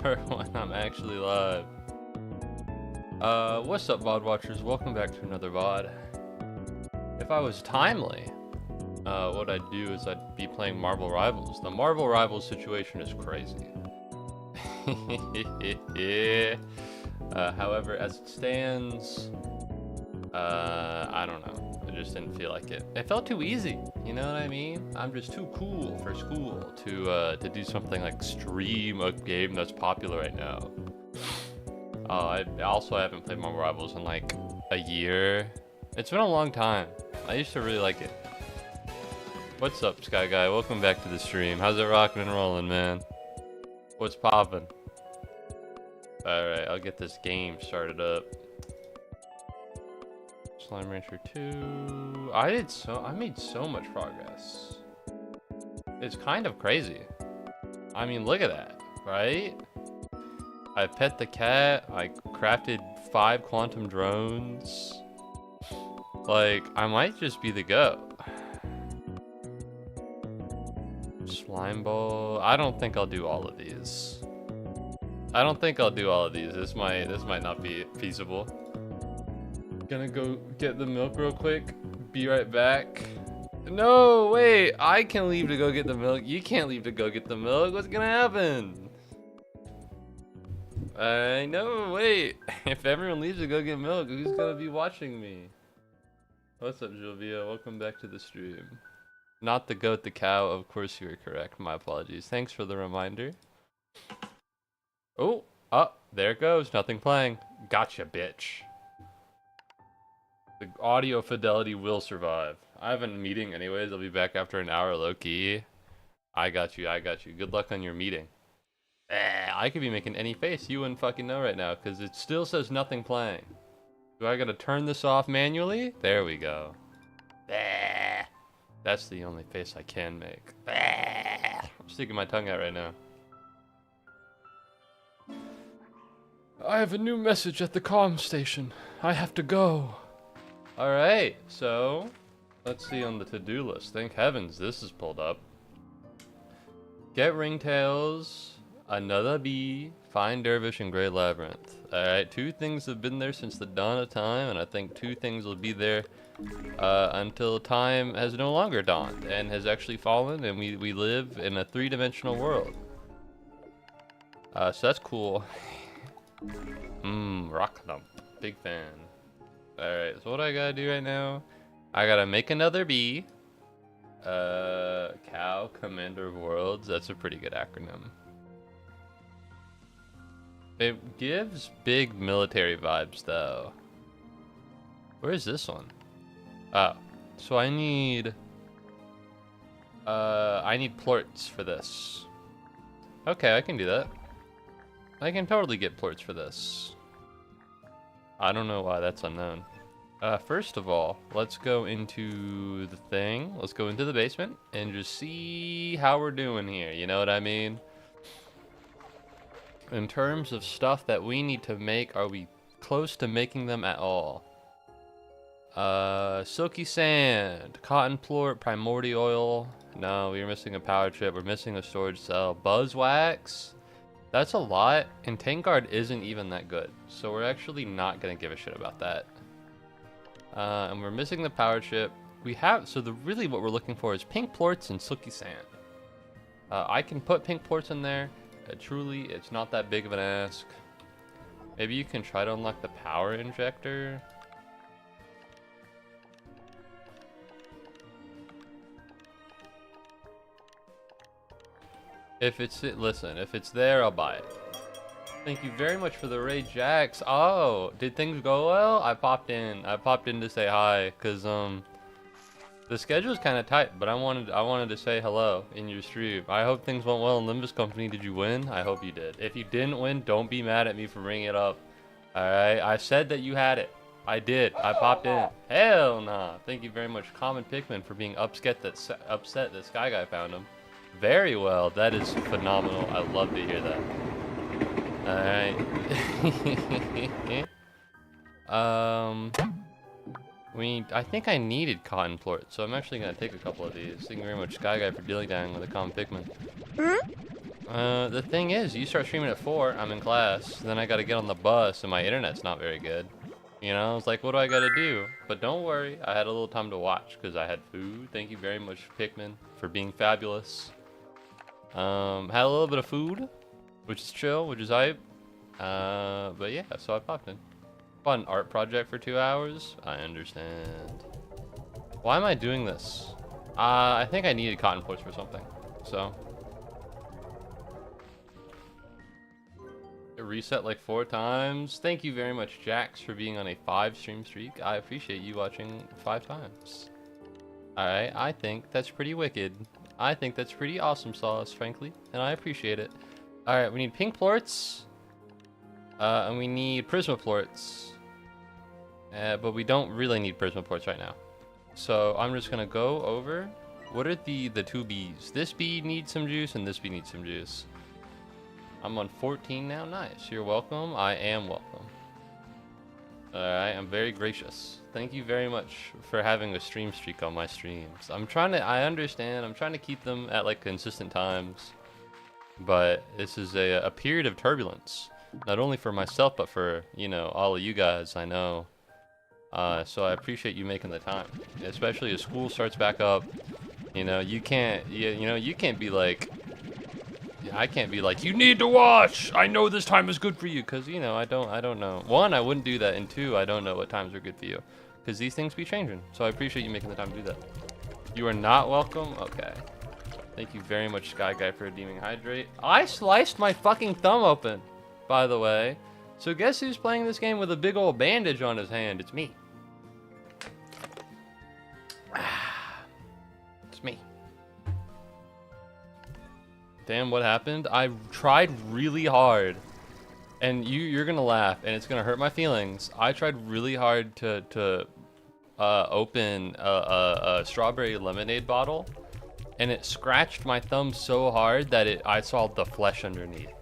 for when I'm actually live. What's up, VOD watchers? Welcome back to another VOD. If I was timely, what I'd do is I'd be playing Marvel Rivals. The Marvel Rivals situation is crazy. Yeah. However, as it stands, I don't know. I just didn't feel like it. It felt too easy. You know what I mean? I'm just too cool for school to do something like stream a game that's popular right now. I haven't played Marvel Rivals in like a year. It's been a long time. I used to really like it. What's up, Sky Guy? Welcome back to the stream. How's it rocking and rolling, man? What's poppin'? Alright, I'll get this game started up. Slime Rancher 2. I made so much progress. It's kind of crazy. I mean, look at that, right? I pet the cat. I crafted 5 quantum drones. Like, I might just be the GOAT. Slime ball. I don't think I'll do all of these. This might not be feasible. Gonna go get the milk real quick. Be right back. No, wait. I can leave to go get the milk. You can't leave to go get the milk. What's gonna happen? I know, wait. If everyone leaves to go get milk, who's gonna be watching me? What's up, Juvia? Welcome back to the stream. Not the goat, the cow. Of course you were correct. My apologies. Thanks for the reminder. Oh, there it goes. Nothing playing. Gotcha, bitch. The audio fidelity will survive. I have a meeting anyways. I'll be back after an hour, low-key. I got you. Good luck on your meeting. I could be making any face. You wouldn't fucking know right now, because it still says nothing playing. Do I gotta turn this off manually? There we go. That's the only face I can make. I'm sticking my tongue out right now. I have a new message at the comm station. I have to go. Alright, so let's see on the to-do list. Thank heavens this is pulled up. Get ringtails, another bee, find dervish, and gray labyrinth. Alright, 2 things have been there since the dawn of time, and I think 2 things will be there until time has no longer dawned and has actually fallen, and we live in a 3-dimensional world. So that's cool. Rock thump. Big fan. Alright, so what I gotta do right now? I gotta make another bee. Cow, Commander of Worlds. That's a pretty good acronym. It gives big military vibes, though. Where is this one? Oh, so I need plorts for this. Okay, I can do that. I can totally get plorts for this. I don't know why that's unknown. First of all, let's go into the thing. Let's go into the basement and just see how we're doing here. You know what I mean? In terms of stuff that we need to make, are we close to making them at all? Silky sand, cotton plort, primordial oil. No, we're missing a power chip. We're missing a storage cell. Buzz wax. That's a lot, and Tank Guard isn't even that good, so we're actually not gonna give a shit about that. And we're missing the power chip. Really what we're looking for is pink plorts and silky sand. I can put pink plorts in there. Truly, it's not that big of an ask. Maybe you can try to unlock the power injector. If it's there, I'll buy it. Thank you very much for the raid, Jax. Oh, did things go well? I popped in to say hi, cause the schedule's kind of tight, but I wanted to say hello in your stream. I hope things went well in Limbus Company. Did you win? I hope you did. If you didn't win, don't be mad at me for bringing it up. All right, I said that you had it. I did. I popped in. Hell nah. Thank you very much, Common Pikmin, for being upset that Sky Guy found him. Very well. That is phenomenal. I love to hear that. Alright. I think I needed cotton plort, so I'm actually gonna take a couple of these. Thank you very much, Sky Guy, for dealing down with a common Pikmin. The thing is, you start streaming at 4, I'm in class, then I gotta get on the bus and my internet's not very good. You know, it's like, what do I gotta do? But don't worry, I had a little time to watch because I had food. Thank you very much, Pikmin, for being fabulous. Had a little bit of food, which is chill, which is hype. But yeah, so I popped in. Fun art project for 2 hours. I understand. Why am I doing this? I think I needed cotton points for something. So. It reset like 4 times. Thank you very much, Jax, for being on a 5 stream streak. I appreciate you watching 5 times. Alright, I think that's pretty wicked. I think that's pretty awesome sauce, frankly. And I appreciate it. Alright, we need pink plorts. And we need prismaplorts. But we don't really need prismaplorts right now. So I'm just gonna go over. What are the 2 bees? This bee needs some juice and this bee needs some juice. I'm on 14 now. Nice. You're welcome. I am welcome. Alright, I'm very gracious. Thank you very much for having a stream streak on my streams. I understand, I'm trying to keep them at like consistent times. But this is a period of turbulence. Not only for myself, but for, you know, all of you guys, I know. So I appreciate you making the time. Especially as school starts back up. You know, you can't be like... I can't be like, you need to watch! I know this time is good for you, because, you know, I don't know. 1, I wouldn't do that, and 2, I don't know what times are good for you. Because these things be changing, so I appreciate you making the time to do that. You are not welcome? Okay. Thank you very much, Sky Guy, for redeeming Hydrate. I sliced my fucking thumb open, by the way. So guess who's playing this game with a big old bandage on his hand? It's me. It's me. Damn, what happened? I tried really hard, and you're gonna laugh, and it's gonna hurt my feelings. I tried really hard to open a strawberry lemonade bottle, and it scratched my thumb so hard that I saw the flesh underneath.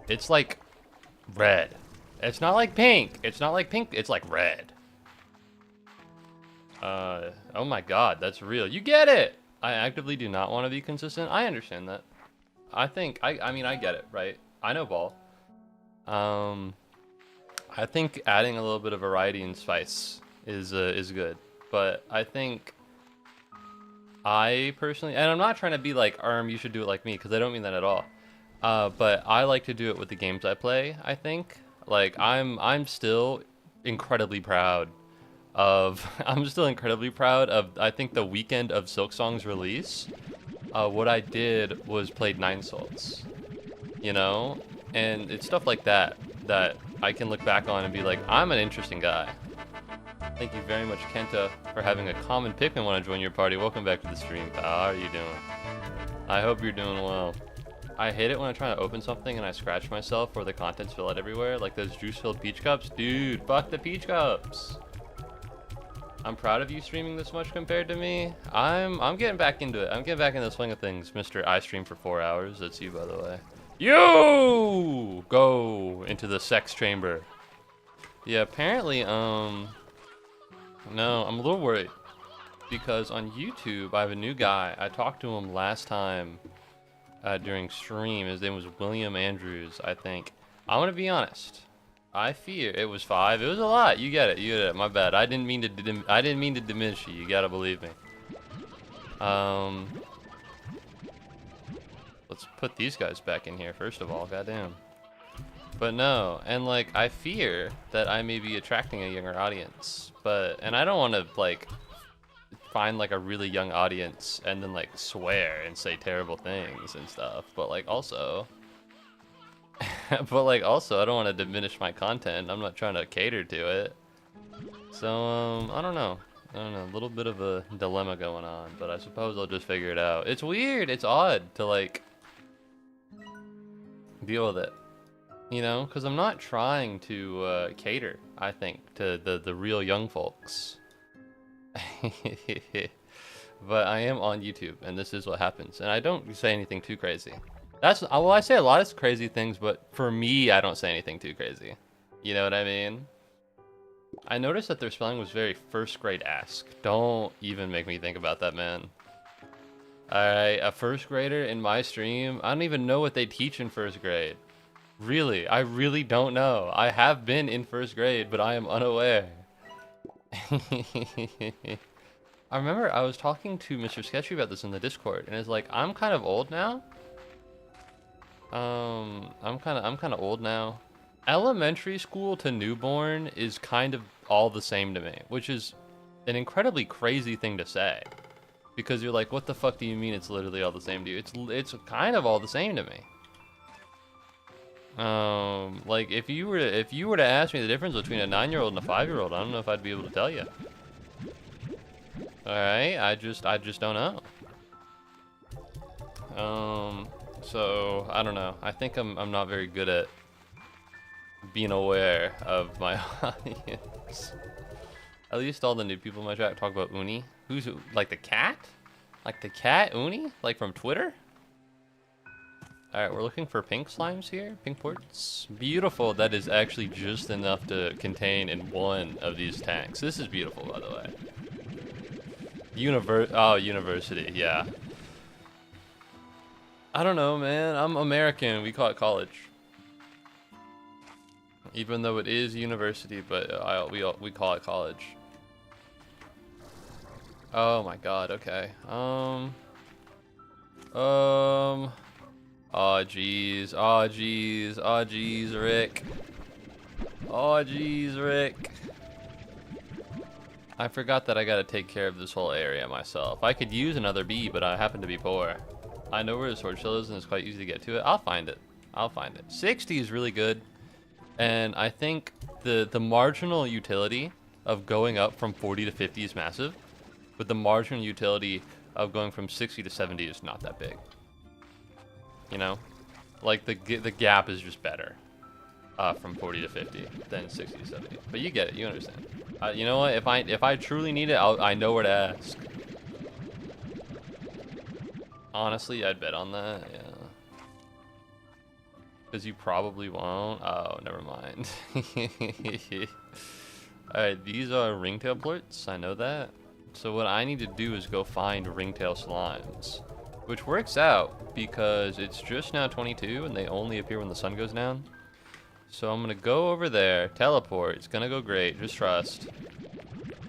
It's like red. It's not like pink. It's not like pink. It's like red. Oh my God, that's real. You get it. I actively do not want to be consistent. I understand that. I mean, I get it, right? I know ball. I think adding a little bit of variety and spice is good. But I think I personally, and I'm not trying to be like, you should do it like me, because I don't mean that at all. But I like to do it with the games I play, I think. Like, I'm still incredibly proud of I think the weekend of Silksong's release. What I did was played 9 Souls, you know, and it's stuff like that I can look back on and be like, I'm an interesting guy. Thank you very much, Kenta, for having a common Pikmin want to join your party. Welcome back to the stream, pal. How are you doing? I hope you're doing well. I hate it when I try to open something and I scratch myself or the contents spill out everywhere, like those juice-filled peach cups. Dude, fuck the peach cups. I'm proud of you streaming this much compared to me. I'm getting back into it. I'm getting back into the swing of things, Mr. I stream for 4 hours. That's you, by the way. You go into the sex chamber. Yeah, apparently, no, I'm a little worried because on YouTube I have a new guy. I talked to him last time during stream. His name was William Andrews, I think. I'm gonna be honest. I fear it was 5. It was a lot. You get it. You get it. My bad. I didn't mean to diminish you. You gotta believe me. Let's put these guys back in here first of all. Goddamn. But no, and like I fear that I may be attracting a younger audience. And I don't want to like find like a really young audience and then like swear and say terrible things and stuff. But like also. But like also I don't want to diminish my content. I'm not trying to cater to it. So I don't know. A little bit of a dilemma going on, but I suppose I'll just figure it out. It's weird. It's odd to like deal with it, you know, because I'm not trying to cater, I think, to the real young folks. But I am on YouTube, and this is what happens. And I don't say anything too crazy. Well, I say a lot of crazy things, but for me, I don't say anything too crazy. You know what I mean? I noticed that their spelling was very first grade-esque. Don't even make me think about that, man. Alright, a first grader in my stream. I don't even know what they teach in first grade. Really, I really don't know. I have been in first grade, but I am unaware. I remember I was talking to Mr. Sketchy about this in the Discord, and it's like, I'm kind of old now. I'm kind of old now. Elementary school to newborn is kind of all the same to me, which is an incredibly crazy thing to say. Because you're like, what the fuck do you mean it's literally all the same to you? It's kind of all the same to me. Like if you were to ask me the difference between a 9-year-old and a 5-year-old, I don't know if I'd be able to tell you. All right, I just don't know. So I don't know. I think I'm not very good at being aware of my audience. At least all the new people in my chat talk about Uni. Who's like the cat? Like the cat Uni? Like from Twitter? Alright, we're looking for pink slimes here. Pink ports. Beautiful. That is actually just enough to contain in one of these tanks. This is beautiful, by the way. University. Yeah. I don't know, man. I'm American. We call it college. Even though it is university, but we call it college. Oh my god, okay. Oh jeez. Oh jeez. Oh jeez, Rick. Oh jeez, Rick. I forgot that I gotta take care of this whole area myself. I could use another bee, but I happen to be poor. I know where the sword shell is and it's quite easy to get to it. I'll find it. I'll find it. 60 is really good. And I think the marginal utility of going up from 40 to 50 is massive. But the marginal utility of going from 60 to 70 is not that big. You know? Like, the gap is just better from 40 to 50 than 60 to 70. But you get it. You understand. You know what? If I truly need it, I know where to ask. Honestly, I'd bet on that. Yeah. Because you probably won't. Oh, never mind. Alright, these are ringtail plorts. I know that. So what I need to do is go find ringtail slimes. Which works out because it's just now 22 and they only appear when the sun goes down. So I'm going to go over there, teleport. It's going to go great. Just trust.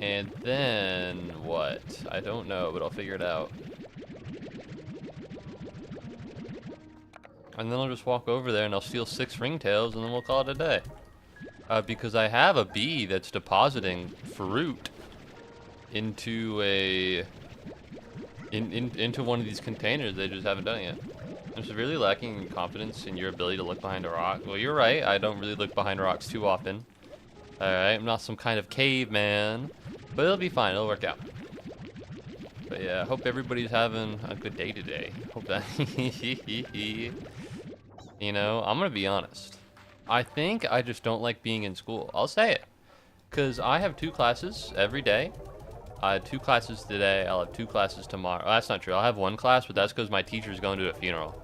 And then what? I don't know, but I'll figure it out. And then I'll just walk over there and I'll steal 6 ringtails and then we'll call it a day. Because I have a bee that's depositing fruit into into one of these containers. They just haven't done it yet. I'm severely lacking in confidence in your ability to look behind a rock. Well, you're right. I don't really look behind rocks too often. Alright, I'm not some kind of caveman. But it'll be fine. It'll work out. But yeah, I hope everybody's having a good day today. Hope that... You know, I'm gonna be honest. I think I just don't like being in school. I'll say it. Because I have 2 classes every day. I had 2 classes today. I'll have 2 classes tomorrow. Oh, that's not true. I'll have 1 class, but that's because my teacher's going to a funeral.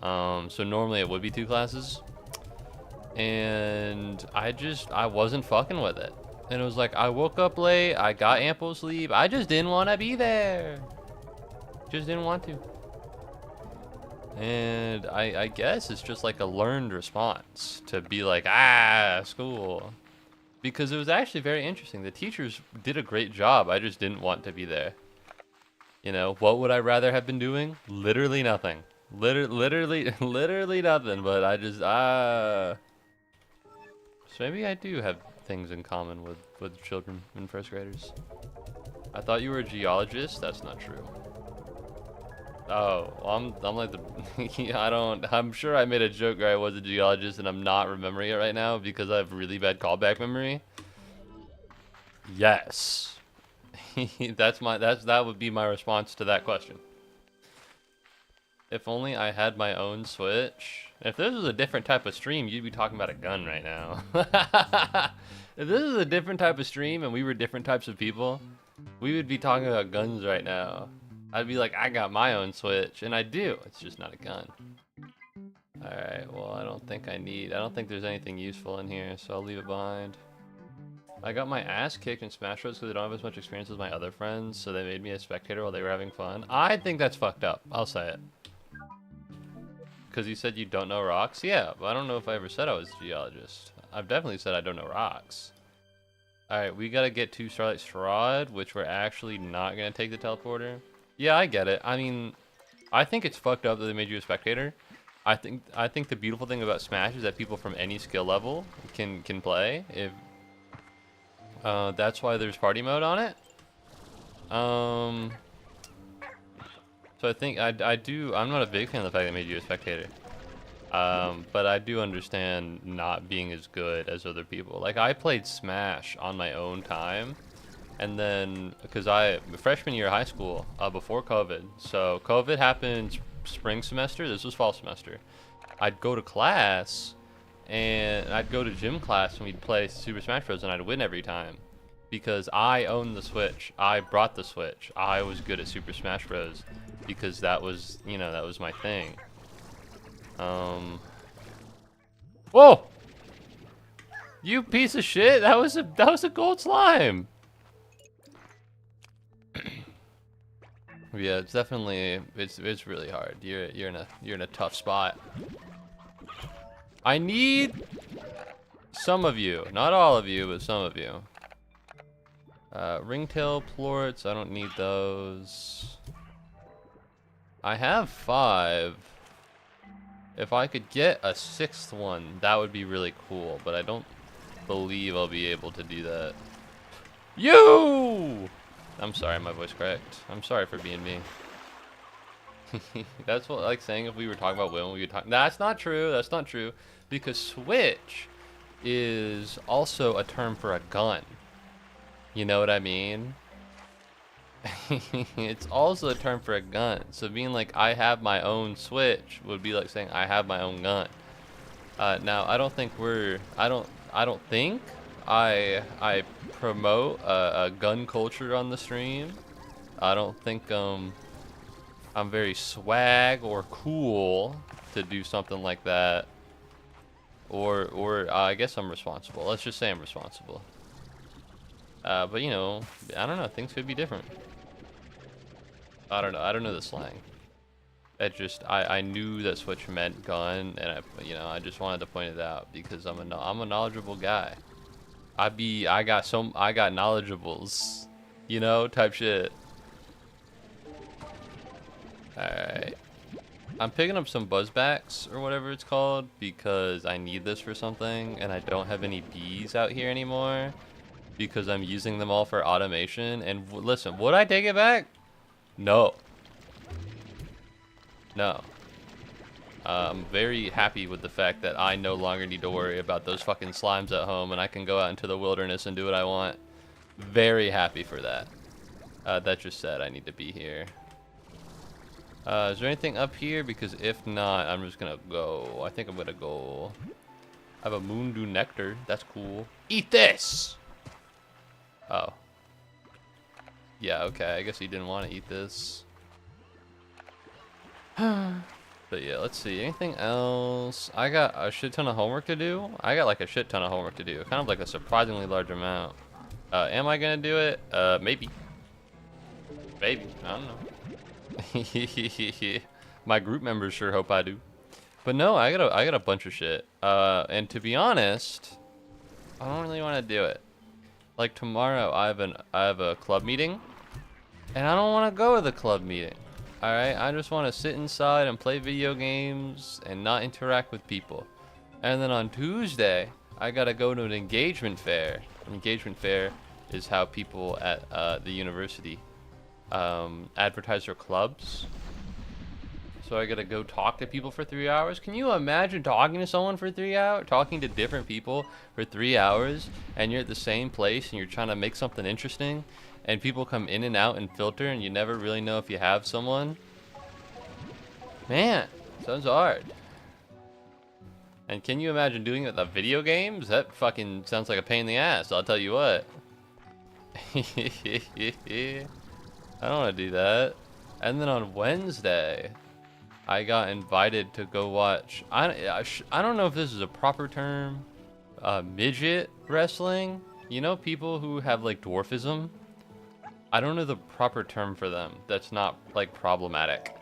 So normally it would be 2 classes. And I wasn't fucking with it. And it was like, I woke up late. I got ample sleep. I just didn't want to be there. Just didn't want to. And I guess it's just like a learned response to be like, school. Because it was actually very interesting. The teachers did a great job. I just didn't want to be there. You know, what would I rather have been doing? Literally nothing. Literally nothing. But I just, So maybe I do have things in common with children and first graders. I thought you were a geologist. That's not true. Oh, well, I'm like the, I'm sure I made a joke where I was a geologist and I'm not remembering it right now because I have really bad callback memory. Yes. That would be my response to that question. If only I had my own Switch. If this was a different type of stream, you'd be talking about a gun right now. If this was a different type of stream and we were different types of people, we would be talking about guns right now. I'd be like, I got my own Switch, and I do. It's just not a gun. Alright, well, I don't think there's anything useful in here, so I'll leave it behind. I got my ass kicked in Smash Bros. Because I don't have as much experience as my other friends, so they made me a spectator while they were having fun. I think that's fucked up. I'll say it. Because you said you don't know rocks? Yeah, but I don't know if I ever said I was a geologist. I've definitely said I don't know rocks. Alright, we gotta get to Starlight Shroud, which we're actually not gonna take the teleporter. Yeah, I get it. I mean, I think it's fucked up that they made you a spectator. I think the beautiful thing about Smash is that people from any skill level can play. If that's why there's party mode on it. So I think I'm not a big fan of the fact they made you a spectator. But I do understand not being as good as other people. Like, I played Smash on my own time, and then because freshman year of high school, before COVID. So COVID happened spring semester. This was fall semester. I'd go to class, and I'd go to gym class, and we'd play Super Smash Bros. And I'd win every time, because I owned the Switch. I brought the Switch. I was good at Super Smash Bros. Because that was, that was my thing. Whoa! You piece of shit! That was a gold slime. Yeah, it's definitely it's really hard. You're in a tough spot. I need some of you, not all of you, but some of you. Ringtail plorts, I don't need those. I have 5. If I could get a 6th one, that would be really cool, but I don't believe I'll be able to do that. You! I'm sorry, my voice cracked. I'm sorry for being me. That's what, like, saying if we were talking about women, we would talk. That's not true. That's not true. Because switch is also a term for a gun. You know what I mean? It's also a term for a gun. So being like, I have my own switch would be like saying I have my own gun. Now I don't think I promote a gun culture on the stream. I don't think I'm very swag or cool to do something like that. Or I guess I'm responsible. Let's just say I'm responsible. But I don't know, things could be different. I don't know. I don't know the slang. It just I knew that switch meant gun, and I just wanted to point it out because I'm a knowledgeable guy. I got knowledgeables, type shit. All right. I'm picking up some buzzbacks or whatever it's called because I need this for something, and I don't have any bees out here anymore because I'm using them all for automation. And listen, would I take it back? No. No. I'm very happy with the fact that I no longer need to worry about those fucking slimes at home and I can go out into the wilderness and do what I want. Very happy for that. That just said I need to be here. Is there anything up here? Because if not, I'm just gonna go. I think I'm gonna go. I have a Moondew nectar. That's cool. Eat this! Oh. Yeah, okay. I guess he didn't want to eat this. But yeah, let's see. Anything else? I got a shit ton of homework to do. I got like a shit ton of homework to do. Kind of like a surprisingly large amount. Am I gonna do it? Maybe. Maybe. I don't know. My group members sure hope I do. But no, I got a bunch of shit. And to be honest, I don't really want to do it. Like tomorrow, I have a club meeting, and I don't want to go to the club meeting. All right, I just want to sit inside and play video games and not interact with people. And then on Tuesday, I gotta go to an engagement fair. An engagement fair is how people at the university advertise their clubs. So I gotta go talk to people for 3 hours. Can you imagine talking to someone for 3 hours? Talking to different people for 3 hours, and you're at the same place and you're trying to make something interesting, and people come in and out and filter, and you never really know if you have someone. Man, sounds hard. And can you imagine doing it with the video games? That fucking sounds like a pain in the ass, I'll tell you what. I don't want to do that. And then on Wednesday, I got invited to go watch, I don't know if this is a proper term, midget wrestling, You know people who have like dwarfism? I don't know the proper term for them that's not like problematic.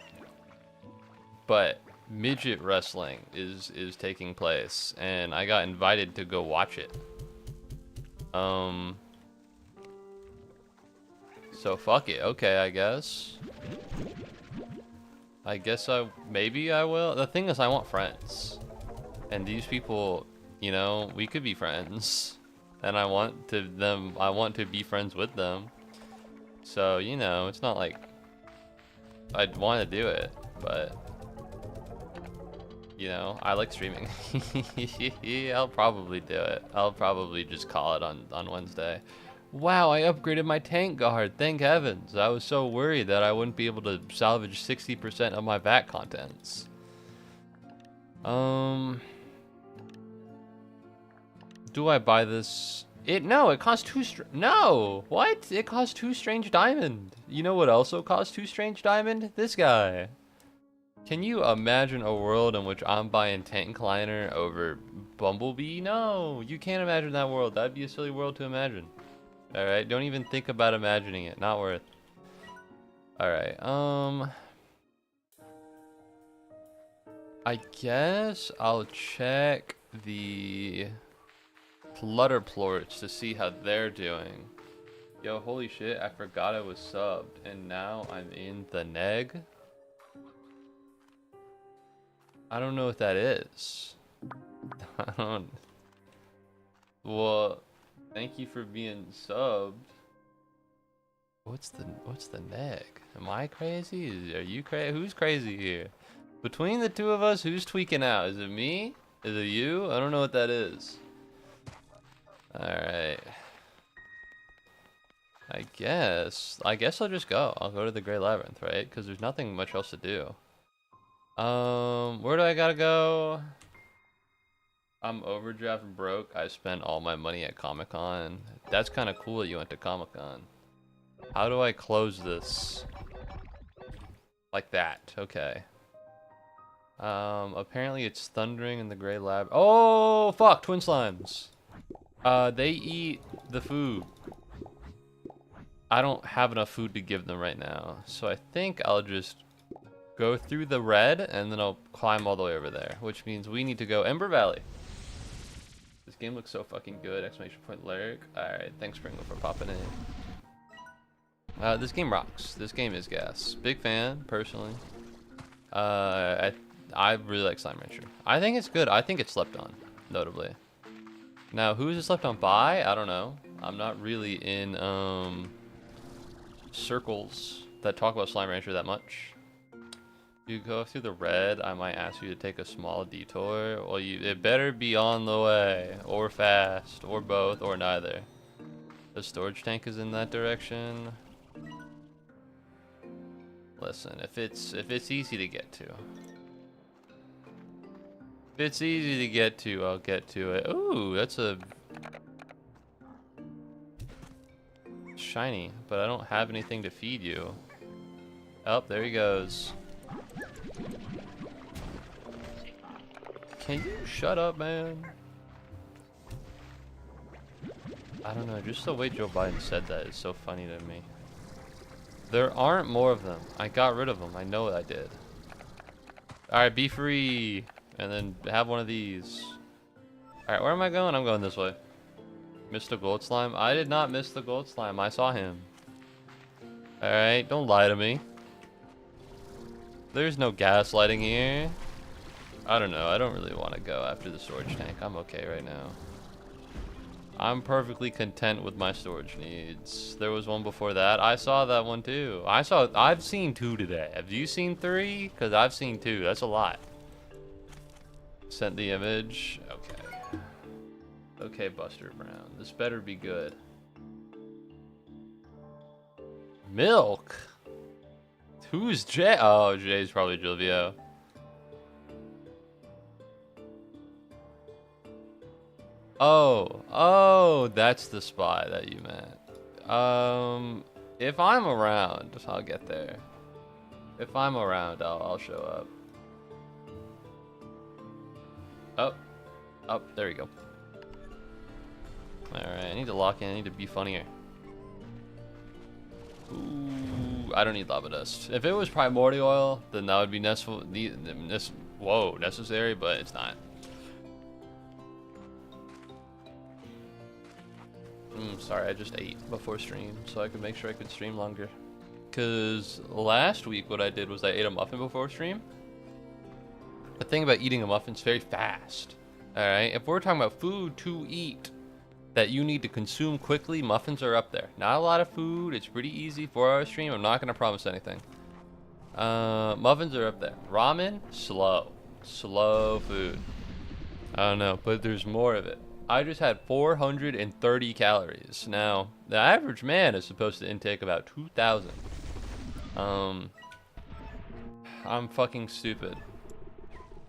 But midget wrestling is taking place and I got invited to go watch it. So fuck it. Okay, I guess. Maybe I will. The thing is I want friends. And these people, you know, we could be friends. And I want to be friends with them. So, you know, it's not like I'd want to do it, but you know, I like streaming. I'll probably do it. I'll probably just call it on Wednesday. Wow, I upgraded my tank guard. Thank heavens. I was so worried that I wouldn't be able to salvage 60% of my VAT contents. Do I buy this? No, it costs no! What? It costs 2 strange diamond. You know what also costs 2 strange diamond? This guy. Can you imagine a world in which I'm buying Tank Liner over Bumblebee? No, you can't imagine that world. That'd be a silly world to imagine. Alright, don't even think about imagining it. Not worth. Alright, I guess I'll check the Flutterplorts to see how they're doing. Yo, holy shit, I forgot I was subbed, and now I'm in the neg? I don't know what that is. I don't... Well, thank you for being subbed. What's the neg? Am I crazy? Are you crazy? Who's crazy here? Between the two of us, who's tweaking out? Is it me? Is it you? I don't know what that is. Alright. I guess I'll just go. I'll go to the Great Labyrinth, right? Because there's nothing much else to do. Where do I gotta go? I'm overdraft broke. I spent all my money at Comic-Con. That's kind of cool that you went to Comic-Con. How do I close this? Like that. Okay. Apparently it's thundering in the Great Lab. Oh, fuck! Twin slimes. They eat the food. I don't have enough food to give them right now. So I think I'll just go through the red and then I'll climb all the way over there. Which means we need to go Ember Valley. This game looks so fucking good! Exclamation point lyric. Alright, thanks Pringle for popping in. This game rocks. This game is gas. Big fan, personally. I really like Slime Rancher. I think it's good. I think it's slept on, notably. Now, who is it slept on by? I don't know. I'm not really in circles that talk about Slime Rancher that much. You go through the red, I might ask you to take a small detour. Well, it better be on the way, or fast, or both, or neither. The storage tank is in that direction. Listen, if it's easy to get to. If it's easy to get to, I'll get to it. Ooh, that's a shiny, but I don't have anything to feed you. Oh, there he goes. Can you shut up, man? I don't know, just the way Joe Biden said that is so funny to me. There aren't more of them. I got rid of them. I know I did. Alright, be free. And then have one of these. Alright, where am I going? I'm going this way. Missed the gold slime? I did not miss the gold slime. I saw him. Alright, don't lie to me. There's no gaslighting here. I don't know. I don't really want to go after the storage tank. I'm okay right now. I'm perfectly content with my storage needs. There was one before that. I saw that one too. I've seen 2 today. Have you seen 3? Because I've seen 2. That's a lot. Sent the image. Okay. Okay, Buster Brown. This better be good. Milk? Who's Jay? Oh, Jay's probably Jilvio. Oh, that's the spot that you meant. If I'm around, I'll get there. If I'm around, I'll show up. Oh, there we go. Alright, I need to lock in. I need to be funnier. Ooh, I don't need lava dust. If it was primordial oil, then that would be necessary, but it's not. Sorry, I just ate before stream, so I could make sure I could stream longer. Because last week what I did was I ate a muffin before stream. The thing about eating a muffin is very fast. Alright, if we're talking about food to eat that you need to consume quickly, muffins are up there. Not a lot of food, it's pretty easy. 4-hour stream, I'm not going to promise anything. Muffins are up there. Ramen, slow. Slow food. I don't know, but there's more of it. I just had 430 calories. Now, the average man is supposed to intake about 2,000. I'm fucking stupid.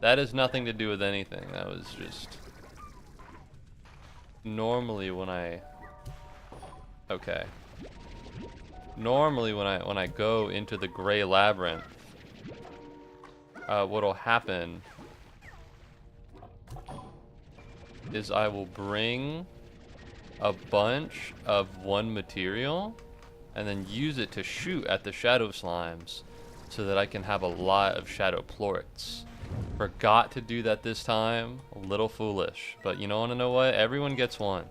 That has nothing to do with anything. That was just... Normally when I... Okay. Normally when I go into the gray labyrinth, what'll happen is I will bring a bunch of one material and then use it to shoot at the shadow slimes so that I can have a lot of shadow plorts. Forgot to do that this time. A little foolish, but you don't want to know what? Everyone gets one.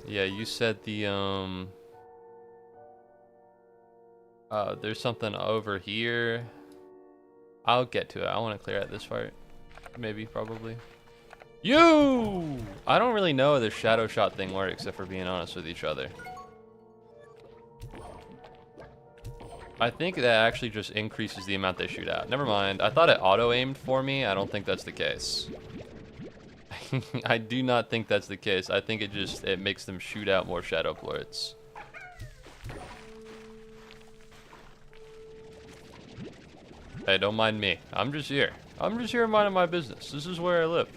Yeah, you said the there's something over here. I'll get to it. I want to clear out this part. Maybe, probably. I don't really know how the shadow shot thing works, if we're being honest with each other. I think that actually just increases the amount they shoot out. Never mind. I thought it auto-aimed for me. I don't think that's the case. I do not think that's the case. I think it makes them shoot out more shadow plorts. Hey, don't mind me. I'm just here. I'm just here minding my business. This is where I live.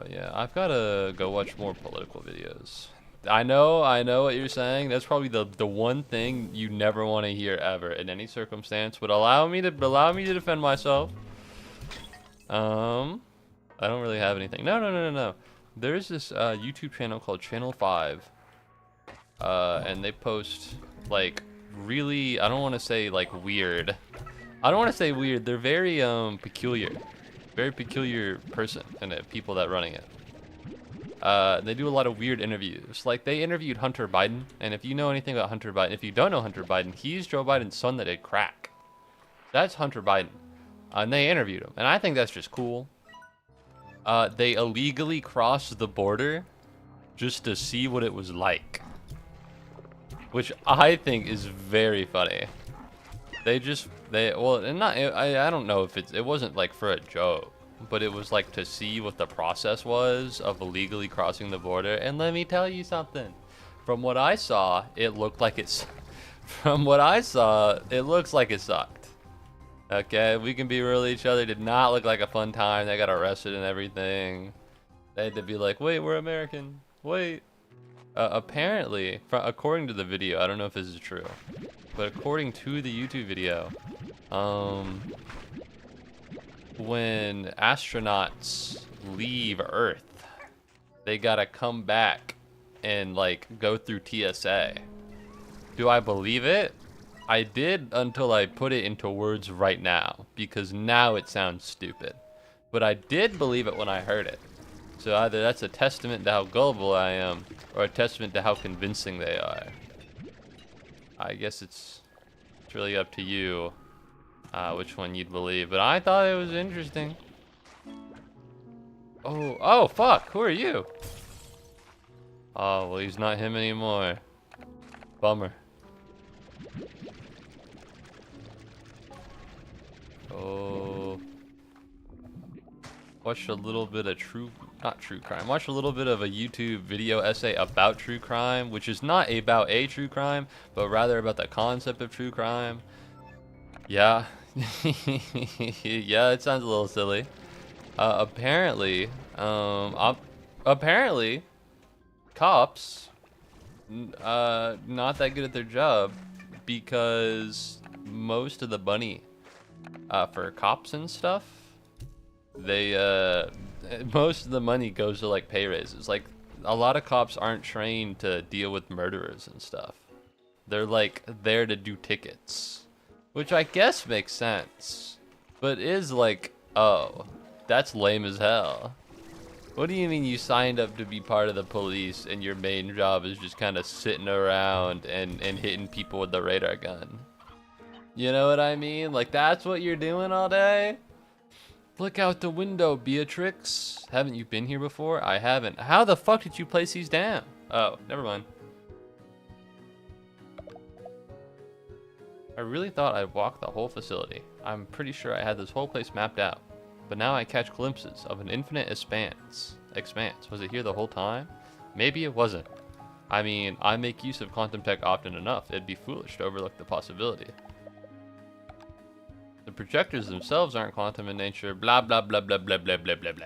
Yeah, I've got to go watch more political videos. I know what you're saying. That's probably the one thing you never want to hear ever in any circumstance. But allow me to defend myself. I don't really have anything. No. There's this YouTube channel called Channel 5. And they post like really, I don't want to say like weird. I don't want to say weird. They're very peculiar. Very peculiar person and people that running it. They do a lot of weird interviews. Like they interviewed Hunter Biden, and if you know anything about Hunter Biden, if you don't know Hunter Biden, he's Joe Biden's son that did crack. That's Hunter Biden. And they interviewed him, and I think that's just cool. They illegally crossed the border just to see what it was like, which I think is very funny. I don't know if it wasn't like for a joke, but it was like to see what the process was of illegally crossing the border. And let me tell you something. From what I saw, it looked like it looks like it sucked. Okay, we can be real with each other. It did not look like a fun time. They got arrested and everything. They had to be like, wait, we're American. Wait. Apparently, according to the video, I don't know if this is true, but according to the YouTube video, when astronauts leave Earth, they gotta come back and like go through TSA. Do I believe it? I did until I put it into words right now, because now it sounds stupid. But I did believe it when I heard it. So either that's a testament to how gullible I am, or a testament to how convincing they are. I guess it's really up to you which one you'd believe, but I thought it was interesting. Oh fuck, who are you? Oh, well, he's not him anymore. Bummer. Oh. Watched a little bit of not true crime. Watched a little bit of a YouTube video essay about true crime, which is not about a true crime, but rather about the concept of true crime. Yeah. Yeah, it sounds a little silly. Apparently, cops, not that good at their job, because most of the money, for cops and stuff, they, most of the money goes to like pay raises. Like a lot of cops aren't trained to deal with murderers and stuff. They're like there to do tickets, which I guess makes sense, but is like, oh, that's lame as hell. What do you mean you signed up to be part of the police and your main job is just kind of sitting around and hitting people with the radar gun? You know what I mean? Like, that's what you're doing all day? Look out the window, Beatrix. Haven't you been here before? I haven't. How the fuck did you place these down? Oh, never mind. I really thought I'd walk the whole facility. I'm pretty sure I had this whole place mapped out. But now I catch glimpses of an infinite expanse. Was it here the whole time? Maybe it wasn't. I mean, I make use of quantum tech often enough. It'd be foolish to overlook the possibility. The projectors themselves aren't quantum in nature. Blah, blah, blah, blah, blah, blah, blah, blah, blah.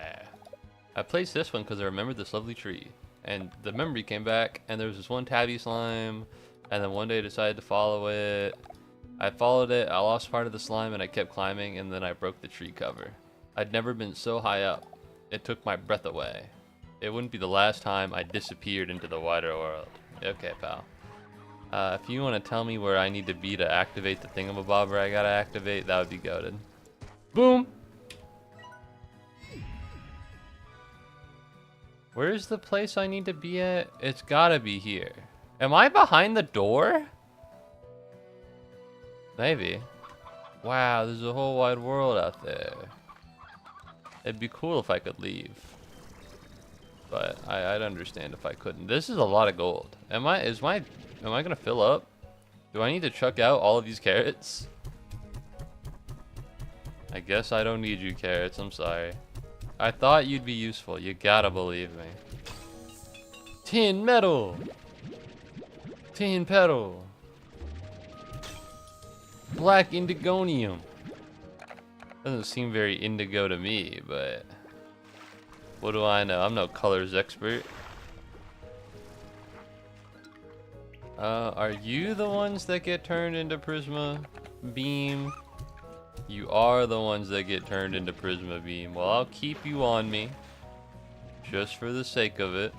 I placed this one because I remembered this lovely tree. And the memory came back, and there was this one tabby slime. And then one day I decided to follow it. I followed it, I lost part of the slime, and I kept climbing, and then I broke the tree cover. I'd never been so high up. It took my breath away. It wouldn't be the last time I disappeared into the wider world. Okay, pal. If you want to tell me where I need to be to activate the thingamabobber I gotta activate, that would be goated. Boom! Where's the place I need to be at? It's gotta be here. Am I behind the door? Maybe. Wow, there's a whole wide world out there. It'd be cool if I could leave. But I'd understand if I couldn't. This is a lot of gold. Am I gonna fill up? Do I need to chuck out all of these carrots? I guess I don't need you, carrots. I'm sorry. I thought you'd be useful. You gotta believe me. Tin metal! Tin petal! Black indigonium. Doesn't seem very indigo to me, but what do I know? I'm no colors expert. Are you the ones that get turned into Prisma Beam? You are the ones that get turned into Prisma Beam. Well, I'll keep you on me, just for the sake of it.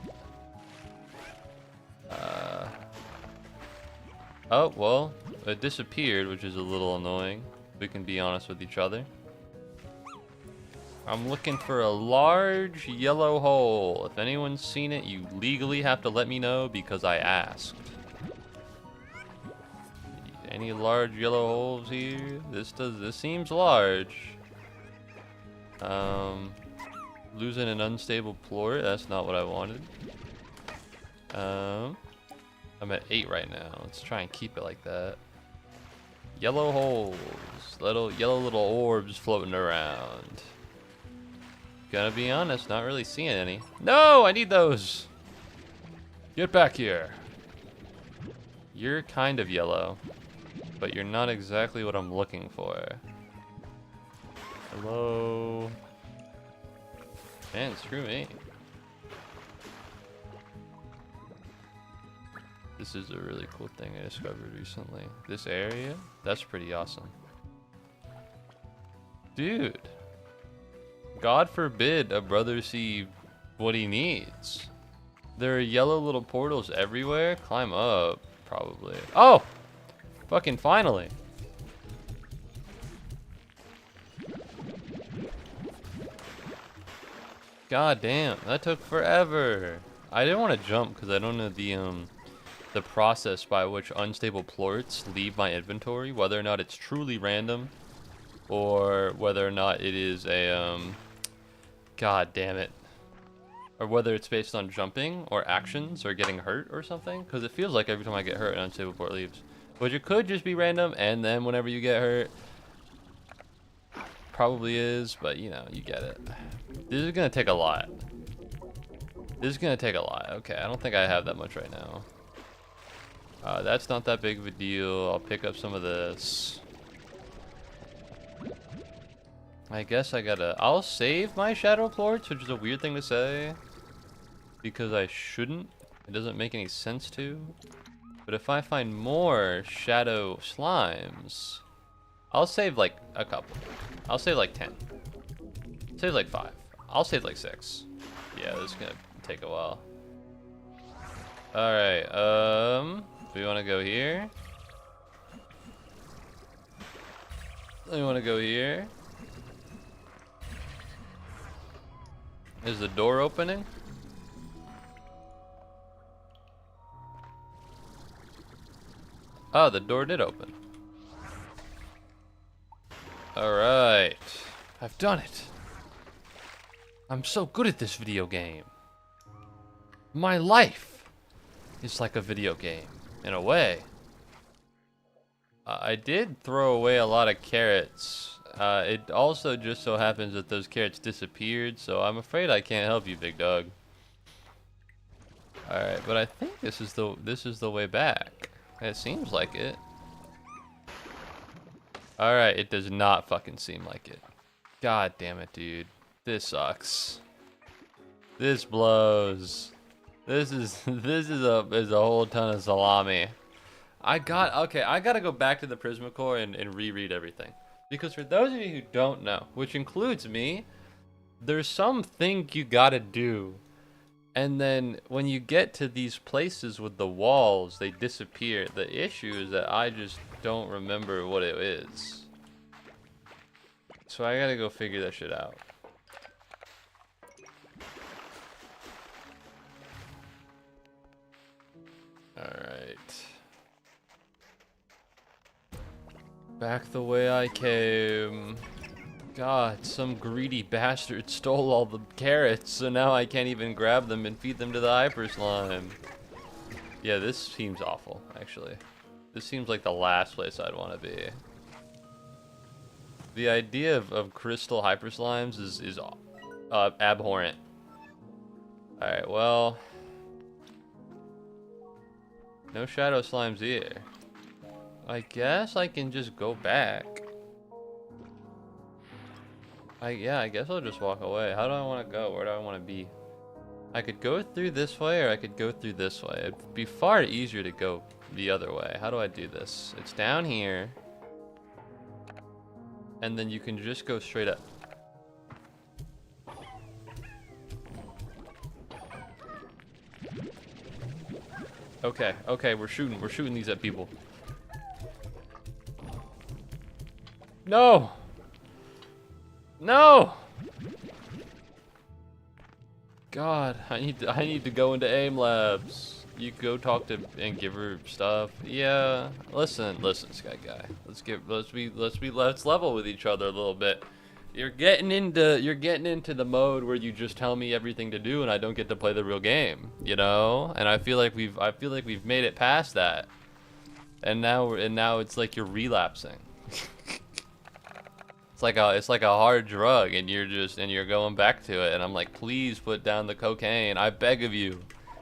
Oh, well, it disappeared, which is a little annoying. We can be honest with each other. I'm looking for a large yellow hole. If anyone's seen it, you legally have to let me know because I asked. Any large yellow holes here? This seems large. Losing an unstable plort, that's not what I wanted. I'm at 8 right now. Let's try and keep it like that. Yellow holes, yellow little orbs floating around. Gonna be honest, not really seeing any. No, I need those. Get back here. You're kind of yellow, but you're not exactly what I'm looking for. Hello. Man, screw me. This is a really cool thing I discovered recently. This area, that's pretty awesome. Dude. God forbid a brother see what he needs. There are yellow little portals everywhere. Climb up, probably. Oh! Fucking finally. God damn, that took forever. I didn't want to jump because I don't know the process by which unstable plorts leave my inventory, whether or not it's truly random or whether or not it is a god damn it, or whether it's based on jumping or actions or getting hurt or something, because it feels like every time I get hurt an unstable plort leaves, which it could just be random, and then whenever you get hurt probably is, but you know, you get it. This is gonna take a lot. Okay, I don't think I have that much right now. That's not that big of a deal. I'll pick up some of this. I guess I'll save my shadow plorts, which is a weird thing to say, because I shouldn't. It doesn't make any sense to. But if I find more shadow slimes, I'll save like a couple. I'll save like 10. Save like 5. I'll say like 6. Yeah, this is gonna take a while. Alright, do we wanna go here? We wanna go here? Is the door opening? Oh, the door did open. Alright. I've done it. I'm so good at this video game. My life is like a video game, in a way. I did throw away a lot of carrots. It also just so happens that those carrots disappeared, so I'm afraid I can't help you, big dog. Alright, but I think this is the way back. It seems like it. Alright, it does not fucking seem like it. God damn it, dude. This sucks. This blows. This is a whole ton of salami. I gotta go back to the Prismacore and reread everything. Because for those of you who don't know, which includes me, there's something you gotta do. And then when you get to these places with the walls, they disappear. The issue is that I just don't remember what it is. So I gotta go figure that shit out. Alright. Back the way I came. God, some greedy bastard stole all the carrots, so now I can't even grab them and feed them to the hyper slime. Yeah, this seems awful, actually. This seems like the last place I'd want to be. The idea of crystal hyper slimes is abhorrent. Alright, well... no shadow slimes here. I guess I can just go back. Yeah, I guess I'll just walk away. How do I want to go? Where do I want to be? I could go through this way, or I could go through this way. It'd be far easier to go the other way. How do I do this? It's down here. And then you can just go straight up. Okay, okay, we're shooting these at people. No! No! God, I need to go into AIM labs. You go talk to and give her stuff. Yeah, listen, Sky Guy. Let's level with each other a little bit. You're getting into the mode where you just tell me everything to do and I don't get to play the real game, you know? And I feel like we've made it past that. And now it's like you're relapsing. It's like a hard drug, and you're going back to it, and I'm like, please put down the cocaine, I beg of you.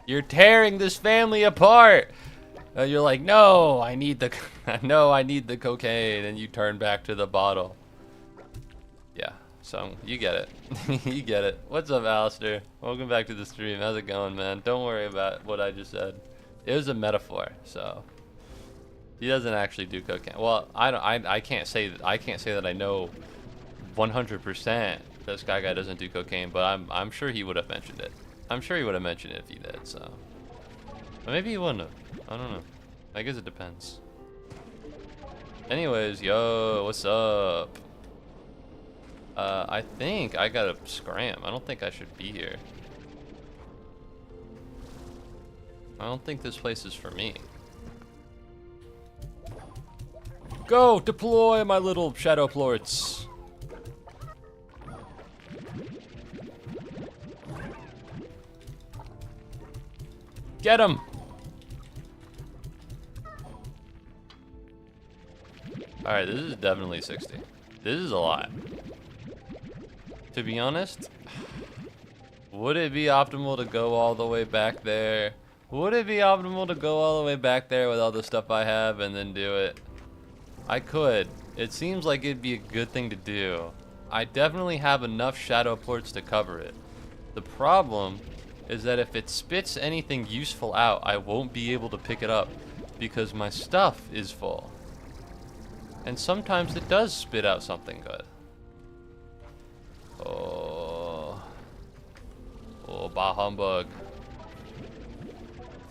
You're tearing this family apart. You're like, no, I need the cocaine, and you turn back to the bottle. Yeah, so you get it. You get it. What's up, Alistair? Welcome back to the stream. How's it going, man? Don't worry about what I just said. It was a metaphor, so he doesn't actually do cocaine. Well, I can't say that I know 100% that Sky Guy doesn't do cocaine, but I'm sure he would have mentioned it. I'm sure he would have mentioned it if he did, so. But maybe he wouldn't have. I don't know. I guess it depends. Anyways, yo, what's up? I think I gotta scram. I don't think I should be here. I don't think this place is for me. Go, deploy my little shadow plorts. Get him! Alright, this is definitely 60. This is a lot. To be honest, would it be optimal to go all the way back there? Would it be optimal to go all the way back there with all the stuff I have and then do it? I could. It seems like it'd be a good thing to do. I definitely have enough shadow plorts to cover it. The problem is that if it spits anything useful out, I won't be able to pick it up because my stuff is full. And sometimes it does spit out something good. Oh, bah humbug.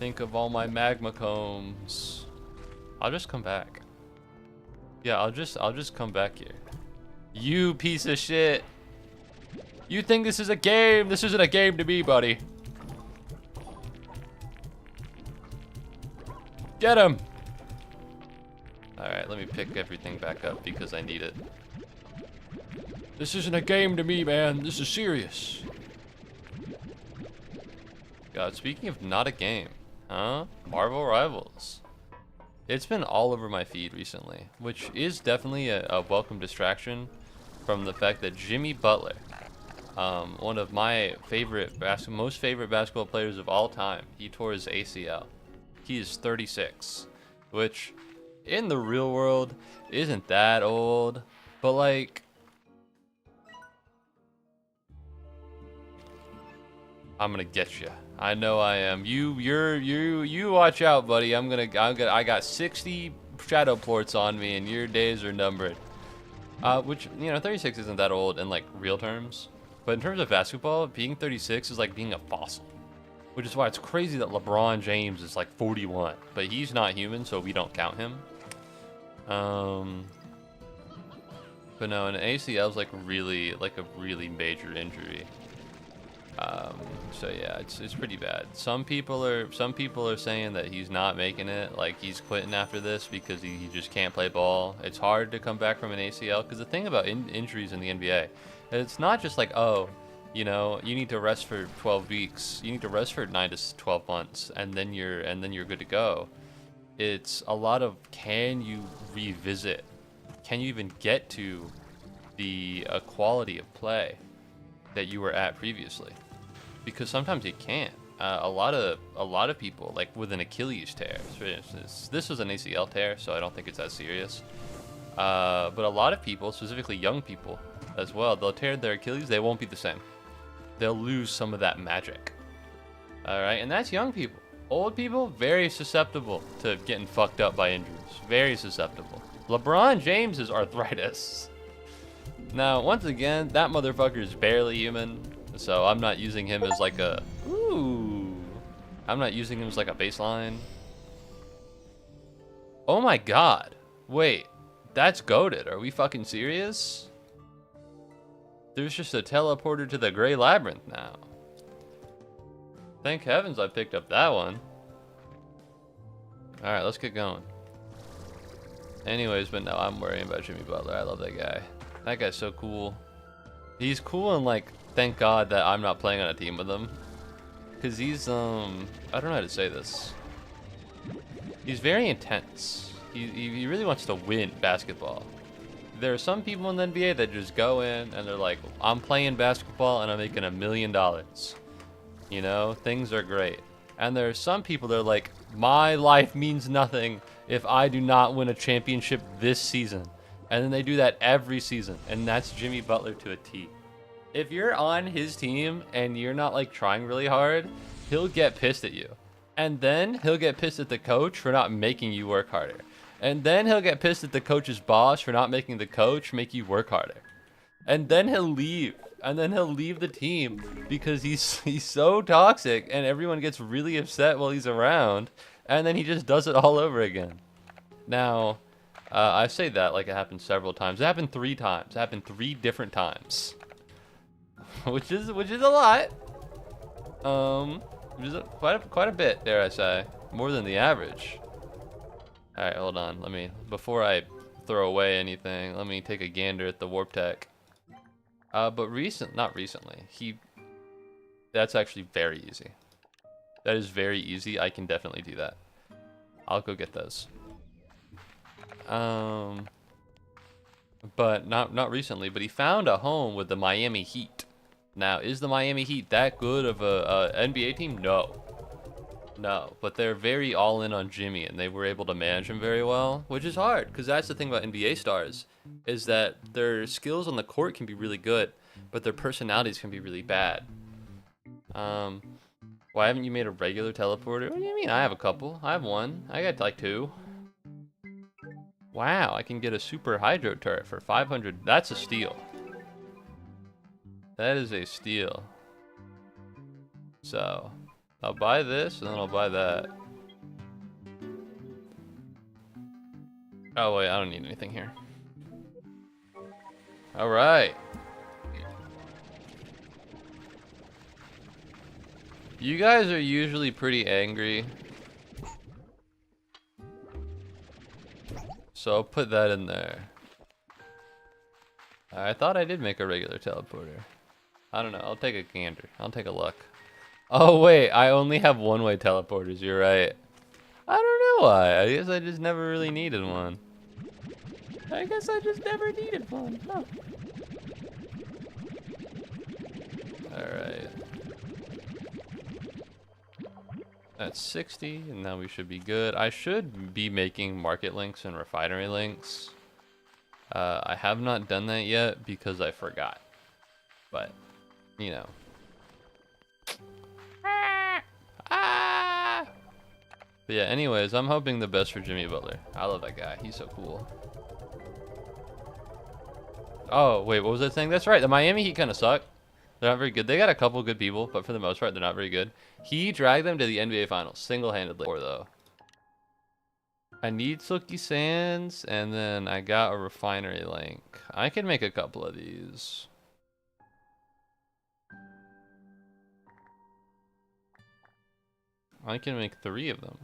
Think of all my magma combs. I'll just come back. Yeah, I'll just come back here. You piece of shit. You think this is a game? This isn't a game to me, buddy. Get him. All right, let me pick everything back up because I need it. This isn't a game to me, man. This is serious. God, speaking of not a game, huh? Marvel Rivals. It's been all over my feed recently, which is definitely a welcome distraction from the fact that Jimmy Butler, one of my most favorite basketball players of all time, he tore his ACL. He is 36, which in the real world isn't that old, but like, I'm gonna get you. I know I am. You watch out, buddy. I got 60 shadow ports on me, and your days are numbered. Which, you know, 36 isn't that old in like real terms, but in terms of basketball, being 36 is like being a fossil. Which is why it's crazy that LeBron James is like 41, but he's not human, so we don't count him. But no, an ACL is like a really major injury. So yeah, it's pretty bad. Some people are saying that he's not making it, like he's quitting after this because he just can't play ball. It's hard to come back from an ACL because the thing about injuries in the NBA, it's not just like, oh, you know, you need to rest for 12 weeks. You need to rest for 9 to 12 months, and then you're good to go. It's a lot of, can you revisit? Can you even get to the quality of play that you were at previously? Because sometimes you can't. A lot of people, like with an Achilles tear, for instance, this was an ACL tear, so I don't think it's as serious. But a lot of people, specifically young people as well, they'll tear their Achilles, they won't be the same. They'll lose some of that magic. All right, and that's young people. Old people, very susceptible to getting fucked up by injuries. Very susceptible. LeBron James is arthritis. Now, once again, that motherfucker is barely human, so I'm not using him as like a... Ooh. I'm not using him as like a baseline. Oh my god. Wait, that's goated. Are we fucking serious? There's just a teleporter to the Gray Labyrinth now. Thank heavens I picked up that one. Alright, let's get going. Anyways, but no, I'm worrying about Jimmy Butler. I love that guy. That guy's so cool. He's cool and like, thank God that I'm not playing on a team with him. Cause he's, I don't know how to say this. He's very intense. He really wants to win basketball. There are some people in the NBA that just go in and they're like, I'm playing basketball and I'm making $1 million. You know, things are great. And there are some people that are like, my life means nothing if I do not win a championship this season. And then they do that every season. And that's Jimmy Butler to a T. If you're on his team and you're not like trying really hard, he'll get pissed at you. And then he'll get pissed at the coach for not making you work harder. And then he'll get pissed at the coach's boss for not making the coach make you work harder. And then he'll leave. And then he'll leave the team because he's so toxic and everyone gets really upset while he's around. And then he just does it all over again. Now, I say that like it happened several times. It happened 3 times. It happened 3 different times. which is a lot. Which is quite a bit, dare I say. More than the average. Alright, hold on. Before I throw away anything, let me take a gander at the warp tech. But not recently. That's actually very easy. That is very easy. I can definitely do that. I'll go get those. But not recently, but he found a home with the Miami Heat. Now, is the Miami Heat that good of a NBA team? No. No, but they're very all in on Jimmy, and they were able to manage him very well, which is hard, because that's the thing about NBA stars, is that their skills on the court can be really good, but their personalities can be really bad. Why haven't you made a regular teleporter? What do you mean? I have a couple. I have one. I got like 2. Wow, I can get a super hydro turret for 500. That's a steal. That is a steal. So, I'll buy this and then I'll buy that. Oh wait, I don't need anything here. Alright. You guys are usually pretty angry. So I'll put that in there. I thought I did make a regular teleporter. I don't know, I'll take a gander. I'll take a look. Oh wait, I only have one-way teleporters, you're right. I don't know why, I guess I just never really needed one. I guess I just never needed one, huh? Alright. That's 60, and now we should be good. I should be making market links and refinery links. I have not done that yet because I forgot. But, you know. But yeah, anyways, I'm hoping the best for Jimmy Butler. I love that guy. He's so cool. Oh, wait, what was I saying? That's right. The Miami Heat kind of suck. They're not very good. They got a couple good people, but for the most part, they're not very good. He dragged them to the NBA Finals single-handedly. Though. I need Silky Sands, and then I got a refinery link. I can make a couple of these. I can make 3 of them.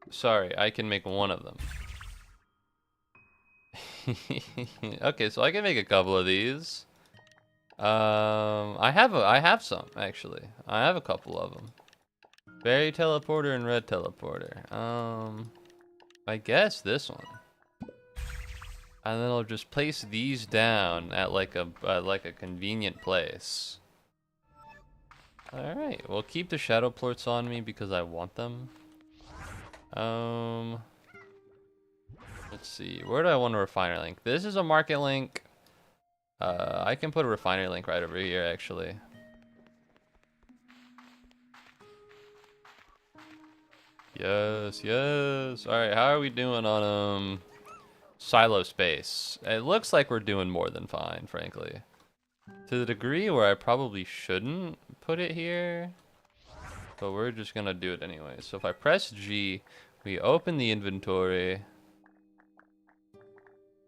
Sorry, I can make 1 of them. Okay, so I can make a couple of these. I have some actually. I have a couple of them. Berry teleporter and red teleporter. I guess this one. And then I'll just place these down at like a convenient place. All right, we'll keep the shadow plorts on me because I want them. Let's see, where do I want a refinery link? This is a market link. I can put a refinery link right over here, actually. Yes, yes. All right, how are we doing on silo space? It looks like we're doing more than fine, frankly. To the degree where I probably shouldn't put it here, but we're just gonna do it anyway. So if I press G, we open the inventory.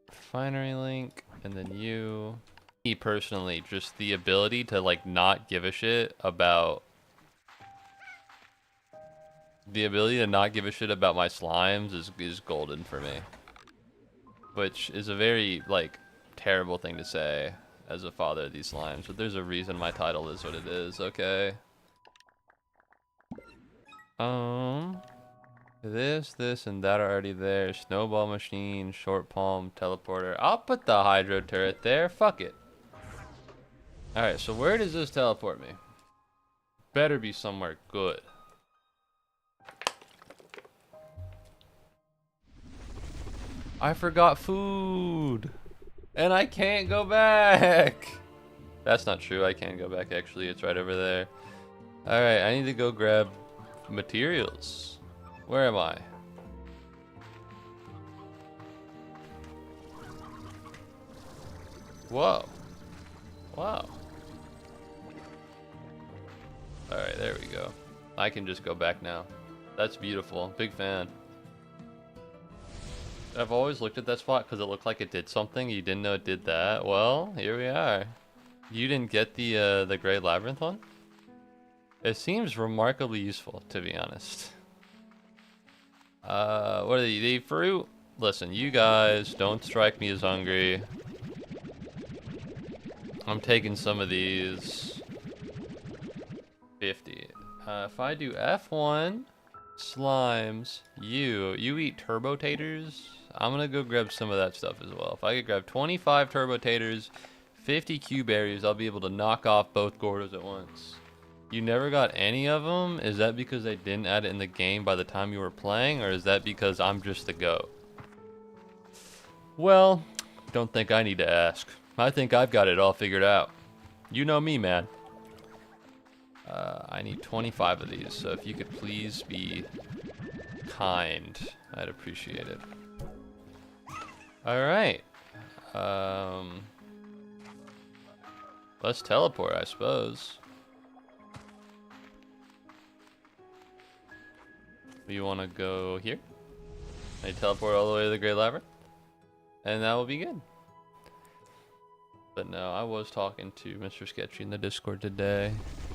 Refinery link, and then you. Me personally, just the ability to like not give a shit about my slimes is golden for me. Which is a very like terrible thing to say as a father of these slimes, but there's a reason my title is what it is, okay? This, and that are already there. Snowball machine, short palm, teleporter. I'll put the hydro turret there. Fuck it. Alright, so where does this teleport me? Better be somewhere good. I forgot food. And I can't go back. That's not true. I can go back, actually. It's right over there. Alright, I need to go grab materials. Where am I? Whoa. Wow. Alright, there we go. I can just go back now. That's beautiful. Big fan. I've always looked at that spot because it looked like it did something. You didn't know it did that. Well, here we are. You didn't get the Great Labyrinth one? It seems remarkably useful, to be honest. What are they eat fruit? Listen, you guys don't strike me as hungry. I'm taking some of these. 50. If I do F1, slimes, you eat turbo taters. I'm gonna go grab some of that stuff as well. If I could grab 25 turbo taters, 50 Q berries, I'll be able to knock off both Gordos at once. You never got any of them? Is that because they didn't add it in the game by the time you were playing, or is that because I'm just the GOAT? Well, don't think I need to ask. I think I've got it all figured out. You know me, man. I need 25 of these, so if you could please be kind, I'd appreciate it. Alright, Let's teleport, I suppose. You want to go here? I teleport all the way to the Great Labyrinth, and that will be good. But no, I was talking to Mr. Sketchy in the Discord today,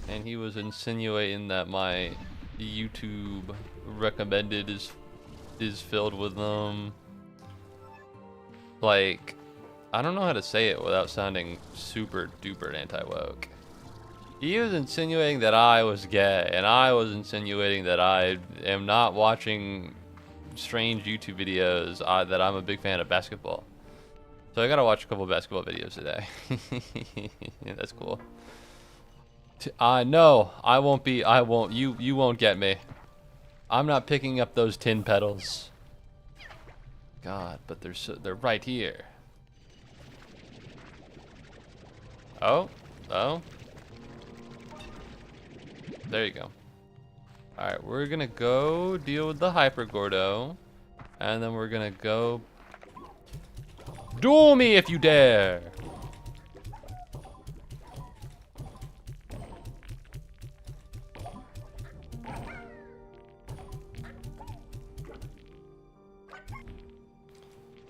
and he was insinuating that my YouTube recommended is filled with like, I don't know how to say it without sounding super duper anti-woke. He was insinuating that I was gay, and I was insinuating that I am not watching strange YouTube videos, that I'm a big fan of basketball. So I gotta watch a couple basketball videos today. Yeah, that's cool. No, I won't, you won't get me. I'm not picking up those tin petals. God, but they're right here. Oh. There you go. Alright, we're gonna go deal with the Hyper Gordo. And then we're gonna go... Duel me if you dare!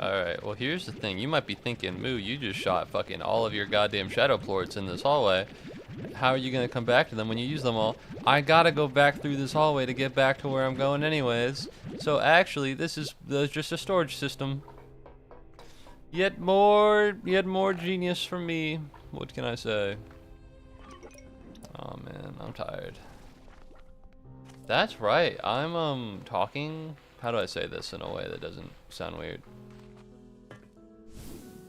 Alright, well here's the thing. You might be thinking, Moo, you just shot fucking all of your goddamn shadow plorts in this hallway. How are you gonna come back to them when you use them all? I gotta go back through this hallway to get back to where I'm going anyways. So actually, this is just a storage system. Yet more genius from me. What can I say? Oh man, I'm tired. That's right, I'm talking, how do I say this in a way that doesn't sound weird?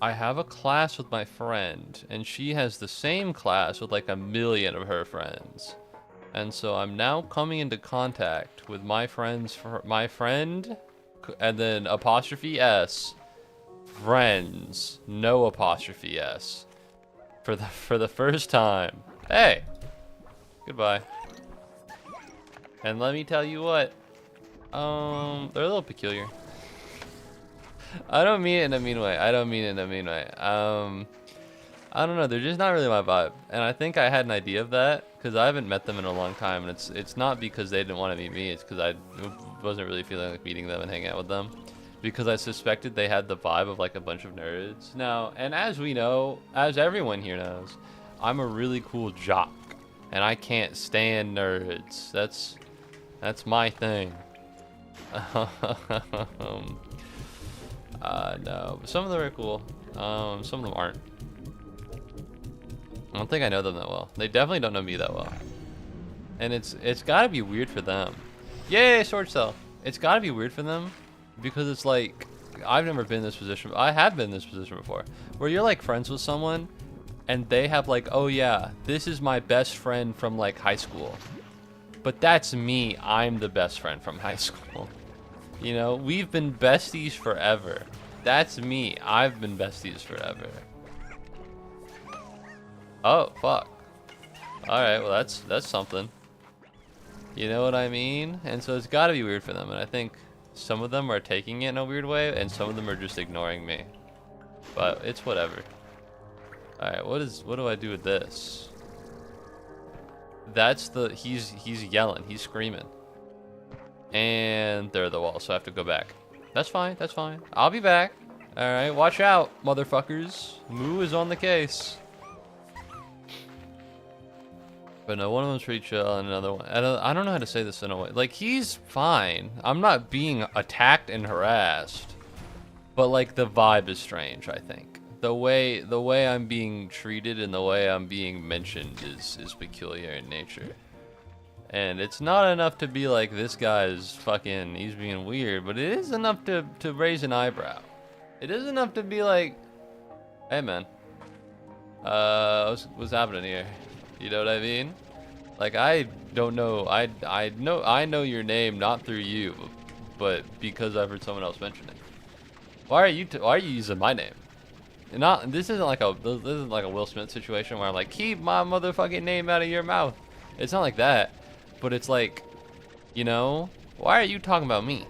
I have a class with my friend, and she has the same class with like 1 million of her friends. And so I'm now coming into contact with my friend, and then apostrophe S, friends, no apostrophe S, for the first time. Hey, goodbye. And let me tell you what, they're a little peculiar. I don't mean it in a mean way. I don't know. They're just not really my vibe. And I think I had an idea of that because I haven't met them in a long time. And it's not because they didn't want to meet me. It's because I wasn't really feeling like meeting them and hanging out with them. Because I suspected they had the vibe of like a bunch of nerds. Now, and as we know, as everyone here knows, I'm a really cool jock. And I can't stand nerds. That's my thing. No, but some of them are cool. Some of them aren't. I don't think I know them that well. They definitely don't know me that well. And it's gotta be weird for them. Yay, sword cell. It's gotta be weird for them because it's like, I've never been in this position. I have been in this position before where you're like friends with someone and they have like, oh yeah, this is my best friend from like high school. But that's me. I'm the best friend from high school. You know, we've been besties forever. That's me. I've been besties forever. Oh, fuck. Alright, well that's something. You know what I mean? And so it's gotta be weird for them. And I think some of them are taking it in a weird way, and some of them are just ignoring me. But it's whatever. Alright, what do I do with this? That's he's yelling, he's screaming. And they're the wall, so I have to go back. That's fine, that's fine. I'll be back. Alright, watch out, motherfuckers. Moo is on the case. But no, one of them's pretty chill, and another one, I don't know how to say this in a way. Like, he's fine. I'm not being attacked and harassed. But like, the vibe is strange, I think. The way I'm being treated and the way I'm being mentioned is peculiar in nature. And it's not enough to be like, this guy's fucking, he's being weird, but it is enough to raise an eyebrow. It is enough to be like, hey man, what's happening here? You know what I mean? Like, I don't know, I know your name not through you, but because I've heard someone else mention it. Why are you using my name? This isn't like a Will Smith situation where I'm like, keep my motherfucking name out of your mouth. It's not like that. But it's like, you know, why are you talking about me?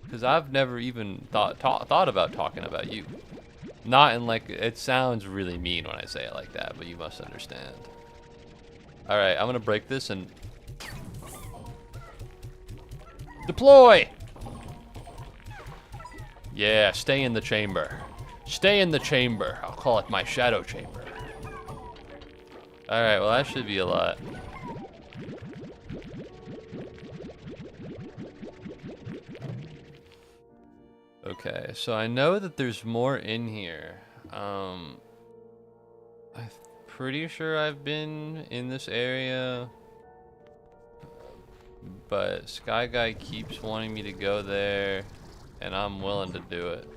Because I've never even thought about talking about you. Not in like, it sounds really mean when I say it like that, but you must understand. Alright, I'm gonna break this and... Deploy! Yeah, stay in the chamber. Stay in the chamber. I'll call it my shadow chamber. Alright, well that should be a lot. Okay, so I know that there's more in here. I'm pretty sure I've been in this area, but Sky Guy keeps wanting me to go there, and I'm willing to do it.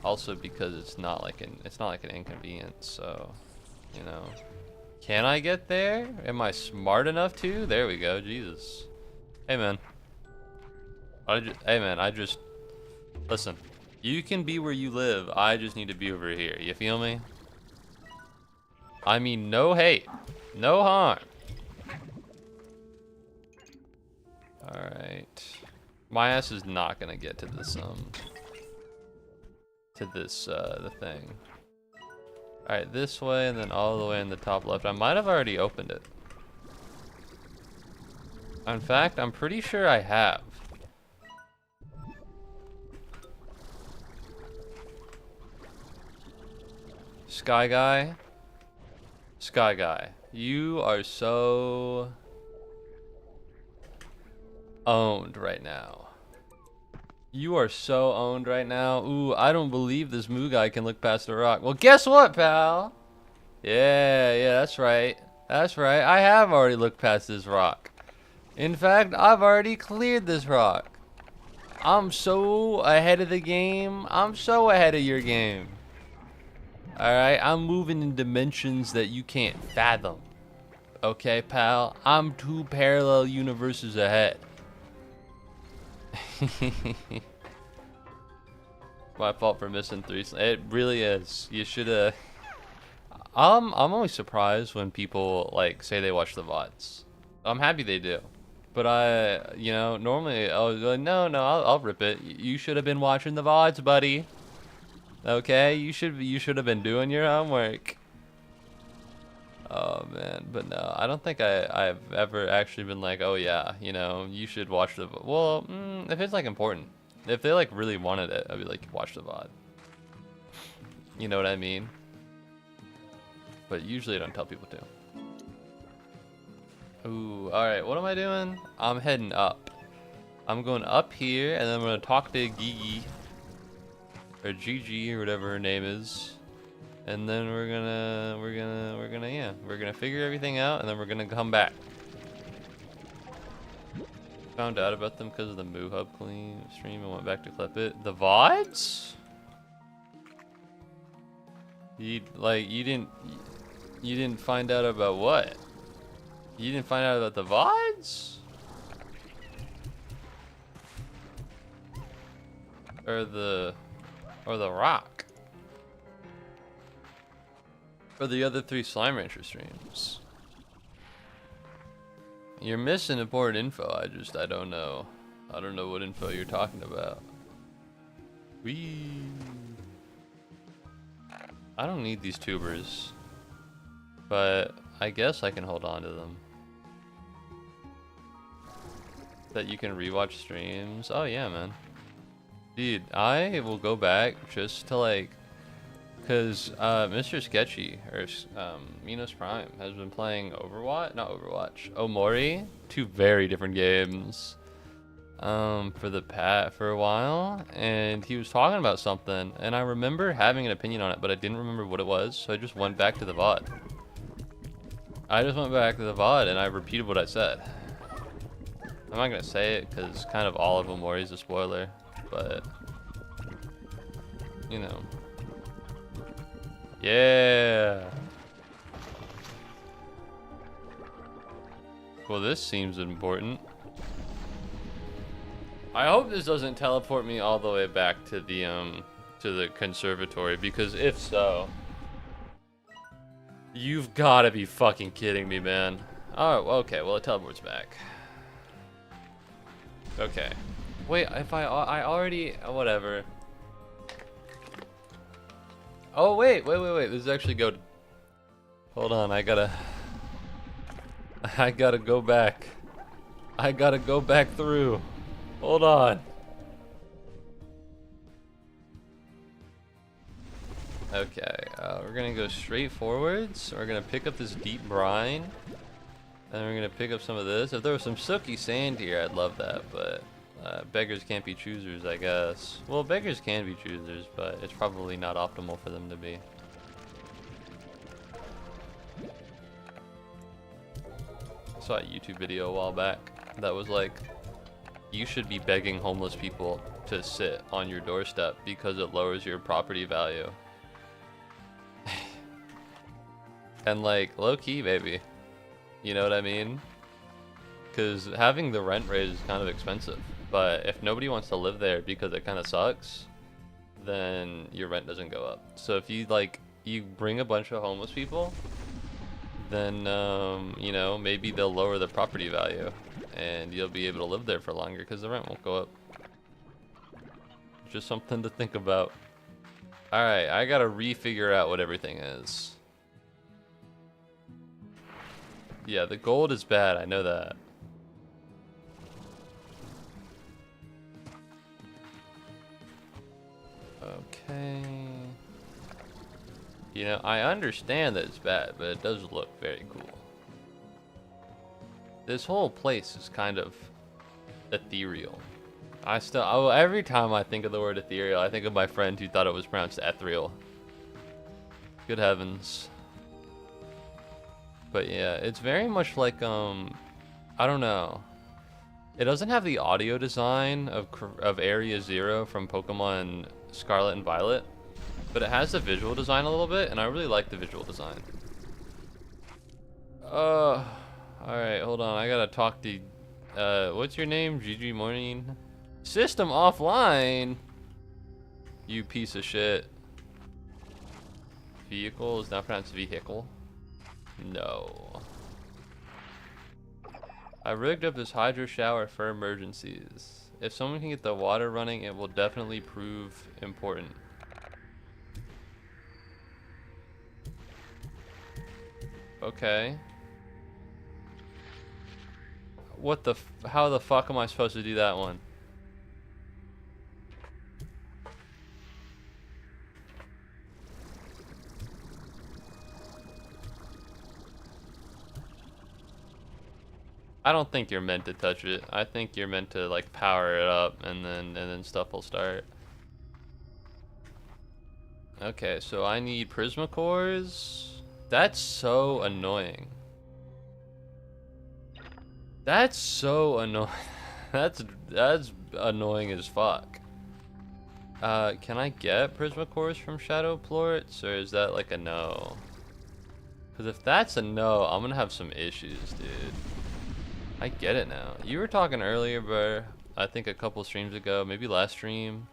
Also because it's not like an inconvenience, so you know. Can I get there? Am I smart enough to? There we go. Jesus. Hey man. Listen, you can be where you live. I just need to be over here. You feel me? I mean, no hate, no harm. All right, my ass is not gonna get to this the thing. All right, this way and then all the way in the top left. I might have already opened it. In fact, I'm pretty sure I have. Sky Guy, you are so owned right now. You are so owned right now. Ooh, I don't believe this Moo guy can look past the rock. Well, guess what, pal? Yeah, that's right. That's right. I have already looked past this rock. In fact, I've already cleared this rock. I'm so ahead of the game. I'm so ahead of your game. Alright, I'm moving in dimensions that you can't fathom. Okay, pal? I'm 2 parallel universes ahead. My fault for missing 3. It really is. You should've... I'm always surprised when people, like, say they watch the VODs. I'm happy they do. But you know, normally, no, I'll rip it. You should have been watching the VODs, buddy. Okay, you should have been doing your homework. Oh man, but no, I don't think I've ever actually been like, oh yeah, you know, you should watch the. Well, if it's like important, if they like really wanted it, I'd be like, watch the VOD. You know what I mean? But usually I don't tell people to. Ooh, all right, what am I doing? I'm heading up. I'm going up here, and then I'm gonna talk to Gigi. Or Gigi, or whatever her name is, and then we're gonna figure everything out, and then we're gonna come back. Found out about them because of the Moo Hub clean stream and went back to clip it. The VODs? You didn't find out about what? You didn't find out about the VODs? Or the rock? Or the other 3 Slime Rancher streams? You're missing important info. I don't know. I don't know what info you're talking about. I don't need these tubers. But I guess I can hold on to them. That you can rewatch streams. Oh yeah, man. Dude, I will go back just to like, cause Mr. Sketchy or Minos Prime has been playing Omori, 2 very different games, for a while, and he was talking about something, and I remember having an opinion on it, but I didn't remember what it was, so I just went back to the VOD. And I repeated what I said. I'm not gonna say it because kind of all of Omori is a spoiler. But, you know. Yeah. Well, this seems important. I hope this doesn't teleport me all the way back to the conservatory, because if so, you've got to be fucking kidding me, man. Oh, okay. Well, it teleports back. Okay. Wait, if I already whatever. Oh wait. This is actually good. Hold on, I gotta go back. I gotta go back through. Hold on. Okay, we're gonna go straight forwards. We're gonna pick up this deep brine. And we're gonna pick up some of this. If there was some silky sand here, I'd love that, but beggars can't be choosers, I guess. Well, beggars can be choosers, but it's probably not optimal for them to be. I saw a YouTube video a while back that was like, you should be begging homeless people to sit on your doorstep because it lowers your property value. And like, low key, baby. You know what I mean? Because having the rent raised is kind of expensive. But if nobody wants to live there because it kind of sucks, then your rent doesn't go up. So if you like, you bring a bunch of homeless people, then, you know, maybe they'll lower the property value and you'll be able to live there for longer because the rent won't go up. Just something to think about. Alright, I gotta refigure out what everything is. Yeah, the gold is bad, I know that. Okay. You know, I understand that it's bad, but it does look very cool. This whole place is kind of ethereal. Every time I think of the word ethereal, I think of my friend who thought it was pronounced ethereal. Good heavens. But yeah, it's very much like, I don't know. It doesn't have the audio design of Area Zero from Pokemon Scarlet and Violet, but it has the visual design a little bit, and I really like the visual design. Alright, hold on, I gotta talk to, what's your name? GG Morning? System offline? You piece of shit. Vehicle is now pronounced vehicle. No. I rigged up this hydro shower for emergencies. If someone can get the water running, it will definitely prove important. Okay. How the fuck am I supposed to do that one? I don't think you're meant to touch it. I think you're meant to like power it up and then stuff will start. Okay, so I need Prismacores. That's so annoying. That's so annoying. that's annoying as fuck. Can I get Prismacores from Shadow Plorts, or is that like a no? Because if that's a no, I'm gonna have some issues, dude. I get it now. You were talking earlier, bro, I think a couple streams ago, maybe last stream,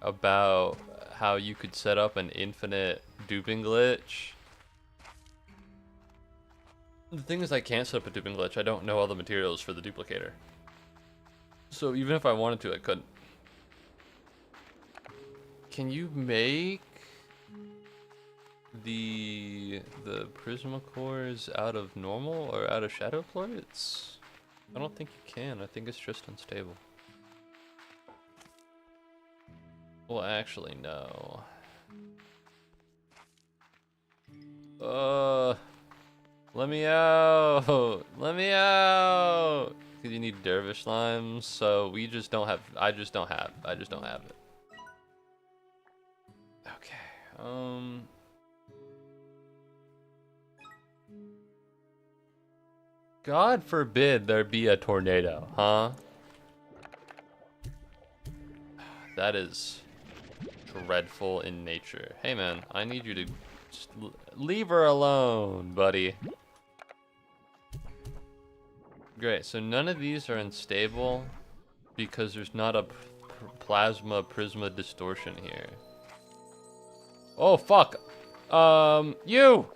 about how you could set up an infinite duping glitch. The thing is, I can't set up a duping glitch. I don't know all the materials for the duplicator. So even if I wanted to, I couldn't. Can you make the Prismacores out of normal or out of Shadow Plorts? I don't think you can. I think it's just unstable. Well, actually, no. Let me out! Let me out! Because you need dervish slimes, so we just don't have. I just don't have it. Okay. God forbid there be a tornado, huh? That is dreadful in nature. Hey man, I need you to just leave her alone, buddy. Great, so none of these are unstable because there's not a plasma prisma distortion here. Oh fuck. You!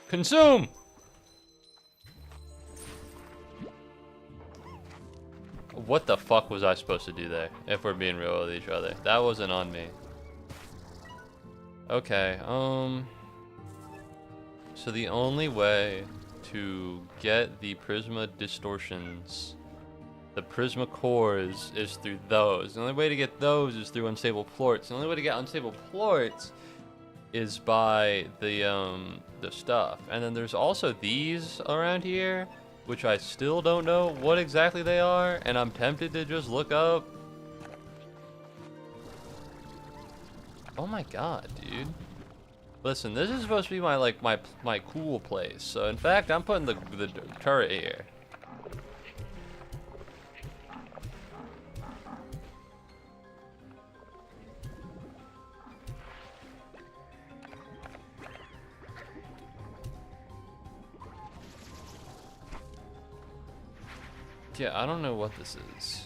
Consume! What the fuck was I supposed to do there? If we're being real with each other. That wasn't on me. Okay, so the only way to get the Prisma distortions, the Prisma cores, is through those. The only way to get those is through unstable plorts. The only way to get unstable plorts is by the stuff. And then there's also these around here, which I still don't know what exactly they are, and I'm tempted to just look up. Oh my god, dude. Listen, this is supposed to be my cool place. So in fact, I'm putting the turret here. Yeah, I don't know what this is.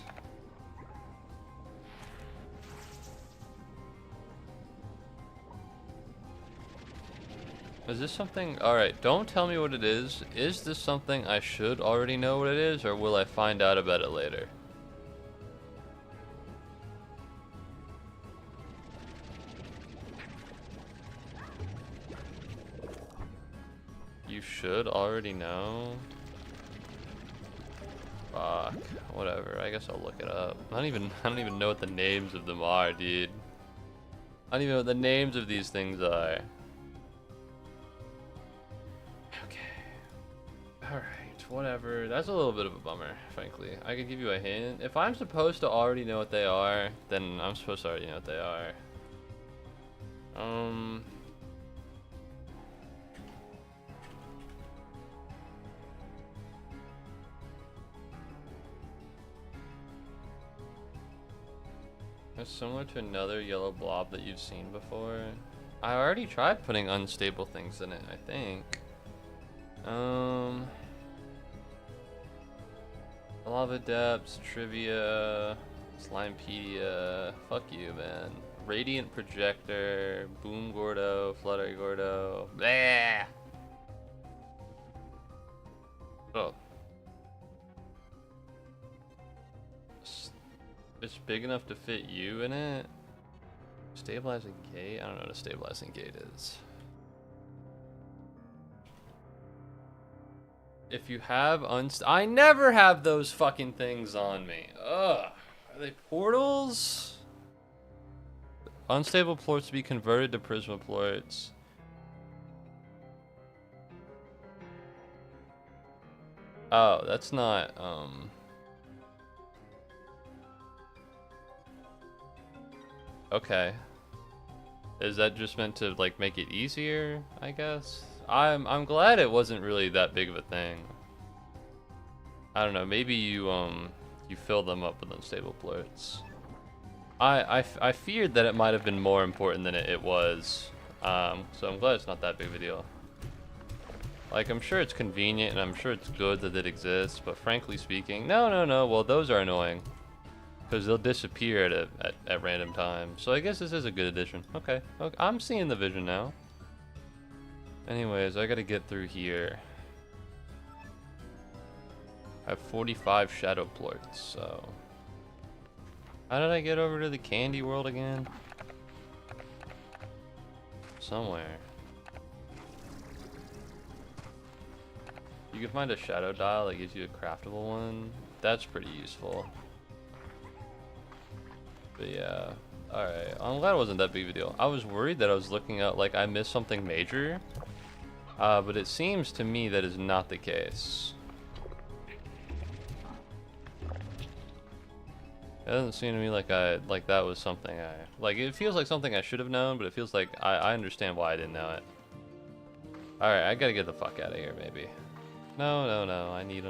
Is this something? Alright, don't tell me what it is. Is this something I should already know what it is, or will I find out about it later? You should already know? Fuck, whatever. I guess I'll look it up. I don't even know what the names of them are, dude. I don't even know what the names of these things are. Alright, whatever. That's a little bit of a bummer, frankly. I could give you a hint. If I'm supposed to already know what they are, then I'm supposed to already know what they are. It's similar to another yellow blob that you've seen before. I already tried putting unstable things in it, I think. Lava Depths, Trivia, Slimepedia, fuck you, man. Radiant Projector, Boom Gordo, Flutter Gordo, blah! Oh. It's big enough to fit you in it? Stabilizing gate? I don't know what a stabilizing gate is. If you have I never have those fucking things on me. Ugh. Are they portals? Unstable plorts to be converted to Prisma plorts. Oh, that's not, okay. Is that just meant to, like, make it easier, I guess? I'm glad it wasn't really that big of a thing. I don't know, maybe you fill them up with unstable plorts. I feared that it might have been more important than it was. So I'm glad it's not that big of a deal. Like, I'm sure it's convenient and I'm sure it's good that it exists, but frankly speaking, no, well, those are annoying. Because they'll disappear at random times. So I guess this is a good addition. Okay, I'm seeing the vision now. Anyways, I gotta get through here. I have 45 shadow plorts, so... How did I get over to the candy world again? Somewhere. You can find a shadow dial that gives you a craftable one. That's pretty useful. But yeah, alright. I'm glad it wasn't that big of a deal. I was worried that I was looking at, like, I missed something major. But it seems to me that is not the case. It doesn't seem to me like that was something like, it feels like something I should have known, but it feels like I understand why I didn't know it. Alright, I gotta get the fuck out of here, maybe. No, I need,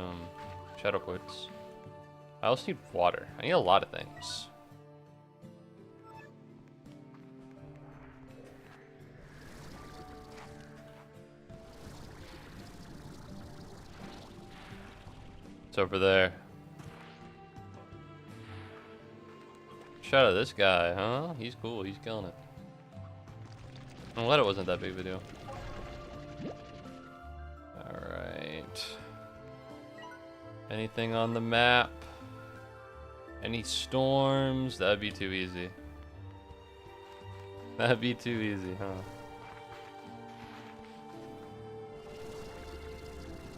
shadow quartz. I also need water. I need a lot of things. It's over there. Shout out this guy, huh? He's cool, he's killing it. I'm glad it wasn't that big of a deal. Alright. Anything on the map? Any storms? That'd be too easy. That'd be too easy, huh?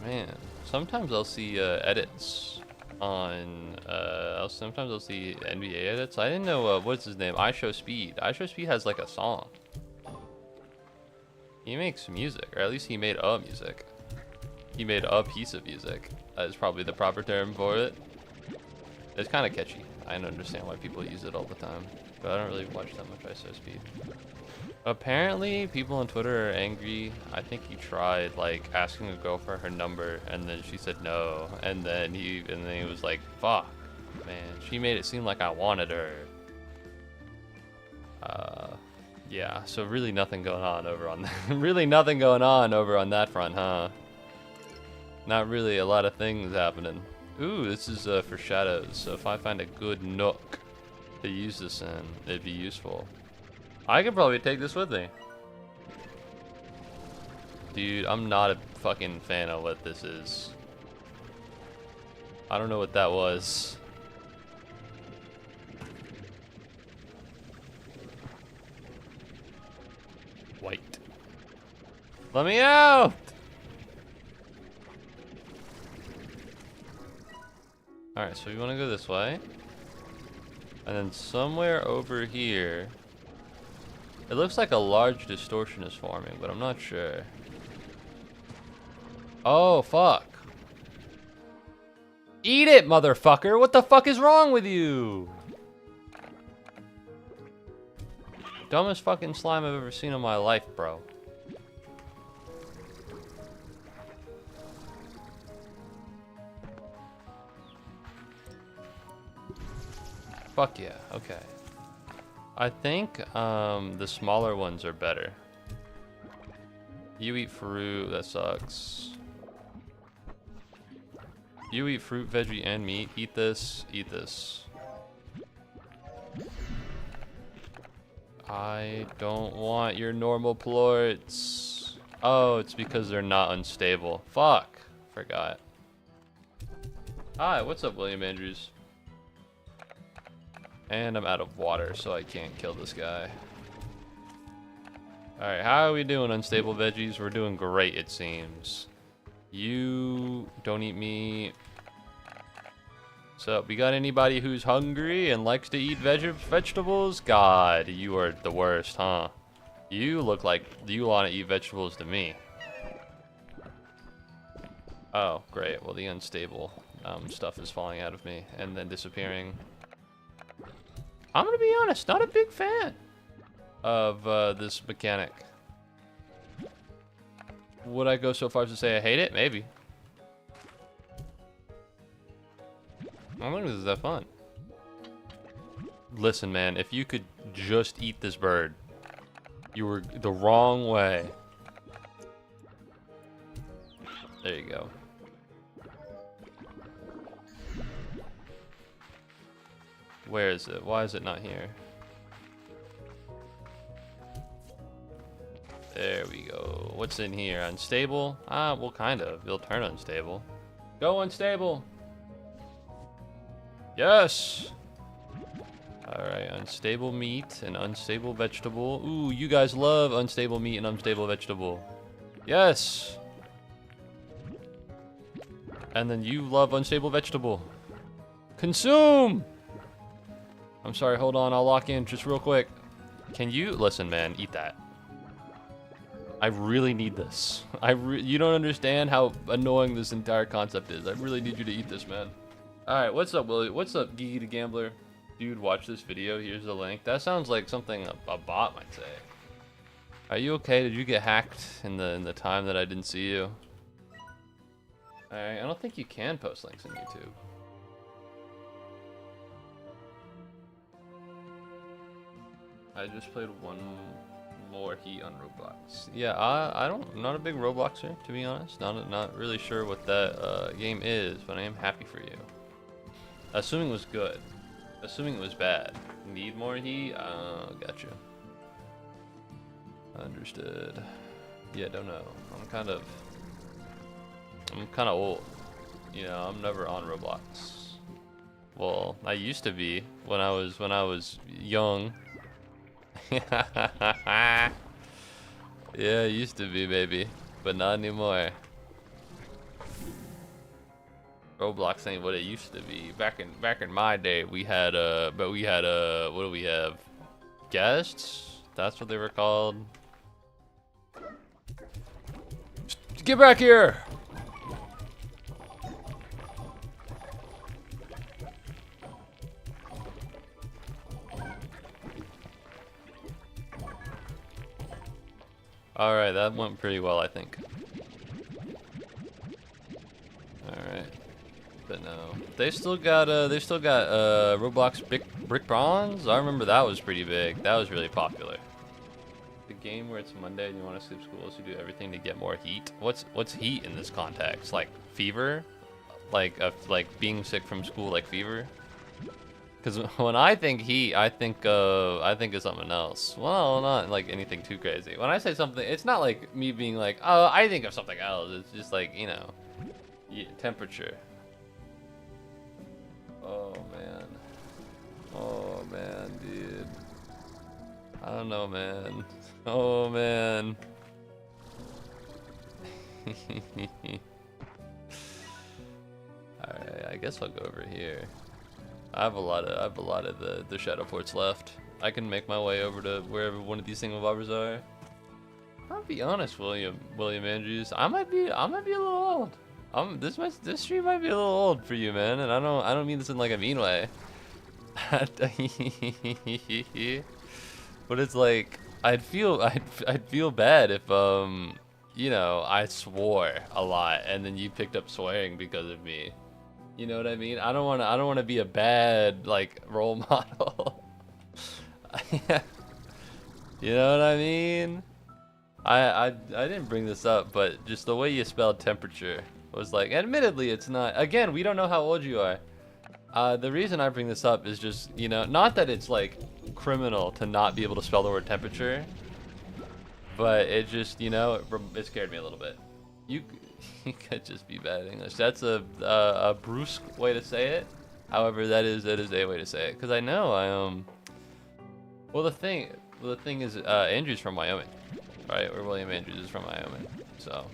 Man, sometimes I'll see edits on sometimes I'll see NBA edits. I didn't know what's his name? iShowSpeed. iShowSpeed has like a song. He makes music, or at least he made a music. He made a piece of music. That is probably the proper term for it. It's kind of catchy. I don't understand why people use it all the time, but I don't really watch that much iShowSpeed. Apparently, people on Twitter are angry. I think he tried like asking a girl for her number, and then she said no. And then he was like, "Fuck, man, she made it seem like I wanted her." Yeah. So really nothing going on over on that. Really nothing going on over on that front, huh? Not really a lot of things happening. Ooh, this is for shadows. So if I find a good nook to use this in, it'd be useful. I could probably take this with me. Dude, I'm not a fucking fan of what this is. I don't know what that was. White. Let me out! Alright, so we want to go this way. And then somewhere over here, it looks like a large distortion is forming, but I'm not sure. Oh, fuck. Eat it, motherfucker! What the fuck is wrong with you? Dumbest fucking slime I've ever seen in my life, bro. Fuck yeah, okay. I think the smaller ones are better. You eat fruit, that sucks. You eat fruit, veggie, and meat. Eat this, eat this. I don't want your normal plorts. Oh, it's because they're not unstable. Fuck, forgot. Hi, what's up, William Andrews? And I'm out of water, so I can't kill this guy. Alright, how are we doing, unstable veggies? We're doing great, it seems. You don't eat meat. So, we got anybody who's hungry and likes to eat vegetables? God, you are the worst, huh? You look like you want to eat vegetables to me. Oh, great. Well, the unstable stuff is falling out of me and then disappearing. I'm gonna be honest, not a big fan of this mechanic. Would I go so far as to say I hate it? Maybe. I don't think this is that fun. Listen, man, if you could just eat this bird, you were the wrong way. There you go. Where is it? Why is it not here? There we go. What's in here? Unstable? Ah, well, kind of. It'll turn unstable. Go unstable! Yes! Alright, unstable meat and unstable vegetable. Ooh, you guys love unstable meat and unstable vegetable. Yes! And then you love unstable vegetable. Consume! I'm sorry, hold on, I'll lock in just real quick. Can you, listen man, eat that. I really need this. You don't understand how annoying this entire concept is. I really need you to eat this, man. Alright, what's up, Willie? What's up, Geeky the Gambler? Dude, watch this video, here's the link. That sounds like something a bot might say. Are you okay? Did you get hacked in the time that I didn't see you? Alright, I don't think you can post links on YouTube. I just played one more Heat on Roblox. Yeah, I'm not a big Robloxer, to be honest. Not really sure what that game is, but I am happy for you. Assuming it was good. Assuming it was bad. Need more Heat? Gotcha. Understood. Yeah, don't know. I'm kind of old. You know, I'm never on Roblox. Well, I used to be when I was young. Yeah, I used to be, baby, but not anymore. Roblox ain't what it used to be. Back in my day, we had what do we have? Guests? That's what they were called. Get back here! Alright, that went pretty well, I think. Alright. But no. They still got Roblox Brick Bronze? I remember that was pretty big. That was really popular. The game where it's Monday and you want to skip school so you do everything to get more heat. What's heat in this context? Like fever? Like being sick from school, like fever? Because when I think heat, I think of something else. Well, not like anything too crazy. When I say something, it's not like me being like, oh, I think of something else. It's just like, you know, temperature. Oh man. Oh man, dude. I don't know, man. Oh man. Alright, I guess I'll go over here. I have a lot of the shadow ports left. I can make my way over to wherever one of these thingamabobbers are. I'll be honest, William Andrews. I might be a little old. This stream might be a little old for you, man, and I don't mean this in like a mean way. But it's like I'd feel bad if you know, I swore a lot and then you picked up swearing because of me. You know what I mean? I don't want to be a bad like role model. You know what I mean? I didn't bring this up, but just the way you spelled temperature was like, admittedly it's not, again, we don't know how old you are. The reason I bring this up is just, you know, not that it's like criminal to not be able to spell the word temperature, but it just, you know, it scared me a little bit. You could just be bad at English. That's a brusque way to say it. However, that is a way to say it. Cause I know well the thing is Andrew's from Wyoming, right? Or William Andrews is from Wyoming, so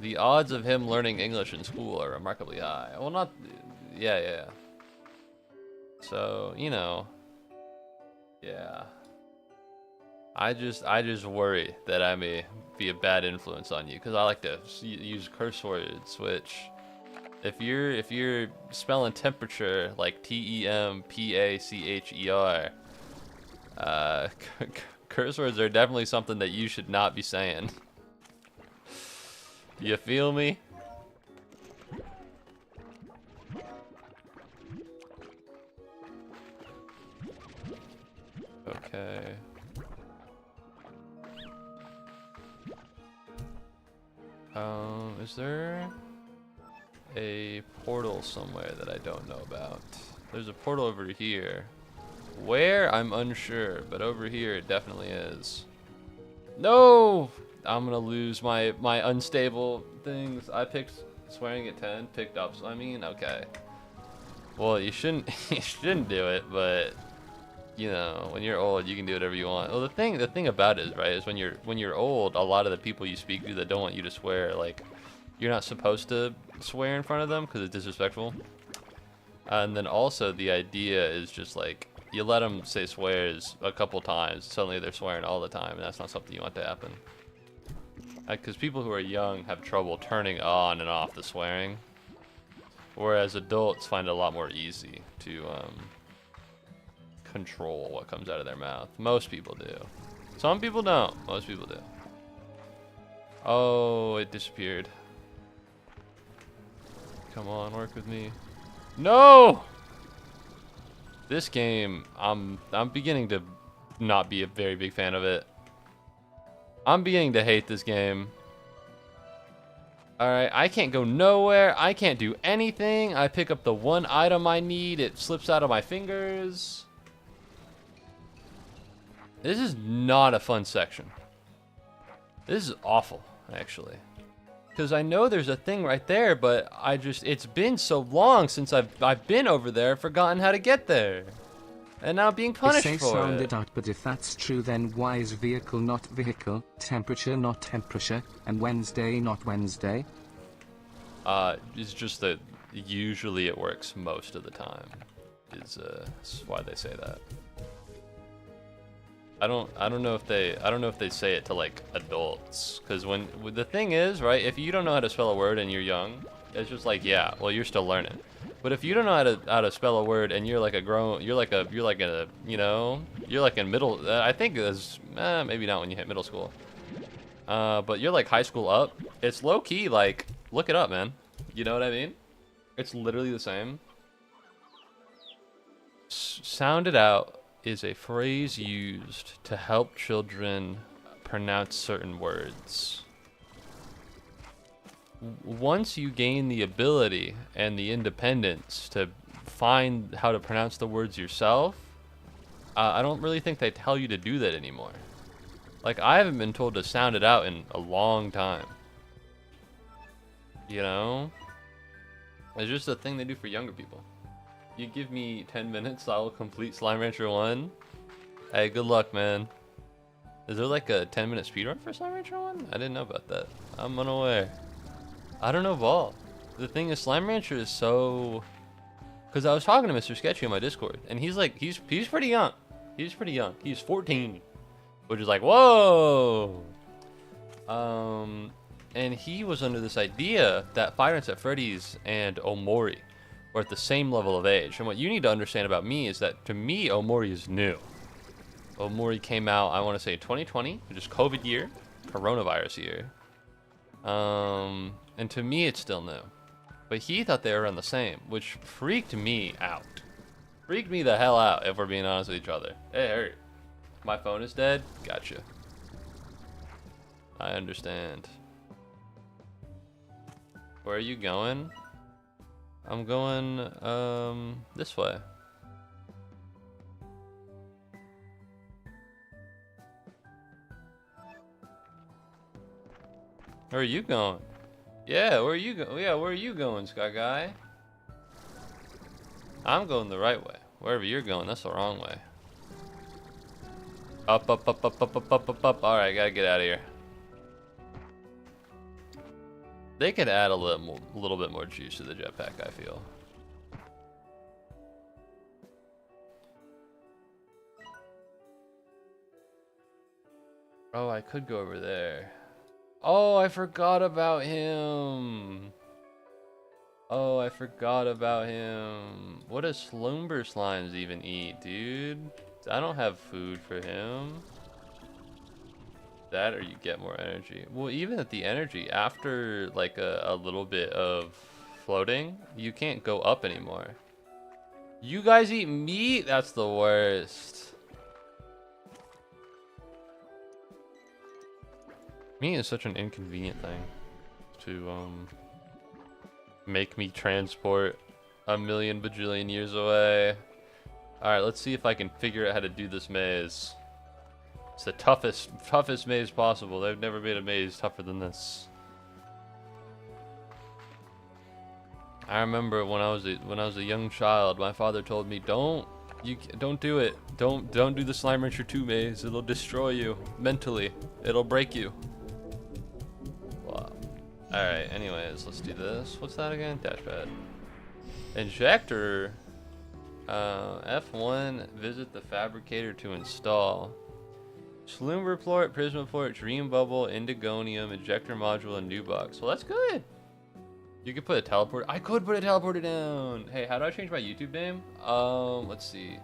the odds of him learning English in school are remarkably high. Well, not, yeah. So, you know, yeah. I just worry that I may be a bad influence on you because I like to use curse words. Which, if you're spelling temperature like TEMPACHER, curse words are definitely something that you should not be saying. You feel me? Okay. Is there a portal somewhere that I don't know about? There's a portal over here. Where? I'm unsure, but over here it definitely is. No! I'm gonna lose my unstable things. I picked swearing at 10, picked up, so I mean, okay. Well, you shouldn't do it, but you know, when you're old, you can do whatever you want. Well, the thing about it is, right, is when you're old, a lot of the people you speak to that don't want you to swear, like, you're not supposed to swear in front of them because it's disrespectful. And then also the idea is just like, you let them say swears a couple times, suddenly they're swearing all the time, and that's not something you want to happen. Because people who are young have trouble turning on and off the swearing, whereas adults find it a lot more easy to control what comes out of their mouth. Most people do. Some people don't. Most people do. Oh, it disappeared. Come on, work with me. No! This game, I'm beginning to not be a very big fan of it. I'm beginning to hate this game. Alright, I can't go nowhere. I can't do anything. I pick up the one item I need. It slips out of my fingers. This is not a fun section. This is awful, actually. Because I know there's a thing right there, but it's been so long since I've been over there, I've forgotten how to get there. And now I'm being punished Say for sound it. it out, but if that's true, then why is vehicle not vehicle, temperature not temperature, and Wednesday not Wednesday? It's just that usually it works most of the time. Is why they say that. I don't know if they say it to like adults, because when the thing is, right, if you don't know how to spell a word and you're young, it's just like, yeah, well, you're still learning. But if you don't know how to spell a word and you're like in middle, I think it's maybe not when you hit middle school. But you're like high school up. It's low key, like, look it up, man. You know what I mean? It's literally the same. Sound it out is a phrase used to help children pronounce certain words. Once you gain the ability and the independence to find how to pronounce the words yourself, I don't really think they tell you to do that anymore. Like, I haven't been told to sound it out in a long time. You know? It's just a thing they do for younger people. You give me 10 minutes, I will complete Slime Rancher 1. Hey, good luck, man. Is there like a 10-minute speedrun for Slime Rancher 1? I didn't know about that. I'm unaware. I don't know Vol. The thing is, Slime Rancher is so... Because I was talking to Mr. Sketchy on my Discord, and he's like, he's pretty young. He's pretty young. He's 14. Which is like, whoa! And he was under this idea that Five Nights at Freddy's and Omori were at the same level of age. And what you need to understand about me is that, to me, Omori is new. Omori came out, I want to say 2020, which is COVID year, coronavirus year. And to me, it's still new. But he thought they were around the same, which freaked me out. Freaked me the hell out, if we're being honest with each other. Hey, hurt. My phone is dead? Gotcha. I understand. Where are you going? I'm going, this way. Where are you going? Yeah, where are you going? Yeah, where are you going, Sky Guy? I'm going the right way. Wherever you're going, that's the wrong way. Up, up, up, up, up, up, up, up, up. All right, gotta get out of here. They could add a little bit more juice to the jetpack, I feel. Oh, I could go over there. Oh, I forgot about him. Oh, I forgot about him. What does Slumber Slimes even eat, dude? I don't have food for him. That or you get more energy. Well, even at the energy, after like a little bit of floating, you can't go up anymore. You guys eat meat? That's the worst. Meat is such an inconvenient thing to make me transport a million bajillion years away. Alright, let's see if I can figure out how to do this maze. It's the toughest maze possible. They've never made a maze tougher than this. I remember when I was a young child, my father told me, don't do it. Don't do the Slime Rancher 2 maze. It'll destroy you mentally. It'll break you. Wow. Alright, anyways, let's do this. What's that again? Dashpad. Injector. F1, visit the fabricator to install. Slumber Plort, Prisma Plort, Dream Bubble, Indigonium, Injector Module, and New Box. Well, that's good. You could put a teleporter. I could put a teleporter down. Hey, how do I change my YouTube name? Let's see.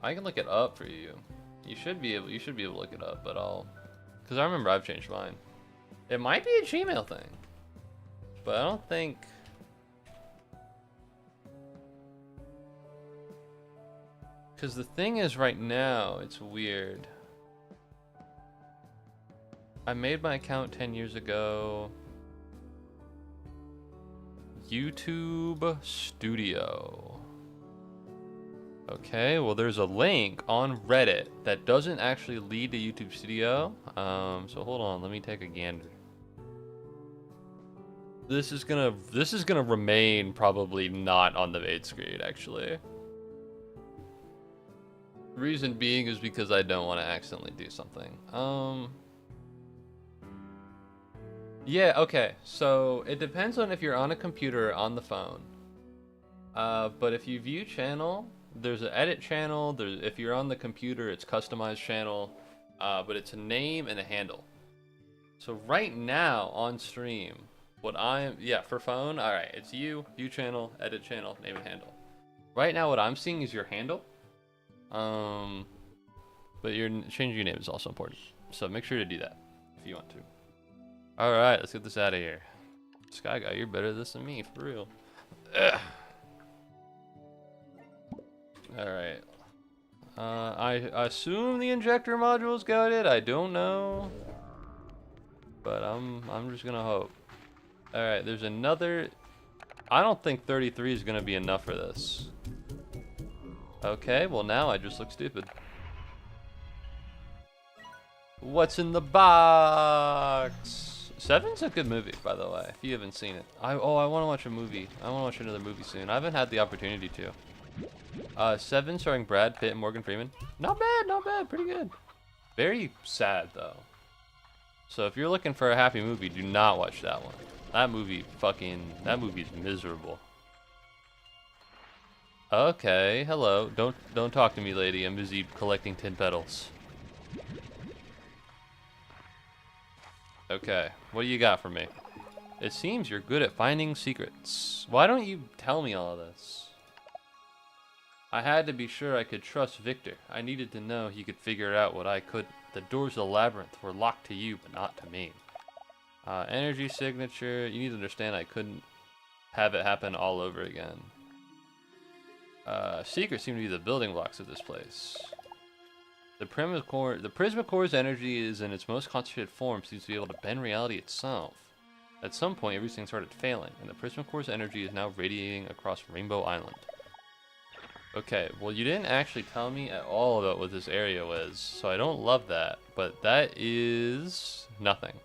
I can look it up for you. You should be able to look it up, but because I remember I've changed mine. It might be a Gmail thing, but I don't think. Because the thing is, right now, it's weird. I made my account 10 years ago. YouTube Studio. Okay, well, there's a link on Reddit that doesn't actually lead to YouTube Studio. So hold on, let me take a gander. This is gonna remain probably not on the main screen, actually. Reason being is because I don't want to accidentally do something. Yeah, okay. So it depends on if you're on a computer or on the phone. But if you view channel, there's an edit channel. If you're on the computer, it's customized channel. But it's a name and a handle. So right now on stream, for phone, all right, it's view channel, edit channel, name and handle. Right now, what I'm seeing is your handle. But changing your name is also important. So make sure to do that if you want to. All right, let's get this out of here. Sky Guy, you're better at this than me, for real. Ugh. All right. I assume the injector module's got it. I don't know, but I'm just gonna hope. All right, there's another. I don't think 33 is gonna be enough for this. Okay, well now I just look stupid. What's in the box? Seven's a good movie, by the way, if you haven't seen it. I want to watch a movie. I want to watch another movie soon. I haven't had the opportunity to. Seven starring Brad Pitt and Morgan Freeman. Not bad, pretty good. Very sad, though. So if you're looking for a happy movie, do not watch that one. That movie's miserable. Okay, hello. Don't talk to me, lady. I'm busy collecting tin petals. Okay, what do you got for me? It seems you're good at finding secrets. Why don't you tell me all of this? I had to be sure I could trust Victor. I needed to know he could figure out what I could. The doors of the labyrinth were locked to you, but not to me. Energy signature. You need to understand I couldn't have it happen all over again. Secrets seem to be the building blocks of this place. The Prisma Core's energy is in its most concentrated form, seems to be able to bend reality itself. At some point, everything started failing, and the Prisma Core's energy is now radiating across Rainbow Island. Okay, well you didn't actually tell me at all about what this area was, so I don't love that, but that is nothing.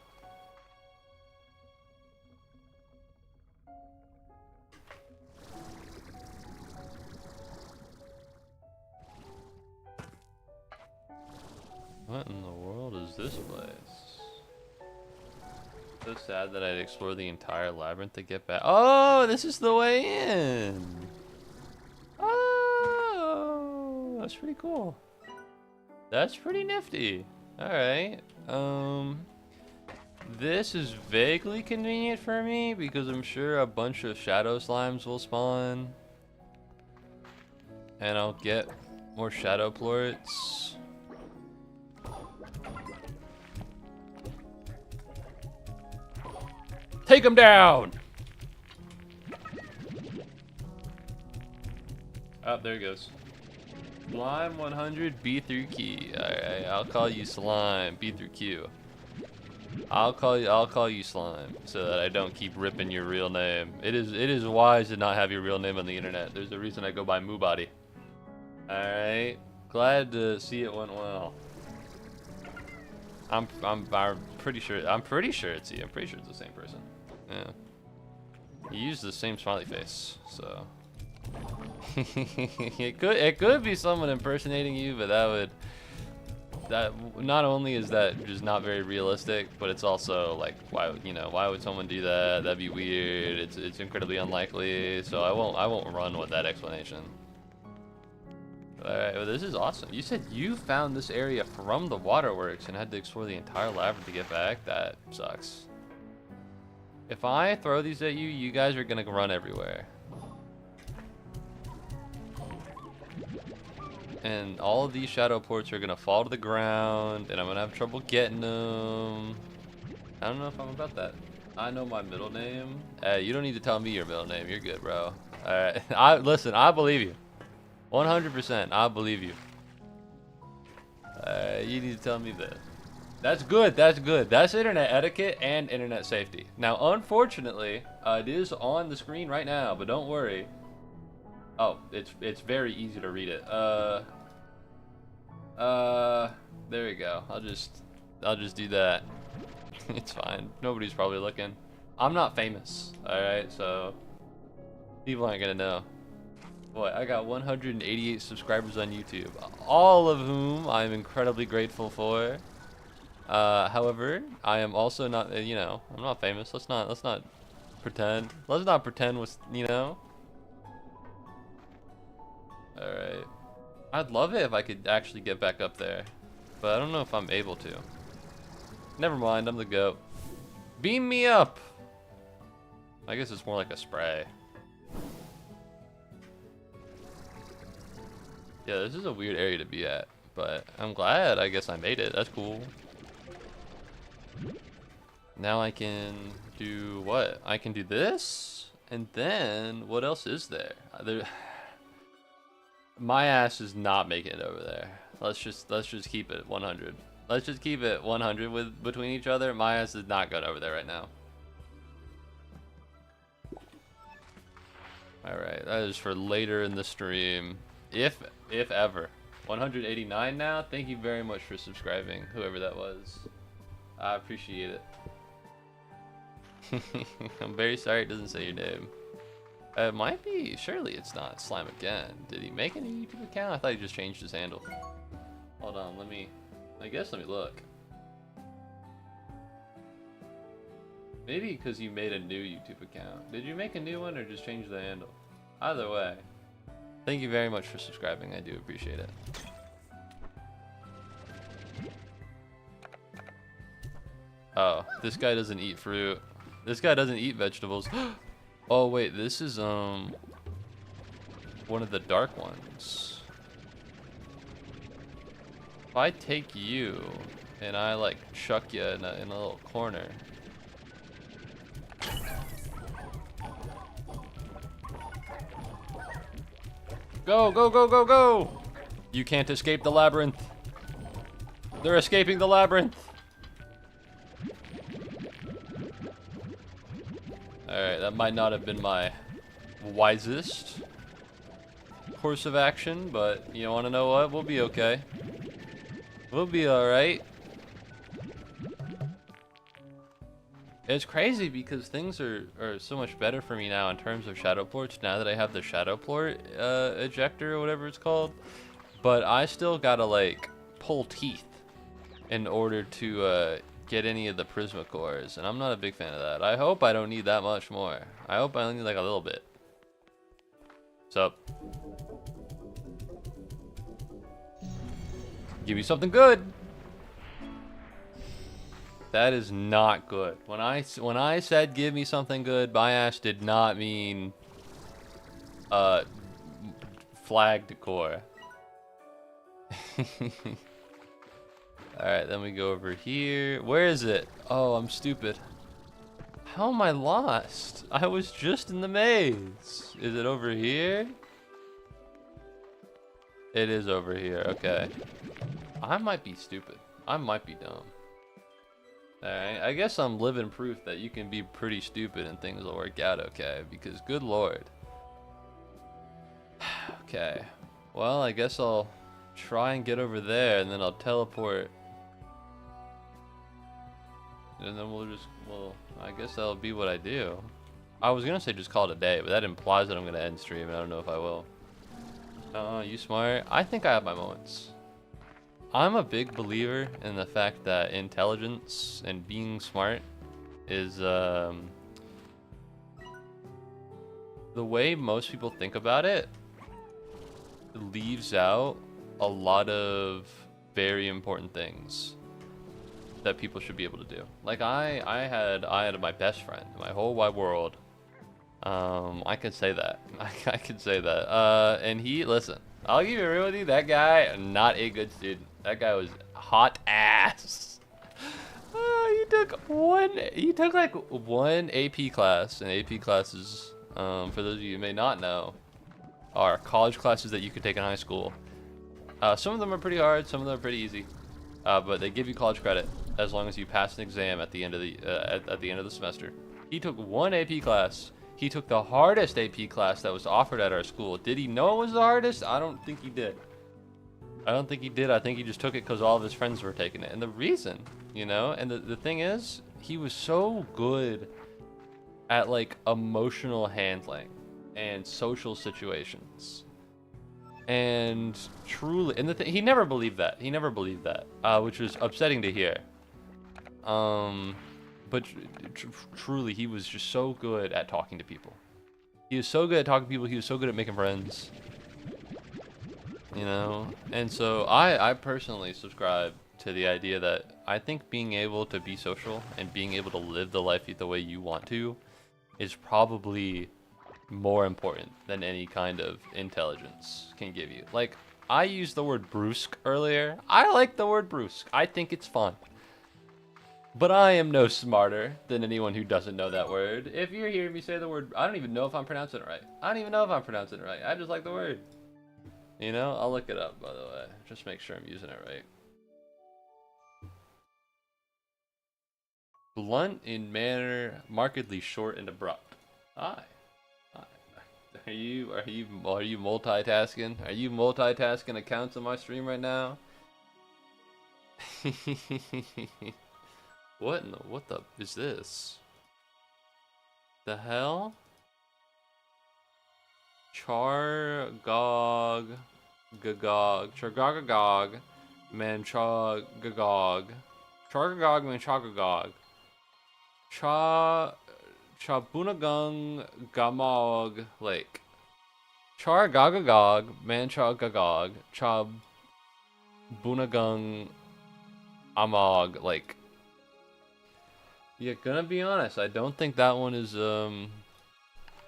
What in the world is this place? So sad that I'd explore the entire labyrinth to get back. Oh, this is the way in! Oh, that's pretty cool. That's pretty nifty. Alright. This is vaguely convenient for me because I'm sure a bunch of shadow slimes will spawn. And I'll get more shadow plorts. Take him down! Oh, there he goes. Slime 100 B through Q. Alright, I'll call you Slime B through Q. I'll call you Slime so that I don't keep ripping your real name. It is wise to not have your real name on the internet. There's a reason I go by Muubody. Alright. Glad to see it went well. I'm pretty sure it's you. I'm pretty sure it's the same person. Yeah. You use the same smiley face, so it could be someone impersonating you, but that not only is that just not very realistic, but it's also like why would someone do that? That'd be weird. It's incredibly unlikely. So I won't run with that explanation. Alright, well, this is awesome. You said you found this area from the waterworks and had to explore the entire labyrinth to get back? That sucks. If I throw these at you, you guys are gonna run everywhere. And all of these shadow ports are gonna fall to the ground, and I'm gonna have trouble getting them. I don't know if I'm about that. I know my middle name. You don't need to tell me your middle name. You're good, bro. Alright, listen, I believe you. 100%, I believe you. You need to tell me that. That's good, that's good. That's internet etiquette and internet safety. Now, unfortunately, it is on the screen right now, but don't worry. Oh, it's very easy to read it. There we go. I'll just do that. It's fine. Nobody's probably looking. I'm not famous, alright? So, people aren't gonna know. Boy, I got 188 subscribers on YouTube, all of whom I'm incredibly grateful for. However, I am also not, you know, I'm not famous. Let's not pretend. Let's not pretend with, you know. All right. I'd love it if I could actually get back up there, but I don't know if I'm able to. Never mind, I'm the goat. Beam me up. I guess it's more like a spray. Yeah, this is a weird area to be at, but I'm glad. I guess I made it. That's cool. Now I can do what? I can do this, and then what else is there? My ass is not making it over there. Let's just keep it 100. Let's just keep it 100 with between each other. My ass is not going over there right now. All right, that is for later in the stream, if ever. 189 now. Thank you very much for subscribing, whoever that was. I appreciate it. I'm very sorry it doesn't say your name. It might be. Surely it's not Slime Again. Did he make a new YouTube account? I thought he just changed his handle. Hold on, let me look. Maybe because you made a new YouTube account. Did you make a new one or just change the handle? Either way, thank you very much for subscribing. I do appreciate it. Oh, this guy doesn't eat fruit. This guy doesn't eat vegetables. Oh wait, this is one of the dark ones. If I take you and I like chuck you in a little corner. Go, go, go, go, go! You can't escape the labyrinth. They're escaping the labyrinth. Alright, that might not have been my wisest course of action, but you wanna know what? We'll be okay. We'll be alright. It's crazy because things are so much better for me now in terms of shadow ports now that I have the shadow port ejector or whatever it's called. But I still gotta like pull teeth in order to get any of the prisma cores, and I'm not a big fan of that. I hope I don't need that much more. I hope I only need like a little bit. What's up? Give me something good. That is not good. When I said give me something good, my ass did not mean flag decor. Alright, then we go over here. Where is it? Oh, I'm stupid. How am I lost? I was just in the maze. Is it over here? It is over here, okay. I might be stupid. I might be dumb. Alright, I guess I'm living proof that you can be pretty stupid and things will work out okay, because good lord. Okay, well, I guess I'll try and get over there and then I'll teleport. And then well, I guess that'll be what I do. I was gonna say just call it a day, but that implies that I'm gonna end stream and I don't know if I will. You smart? I think I have my moments. I'm a big believer in the fact that intelligence and being smart is the way most people think about it leaves out a lot of very important things that people should be able to do. Like I had my best friend in my whole wide world. I can say that. I can say that. And listen, I'll give you real with you, that guy, not a good student. That guy was hot ass. He took like one AP class, and AP classes, for those of you who may not know, are college classes that you could take in high school. Some of them are pretty hard, some of them are pretty easy, but they give you college credit as long as you pass an exam at the end of the at the end of the semester. He took one AP class. He took the hardest AP class that was offered at our school. Did he know it was the hardest? I don't think he did. I don't think he did. I think he just took it because all of his friends were taking it. And the reason, you know, and the thing is, he was so good at like emotional handling and social situations. And truly, and he never believed that. He never believed that, which was upsetting to hear. But truly, he was just so good at talking to people. He was so good at talking to people. He was so good at making friends. You know, and so I personally subscribe to the idea that I think being able to be social and being able to live the life the way you want to is probably more important than any kind of intelligence can give you. Like, I used the word brusque earlier. I like the word brusque. I think it's fun. But I am no smarter than anyone who doesn't know that word. If you're hearing me say the word, I don't even know if I'm pronouncing it right. I don't even know if I'm pronouncing it right. I just like the word. You know, I'll look it up, by the way. Just make sure I'm using it right. Blunt in manner, markedly short and abrupt. Hi. Are you multitasking? Are you multitasking accounts on my stream right now? What the is this? The hell? Chargagog, Chargagagog, Manchagagog, Chargagog, Manchagagog, Chabunagung Gamog Lake, Chargagagog, Manchagagog, Chabunagung Amog Lake. Yeah, gonna be honest, I don't think that one is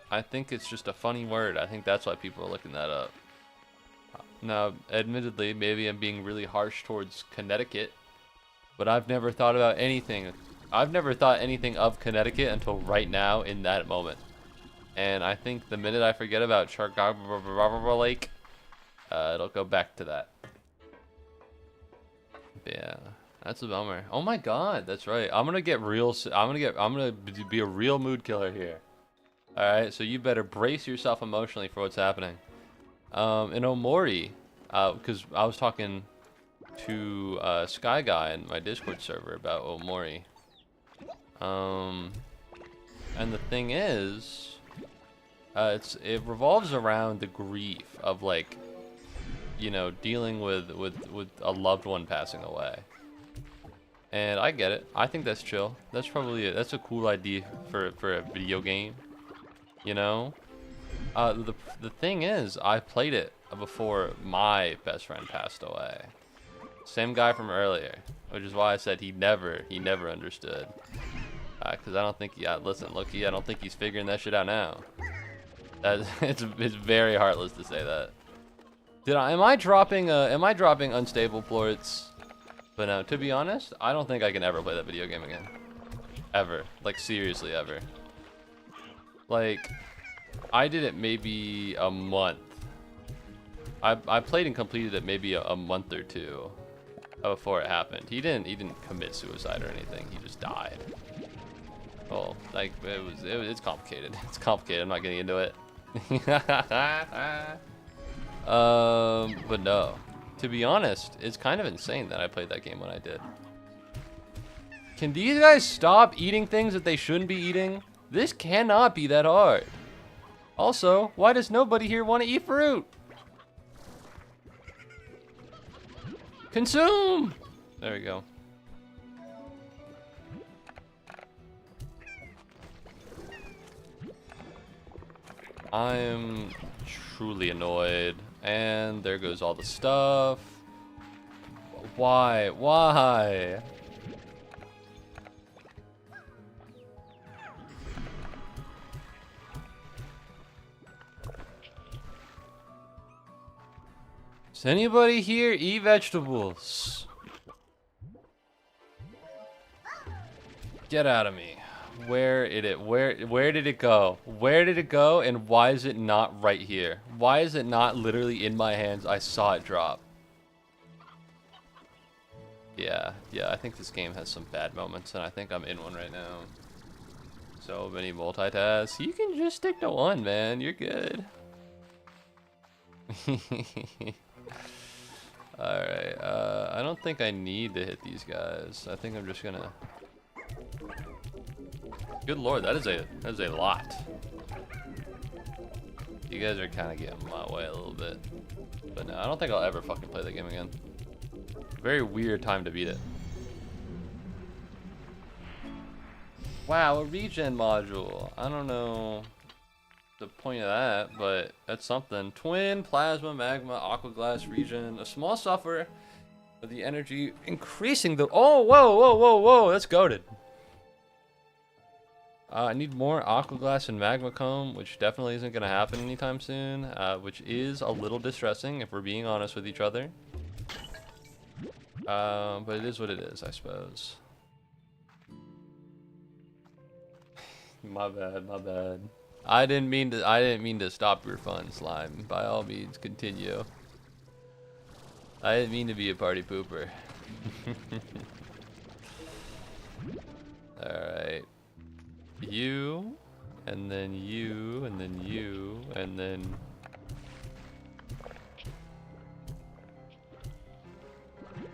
I think it's just a funny word. I think that's why people are looking that up. Now, admittedly, maybe I'm being really harsh towards Connecticut, but I've never thought about anything. I've never thought anything of Connecticut until right now in that moment. And I think the minute I forget about Chargagagog Lake, it'll go back to that. But yeah, that's a bummer. Oh my God, that's right. I'm gonna be a real mood killer here. Alright, so you better brace yourself emotionally for what's happening. In Omori, because I was talking to Sky Guy in my Discord server about Omori. And the thing is, it revolves around the grief of, like, you know, dealing with a loved one passing away. And I get it. I think that's chill. That's probably that's a cool idea for a video game. You know, the thing is, I played it before my best friend passed away. Same guy from earlier, which is why I said he never understood. Cause I don't think listen, Loki, I don't think he's figuring that shit out now. It's very heartless to say that. Am I dropping unstable plorts? But no, to be honest, I don't think I can ever play that video game again. Ever, like seriously ever. Like, I did it maybe a month. I played and completed it maybe a month or two before it happened. He didn't commit suicide or anything. He just died. Well, like it's complicated. It's complicated. I'm not getting into it. But no. To be honest, it's kind of insane that I played that game when I did. Can these guys stop eating things that they shouldn't be eating? This cannot be that hard. Also, why does nobody here want to eat fruit? Consume! There we go. I'm truly annoyed. And there goes all the stuff. Why? Why? Does anybody here eat vegetables? Get out of me. Where did it go? Where did it go, and why is it not right here? Why is it not literally in my hands? I saw it drop. Yeah, I think this game has some bad moments, and I think I'm in one right now. So many multitasks. You can just stick to one, man. You're good. Alright, I don't think I need to hit these guys. I think I'm just gonna... Good lord, that is a lot. You guys are kind of getting in my way a little bit. But no, I don't think I'll ever fucking play that game again. Very weird time to beat it. Wow, a regen module. I don't know the point of that, but that's something. Twin, plasma, magma, aqua glass regen. A small software with the energy increasing the... Oh, whoa, whoa, whoa, whoa. That's goated. I need more aqua glass and magma comb, which definitely isn't going to happen anytime soon, which is a little distressing if we're being honest with each other. But it is what it is, I suppose. My bad, my bad. I didn't mean to stop your fun, slime. By all means, continue. I didn't mean to be a party pooper. Alright. You, and then you, and then you, and then...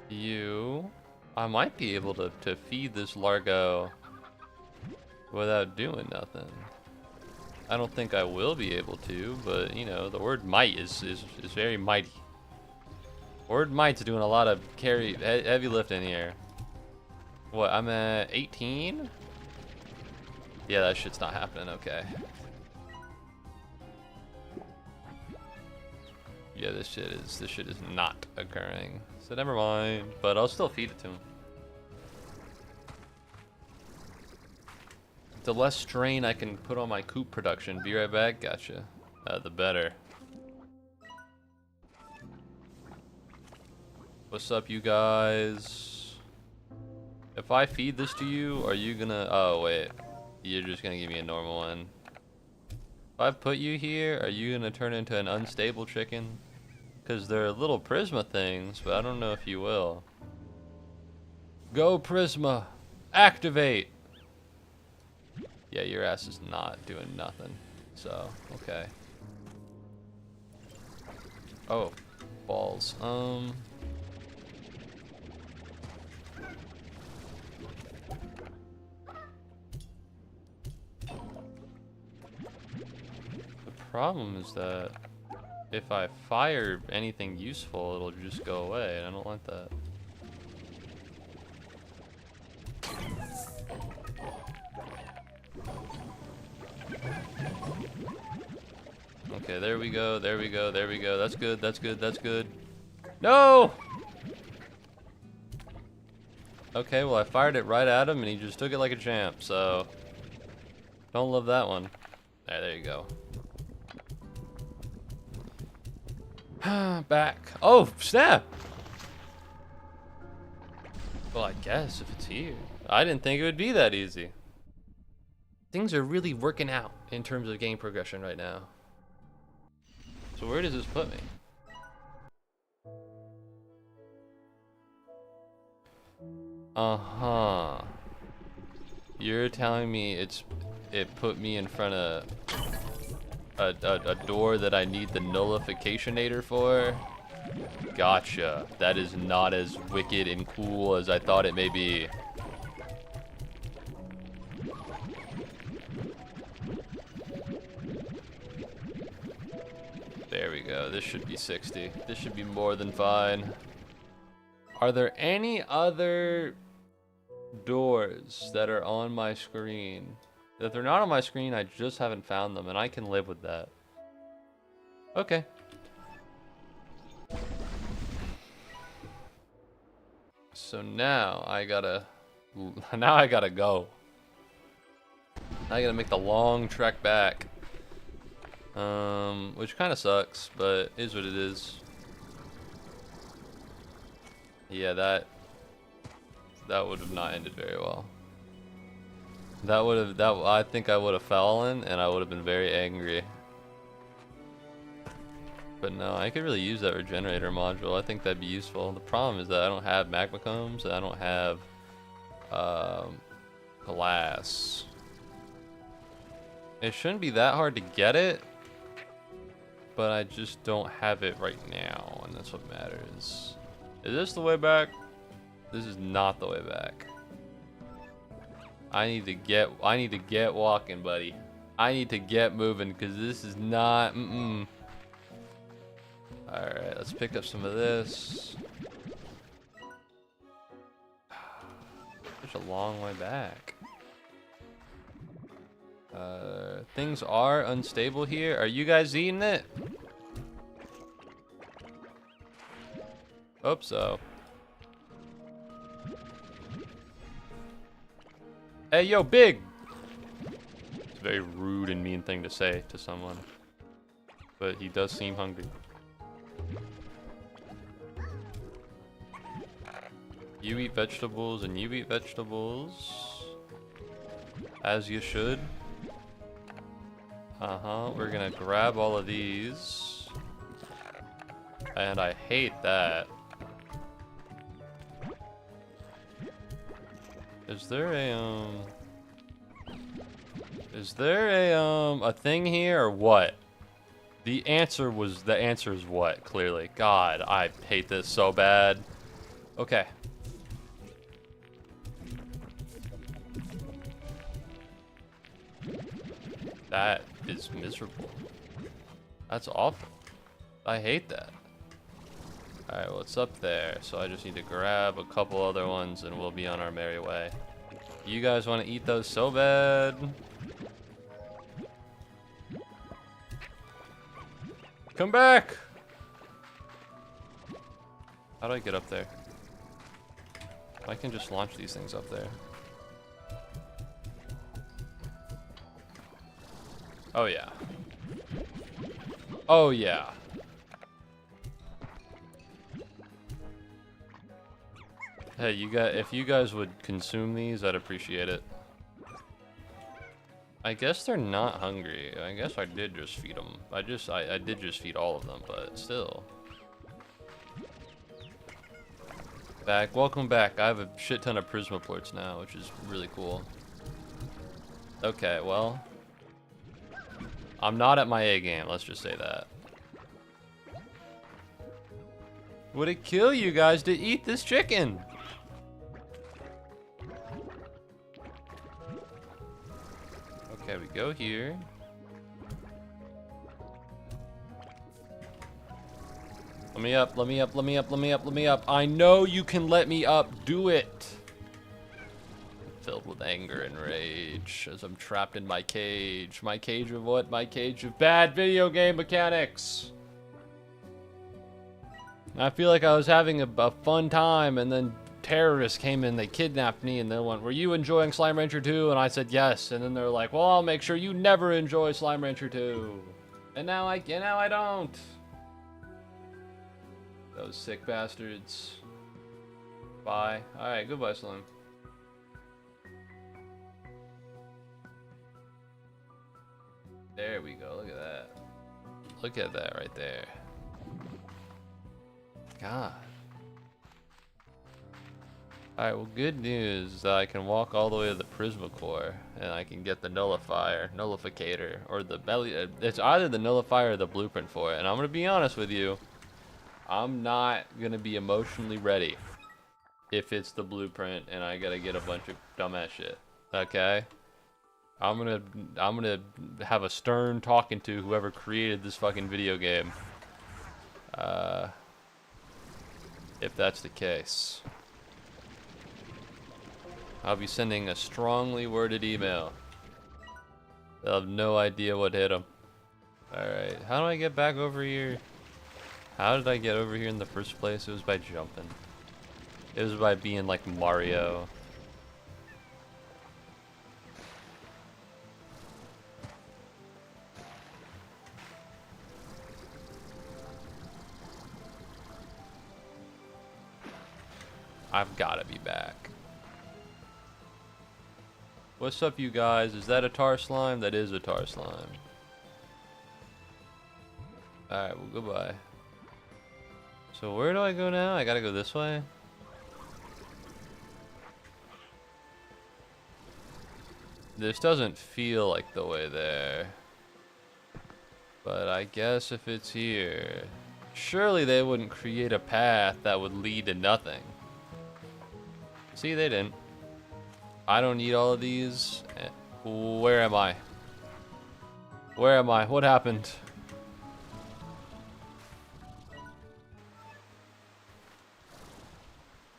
You. I might be able to feed this Largo without doing nothing. I don't think I will be able to, but you know, the word might is very mighty. Word might's doing a lot of heavy lifting here. What, I'm at 18? Yeah, that shit's not happening, okay. Yeah, this shit is not occurring. So never mind, but I'll still feed it to him. The less strain I can put on my coop production. Be right back, gotcha. The better. What's up, you guys? If I feed this to you, are you gonna... Oh, wait. You're just gonna give me a normal one. If I put you here, are you gonna turn into an unstable chicken? Because they're little Prisma things, but I don't know if you will. Go Prisma! Activate! Yeah, your ass is not doing nothing. So, okay. Oh, balls. The problem is that if I fire anything useful, it'll just go away, and I don't like that. Okay, there we go, there we go, there we go. That's good, that's good, that's good. No! Okay, well I fired it right at him and he just took it like a champ, so... Don't love that one. There you go. Back. Oh, snap! Well, I guess if it's here. I didn't think it would be that easy. Things are really working out in terms of game progression right now. So where does this put me? Uh-huh. You're telling me it put me in front of a door that I need the nullificationator for? Gotcha. That is not as wicked and cool as I thought it may be. There we go. This should be 60. This should be more than fine. Are there any other doors that are on my screen? If they're not on my screen, I just haven't found them, and I can live with that. Okay. So now I gotta go. Now I gotta make the long trek back. Which kind of sucks, but is what it is. Yeah, that would have not ended very well. I think I would have fallen, and I would have been very angry. But no, I could really use that regenerator module. I think that'd be useful. The problem is that I don't have magma combs, and I don't have glass. It shouldn't be that hard to get it, but I just don't have it right now, and that's what matters. Is this the way back? This is not the way back. I need to get walking, buddy. I need to get moving because this is not. All right, let's pick up some of this. Such a long way back. Things are unstable here. Are you guys eating it? Hope so. Hey, yo, Big! It's a very rude and mean thing to say to someone. But he does seem hungry. You eat vegetables and you eat vegetables. As you should. We're gonna grab all of these. And I hate that. Is there a thing here or what? The answer is what, clearly. God, I hate this so bad. Okay. That is miserable. That's awful. I hate that. Alright, well, it's up there, so I just need to grab a couple other ones and we'll be on our merry way. You guys want to eat those so bad? Come back! How do I get up there? I can just launch these things up there. Oh yeah. Oh yeah. Hey, if you guys would consume these, I'd appreciate it. I guess they're not hungry. I guess I did just feed them. I did just feed all of them, but still. Welcome back. I have a shit ton of Prismaports now, which is really cool. Okay, well. I'm not at my A game, let's just say that. Would it kill you guys to eat this chicken? Okay, we go here. Let me up, let me up, let me up, let me up, let me up. I know you can let me up, do it. Filled with anger and rage as I'm trapped in my cage. My cage of what? My cage of bad video game mechanics. I feel like I was having a fun time and then terrorists came in, they kidnapped me and they went, were you enjoying Slime Rancher 2? And I said yes, and then they're like, well, I'll make sure you never enjoy Slime Rancher 2. And now I don't. Those sick bastards. Bye. Alright, goodbye, Slime. There we go, look at that. Look at that right there. God. Alright, well, good news is that I can walk all the way to the Prismacore and I can get the nullificator, or the belly. It's either the nullifier or the blueprint for it. And I'm gonna be honest with you, I'm not gonna be emotionally ready if it's the blueprint and I gotta get a bunch of dumbass shit. Okay? I'm gonna have a stern talking to whoever created this fucking video game. If that's the case. I'll be sending a strongly worded email. They'll have no idea what hit them. Alright, how do I get back over here? How did I get over here in the first place? It was by jumping. It was by being like Mario. I've gotta be back. What's up, you guys? Is that a tar slime? That is a tar slime. Alright, well, goodbye. So where do I go now? I gotta go this way? This doesn't feel like the way there. But I guess if it's here... Surely they wouldn't create a path that would lead to nothing. See, they didn't. I don't need all of these. Where am I? Where am I? What happened?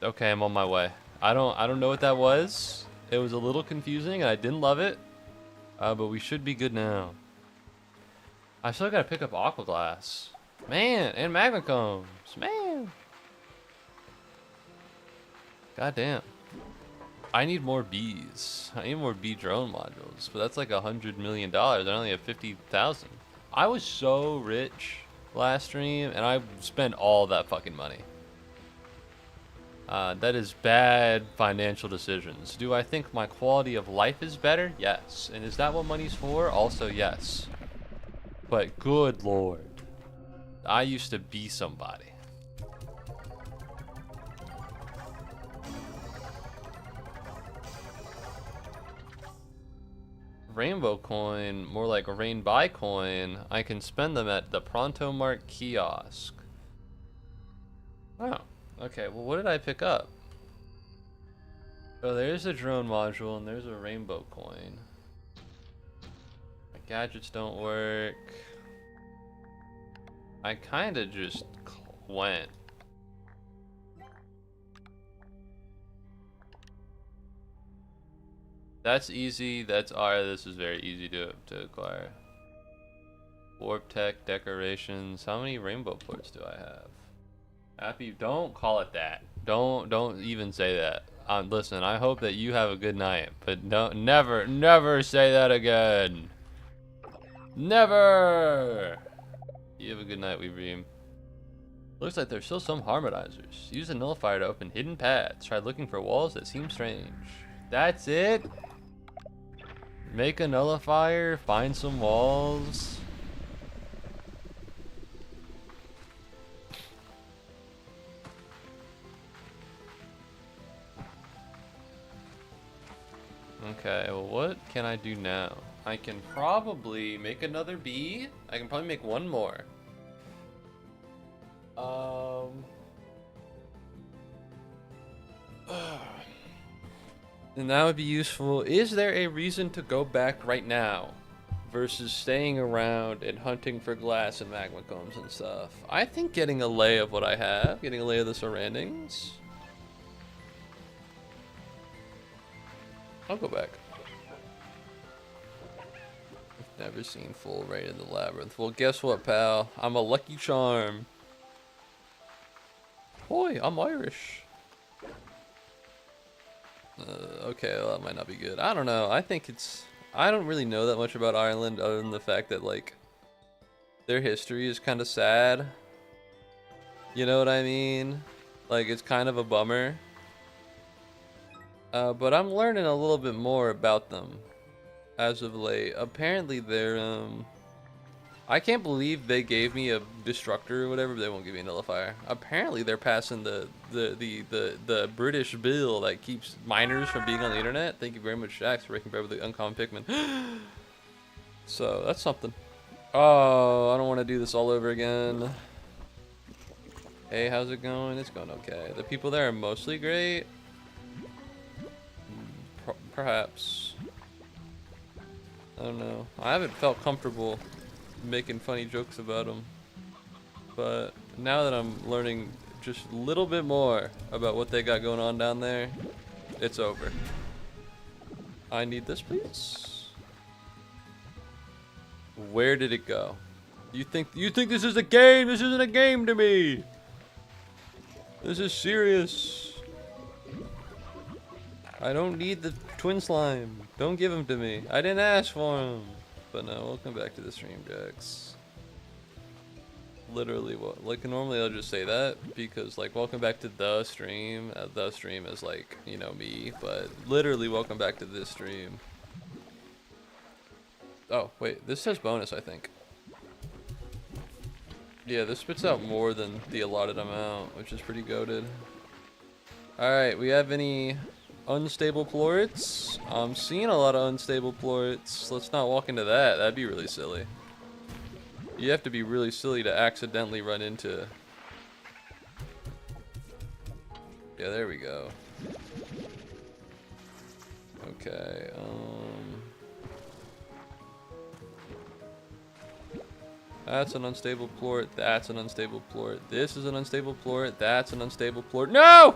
Okay, I'm on my way. I don't know what that was. It was a little confusing and I didn't love it. But we should be good now. I still gotta pick up Aqua Glass. Man, and Magma Combs. Man. God damn. I need more bees. I need more bee drone modules, but that's like $100 million. I only have 50,000. I was so rich last stream, and I spent all that fucking money. That is bad financial decisions. Do I think my quality of life is better? Yes. And is that what money's for? Also, yes. But good lord, I used to be somebody. Rainbow coin, more like a rain buy coin. I can spend them at the Pronto Mart kiosk. Oh, okay. Well, what did I pick up? Oh, there's a drone module and there's a rainbow coin. My gadgets don't work. I kind of just went. That's easy. That's this is very easy to acquire. Warp tech decorations. How many rainbow ports do I have? Happy. Don't call it that. Don't even say that. Listen. I hope that you have a good night, but never say that again. Never. You have a good night, Weebream. Looks like there's still some harmonizers. Use a nullifier to open hidden paths. Try looking for walls that seem strange. That's it? Make a nullifier, find some walls. Okay, well what can I do now? I can probably make another bee. I can probably make one more. And that would be useful. Is there a reason to go back right now versus staying around and hunting for glass and magma combs and stuff? I think getting a lay of what I have, getting a lay of the surroundings. I'll go back. I've never seen full raid in the labyrinth. Well, guess what, pal? I'm a lucky charm. Boy, I'm Irish. Okay, well, that might not be good. I don't know. I think it's... I don't really know that much about Ireland other than the fact that, like, their history is kind of sad. You know what I mean? Like, it's kind of a bummer. But I'm learning a little bit more about them as of late. Apparently they're, I can't believe they gave me a destructor or whatever, but they won't give me a nullifier. Apparently they're passing the British bill that keeps minors from being on the internet. Thank you very much, Jax, for breaking bread with the uncommon Pikmin. So that's something. Oh, I don't want to do this all over again. Hey, how's it going? It's going okay. The people there are mostly great. Perhaps. I don't know. I haven't felt comfortable making funny jokes about them, but now that I'm learning just a little bit more about what they got going on down there, it's over. I need this, please. Where did it go? You think this is a game? This isn't a game to me. This is serious. I don't need the twin slime. Don't give him to me. I didn't ask for him. But no, welcome back to the stream, Jax. Literally, what? Like, normally I'll just say that because, like, welcome back to the stream. The stream is, like, you know, me. But literally, welcome back to this stream. Oh, wait. This says bonus, I think. Yeah, this spits out more than the allotted amount, which is pretty goated. Alright, we have any unstable plorts? I'm seeing a lot of unstable plorts. Let's not walk into that. That'd be really silly. You have to be really silly to accidentally run into... Yeah, there we go. Okay, that's an unstable plort, that's an unstable plort, this is an unstable plort, that's an unstable plort. No!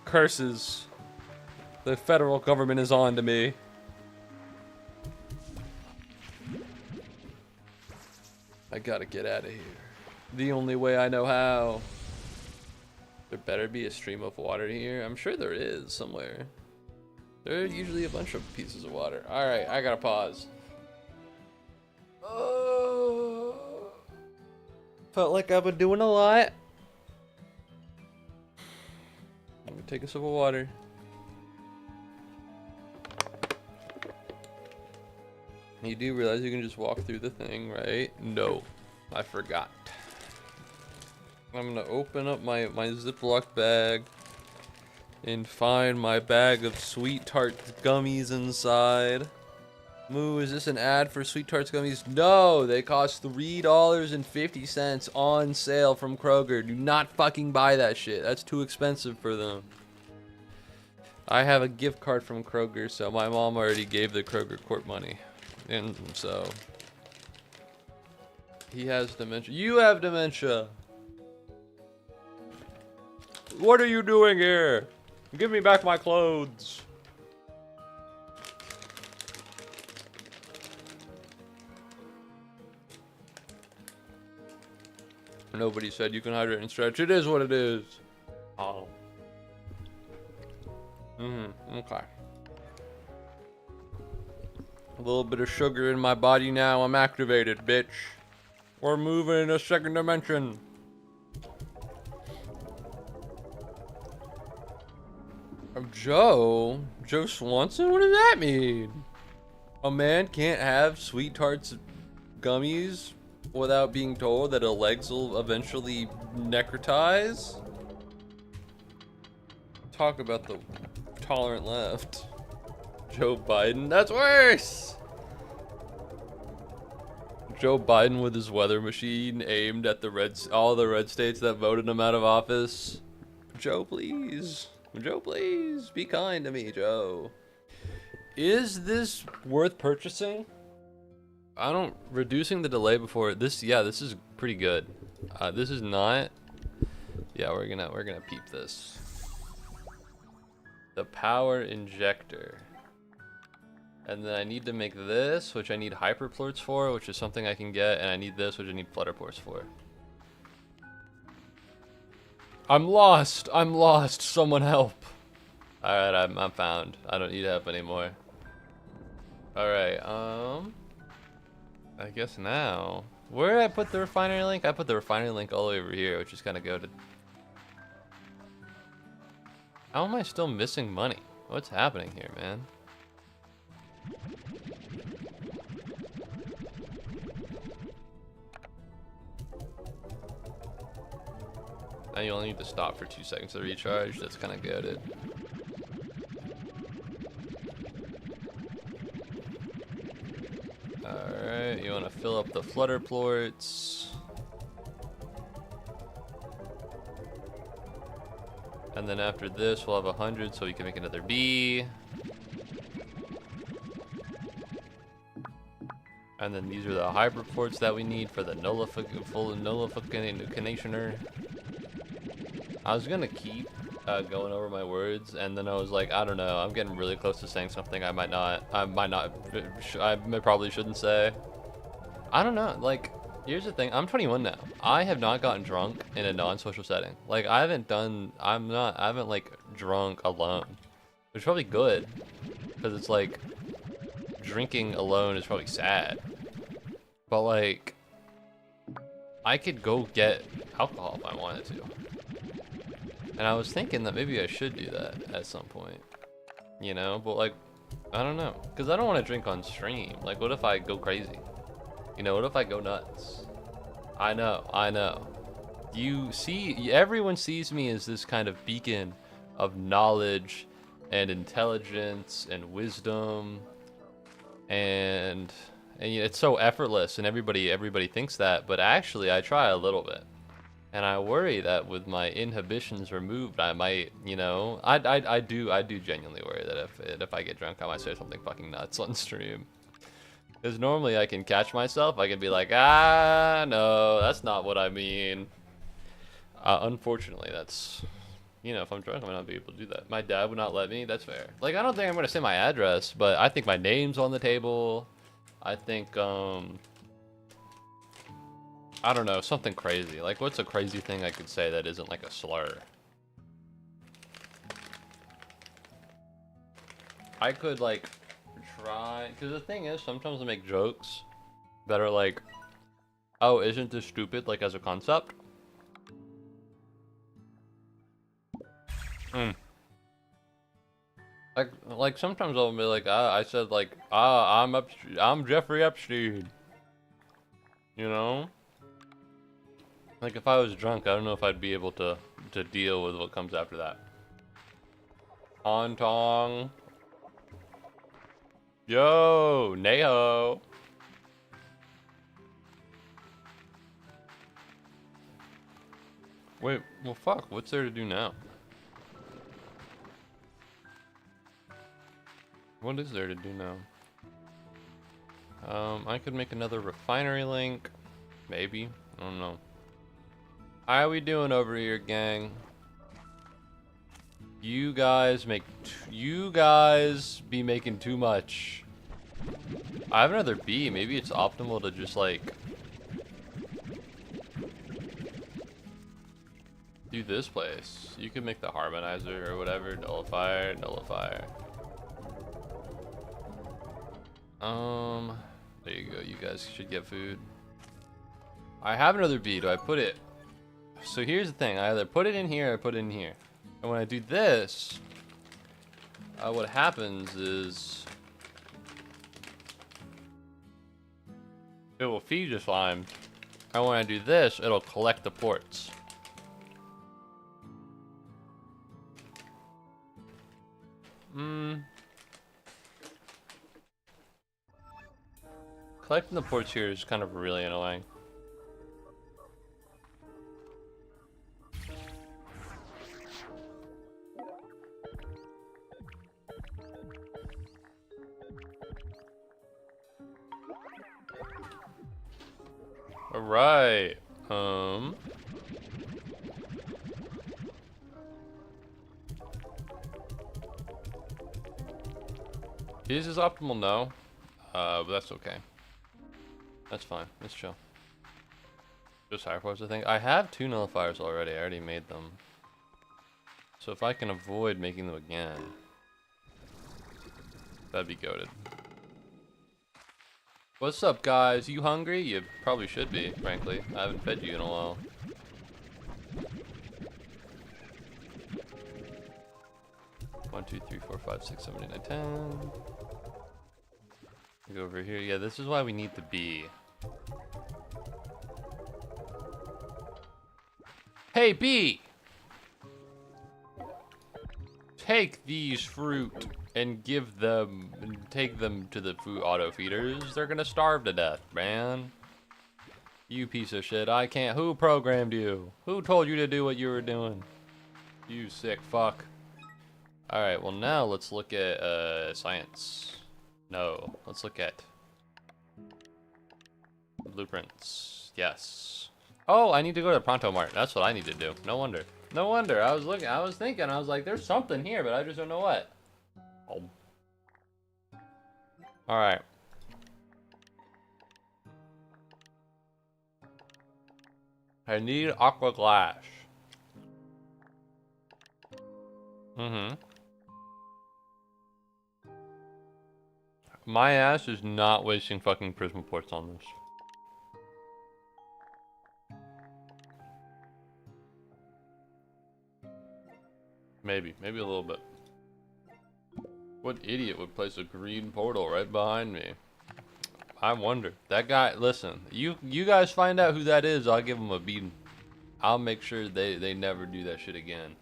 Curses. The federal government is on to me. I gotta get out of here. The only way I know how. There better be a stream of water here. I'm sure there is somewhere. There are usually a bunch of pieces of water. Alright, I gotta pause. Felt like I've been doing a lot. Let me take a sip of water. You do realize you can just walk through the thing, right? No, I forgot. I'm gonna open up my Ziploc bag and find my bag of Sweet Tarts gummies inside. Moo, is this an ad for Sweet Tarts gummies? No, they cost $3.50 on sale from Kroger. Do not fucking buy that shit. That's too expensive for them. I have a gift card from Kroger, so my mom already gave the Kroger court money. And so he has dementia. You have dementia. What are you doing here? Give me back my clothes. Nobody said you can hydrate and stretch. It is what it is. Oh. Okay. A little bit of sugar in my body now. I'm activated, bitch. We're moving in a second dimension. Joe Swanson? What does that mean? A man can't have Sweet Tarts gummies without being told that his legs will eventually necrotize? Talk about the tolerant left. Joe Biden? That's worse! Joe Biden with his weather machine aimed at all the red states that voted him out of office. Joe, please. Joe, please. Be kind to me, Joe. Is this worth purchasing? Reducing the delay before this. Yeah, this is pretty good. This is not. Yeah, we're gonna peep this. The power injector. And then I need to make this, which I need hyperplorts for, which is something I can get, and I need this, which I need flutterports for. I'm lost. Someone help. Alright, I'm found. I don't need help anymore. Alright, I guess now. Where did I put the refinery link? I put the refinery link all the way over here, which is gonna go to... How am I still missing money? What's happening here, man? Now you only need to stop for 2 seconds to recharge. That's kind of goated. Alright, you want to fill up the flutter plorts. And then after this, we'll have 100 so we can make another B. And then these are the hyperports that we need for the full nullificationer. I was gonna keep going over my words, and then I was like, I don't know, I'm getting really close to saying something I probably shouldn't say. I don't know, like, here's the thing, I'm 21 now. I have not gotten drunk in a non-social setting. Like, I haven't like drunk alone, which is probably good, because it's like, drinking alone is probably sad. But like, I could go get alcohol if I wanted to. And I was thinking that maybe I should do that at some point, you know, but like, I don't know, because I don't want to drink on stream. Like, what if I go crazy? You know, what if I go nuts? I know. You see, everyone sees me as this kind of beacon of knowledge and intelligence and wisdom, and it's so effortless, and everybody thinks that, but actually I try a little bit. And I worry that with my inhibitions removed, I might, you know, I do genuinely worry that if I get drunk, I might say something fucking nuts on stream. Because normally I can catch myself. I can be like, ah, no, that's not what I mean. Unfortunately, that's, you know, if I'm drunk, I might not be able to do that. My dad would not let me. That's fair. Like, I don't think I'm gonna say my address, but I think my name's on the table. I think, I don't know, something crazy. Like, what's a crazy thing I could say that isn't like a slur? I could, like, try, because the thing is, sometimes I make jokes that are like, oh, isn't this stupid, like, as a concept? Like sometimes I'll be like, I said like, I'm Jeffrey Epstein. You know? Like if I was drunk, I don't know if I'd be able to deal with what comes after that. Ontong. Yo, Neho. Wait, well fuck, what's there to do now? What is there to do now? I could make another refinery link. Maybe. I don't know. How we doing over here, gang? You guys be making too much. I have another B. Maybe it's optimal to just like do this place. You can make the harmonizer or whatever. Nullifier, nullifier. There you go. You guys should get food. I have another B. Do I put it? So here's the thing. I either put it in here or put it in here. And when I do this, what happens is it will feed the slime. And when I do this, it'll collect the ports. Collecting the ports here is kind of really annoying. Alright, His is optimal, no. But that's okay. That's fine. Let's chill. Just higher force, I think. I have 2 nullifiers already. I already made them. So if I can avoid making them again, that'd be goated. What's up, guys? You hungry? You probably should be, frankly. I haven't fed you in a while. One, 2, 3, 4, 5, 6, 7, 8, 9, 10. Go over here. Yeah, this is why we need the bee. Hey, bee! Take these fruit and take them to the food auto feeders. They're gonna starve to death, man. You piece of shit. I can't. Who programmed you? Who told you to do what you were doing? You sick fuck. Alright, well now let's look at science. No, let's look at blueprints. Yes. Oh, I need to go to the Pronto Mart. That's what I need to do. No wonder. No wonder. I was thinking, I was like, there's something here, but I just don't know what. Oh. Alright. I need aqua glass. My ass is not wasting fucking prisma ports on this. Maybe a little bit. What idiot would place a green portal right behind me? I wonder. That guy, listen, you guys find out who that is, I'll give him a beating. I'll make sure they never do that shit again.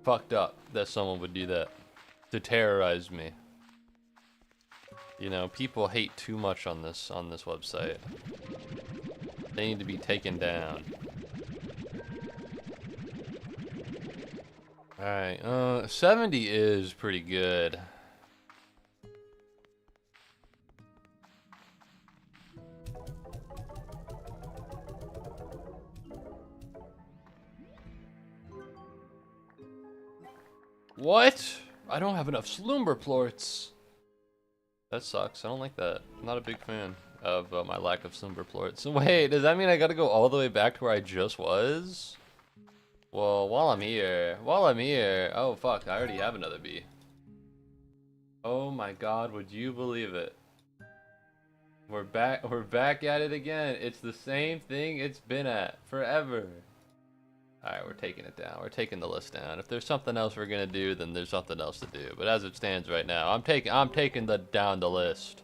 Fucked up that someone would do that to terrorize me. You know, people hate too much on this website. They need to be taken down. Alright, 70 is pretty good. What? I don't have enough slumber plorts. That sucks. I don't like that. I'm not a big fan of my lack of slumber plorts. Wait, does that mean I gotta go all the way back to where I just was? Well, while I'm here, oh fuck, I already have another bee. Oh my god, would you believe it? We're back at it again. It's the same thing it's been at forever. Alright, we're taking it down. We're taking the list down. If there's something else we're gonna do, then there's something else to do. But as it stands right now, I'm taking down the list.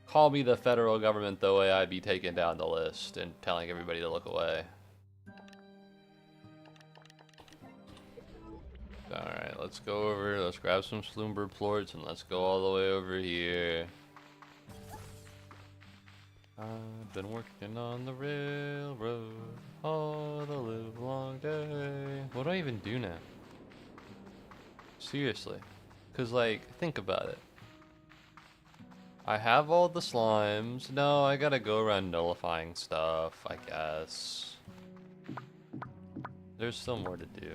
Call me the federal government the way I be taking down the list and telling everybody to look away. Alright, let's go over, let's grab some slumber plorts and let's go all the way over here. I've been working on the railroad all the live long day. What do I even do now? Seriously. Cause like, think about it. I have all the slimes. No, I gotta go around nullifying stuff, I guess. There's still more to do.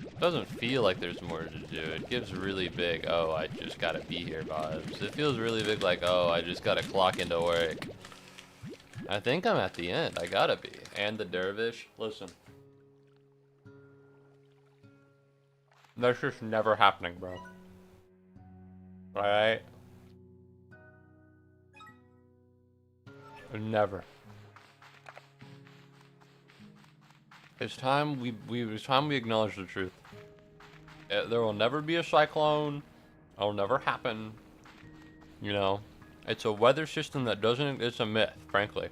It doesn't feel like there's more to do. It gives really big, oh, I just gotta be here vibes. It feels really big like, oh, I just gotta clock into work. I think I'm at the end. I gotta be. And the dervish. Listen. That's just never happening, bro. Alright? Never. It's time we acknowledge the truth. There will never be a cyclone. It'll never happen. You know, it's a weather system that doesn't. It's a myth, frankly.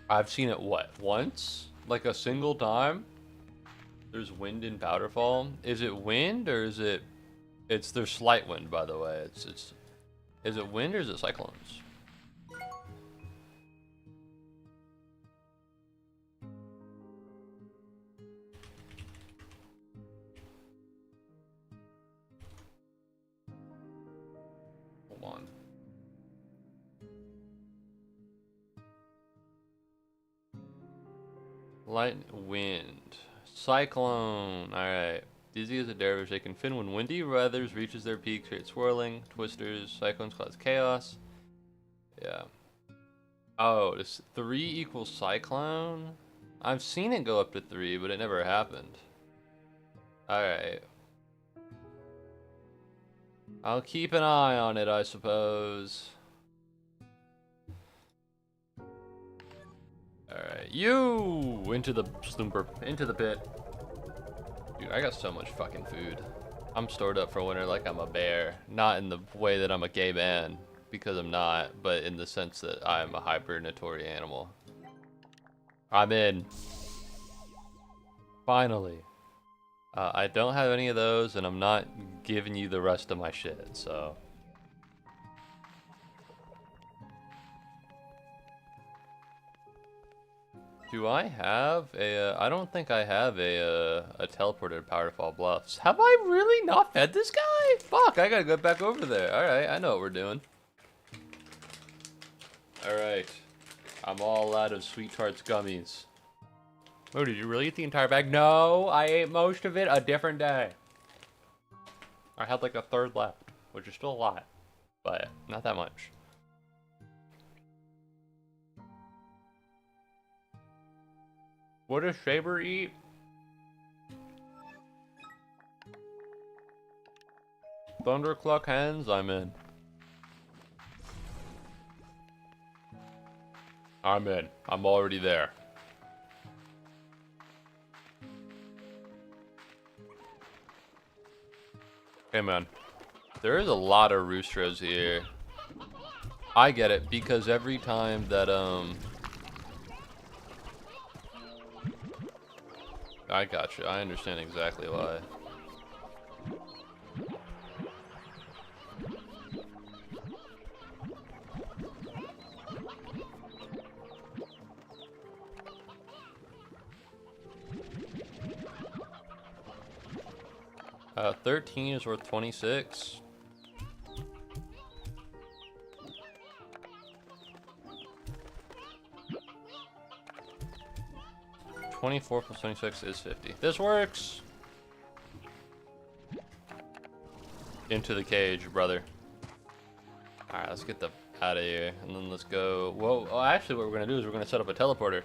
I've seen it what, once, like a single time. There's wind in Powderfall. Is it wind or is it? There's slight wind, by the way. Is it wind or is it cyclones? Hold on. Light wind. Cyclone. Alright. Dizzy as a dervish, they can fin when windy weather reaches their peak, create swirling, twisters, cyclones cause chaos. Yeah. Oh, does 3 equals cyclone? I've seen it go up to 3, but it never happened. Alright. I'll keep an eye on it, I suppose. Alright, you! Into the pit. Dude, I got so much fucking food. I'm stored up for winter like I'm a bear. Not in the way that I'm a gay man, because I'm not, but in the sense that I'm a hibernatory animal. I'm in. Finally. I don't have any of those, and I'm not giving you the rest of my shit, so... Do I have a, I don't think I have a teleporter to Powderfall Bluffs. Have I really not fed this guy? Fuck, I gotta go back over there. Alright, I know what we're doing. Alright. I'm all out of Sweet Tarts gummies. Oh, did you really eat the entire bag? No, I ate most of it a different day. I had like a third left, which is still a lot, but not that much. What does Saber eat? Thundercluck hens? I'm in. I'm in. I'm already there. Hey man, there is a lot of roosters here. I get it, because every time that, I gotcha. I understand exactly why. 13 is worth 26. 24 plus 26 is 50. This works! Into the cage, brother. Alright, let's get the out of here. And then let's go... Well, actually what we're going to do is we're going to set up a teleporter.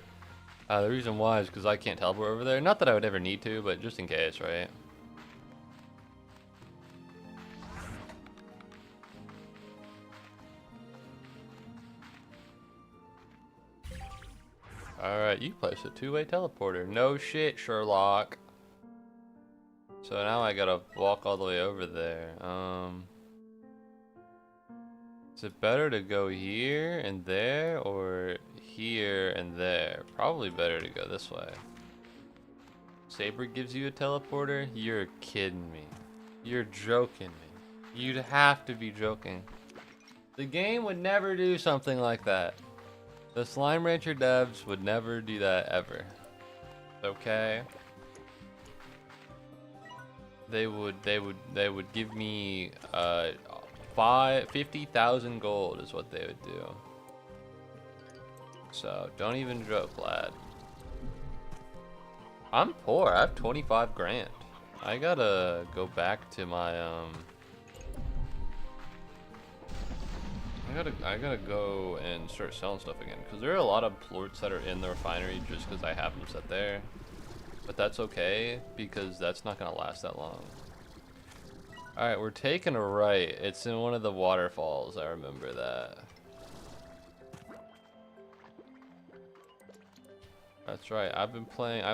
The reason why is because I can't teleport over there. Not that I would ever need to, but just in case, right? Alright, you placed a two-way teleporter. No shit, Sherlock. So now I gotta walk all the way over there. Is it better to go here and there, or here and there? Probably better to go this way. Saber gives you a teleporter? You're kidding me. You're joking me. You'd have to be joking. The game would never do something like that. The Slime Rancher devs would never do that ever. Okay? They would give me 50,000 gold is what they would do. So don't even joke, lad. I'm poor. I have 25 grand. I gotta go back to my I gotta go and start selling stuff again, because there are a lot of plorts that are in the refinery just because I have them set there. But that's okay, because that's not gonna last that long. Alright, we're taking a right. It's in one of the waterfalls, I remember that. That's right, I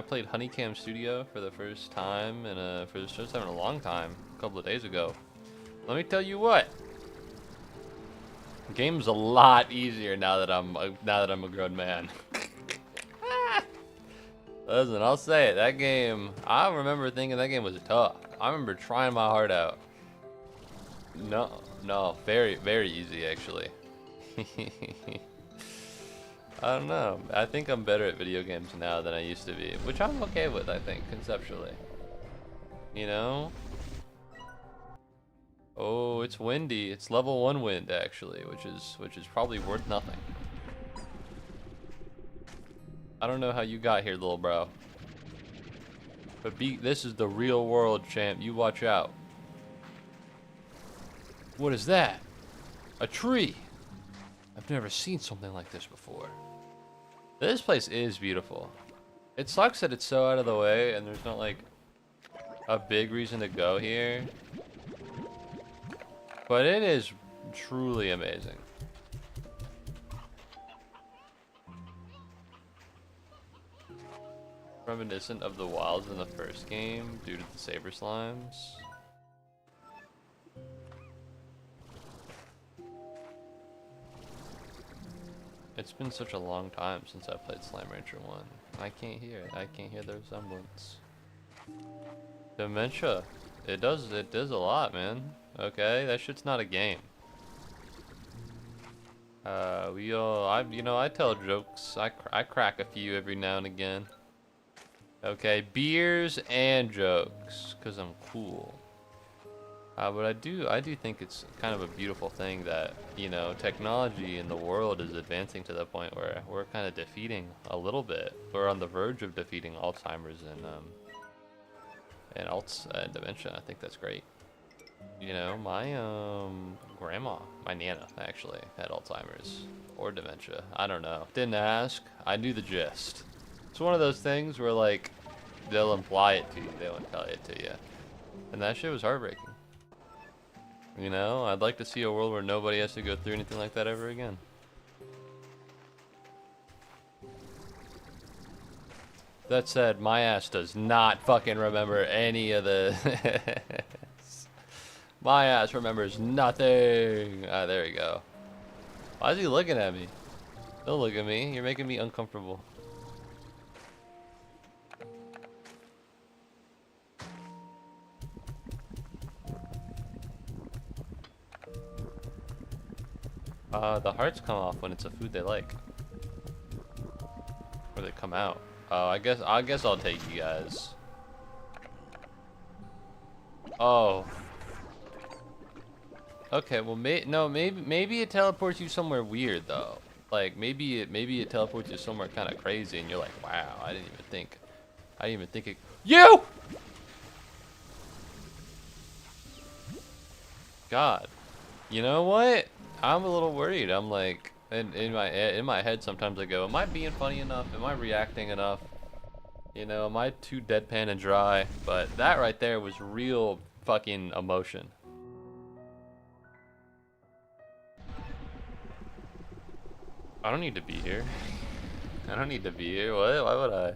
played Honeycam Studio for the first time, and for the first time in a long time, a couple of days ago. Let me tell you what. The game's a lot easier now that I'm a grown man. Listen, I'll say it. That game, I remember thinking that game was tough. I remember trying my heart out. No, very, very easy actually. I don't know. I think I'm better at video games now than I used to be, which I'm okay with, I think, conceptually. You know? Oh, it's windy. It's level 1 wind actually, which is probably worth nothing. I don't know how you got here, little bro. But this is the real world, champ. You watch out. What is that? A tree. I've never seen something like this before. This place is beautiful. It sucks that it's so out of the way and there's not like a big reason to go here. But it is truly amazing. Reminiscent of the wilds in the first game due to the saber slimes. It's been such a long time since I played Slime Rancher 1. I can't hear it. I can't hear the resemblance. Dementia. It does a lot, man. Okay, that shit's not a game. I tell jokes. I crack a few every now and again. Okay, beers and jokes, cause I'm cool. But I do think it's kind of a beautiful thing that, you know, technology in the world is advancing to the point where we're kind of defeating a little bit. We're on the verge of defeating Alzheimer's and dementia. I think that's great. You know, my grandma, my nana actually had Alzheimer's or dementia. I don't know. Didn't ask. I knew the gist. It's one of those things where like they'll imply it to you, they won't tell it to you, and that shit was heartbreaking. You know, I'd like to see a world where nobody has to go through anything like that ever again. That said, my ass does not fucking remember any of the... My ass remembers nothing. Ah, there we go. Why is he looking at me? Don't look at me. You're making me uncomfortable. The hearts come off when it's a food they like. Or they come out. Oh, I guess I'll take you guys. Oh. Okay, well, maybe it teleports you somewhere weird though. Like maybe it teleports you somewhere kind of crazy, and you're like, wow, I didn't even think it. You! God, you know what? I'm a little worried. I'm like, in my head sometimes I go, am I being funny enough? Am I reacting enough? You know, am I too deadpan and dry? But that right there was real fucking emotion. I don't need to be here. I don't need to be here. What? Why would I?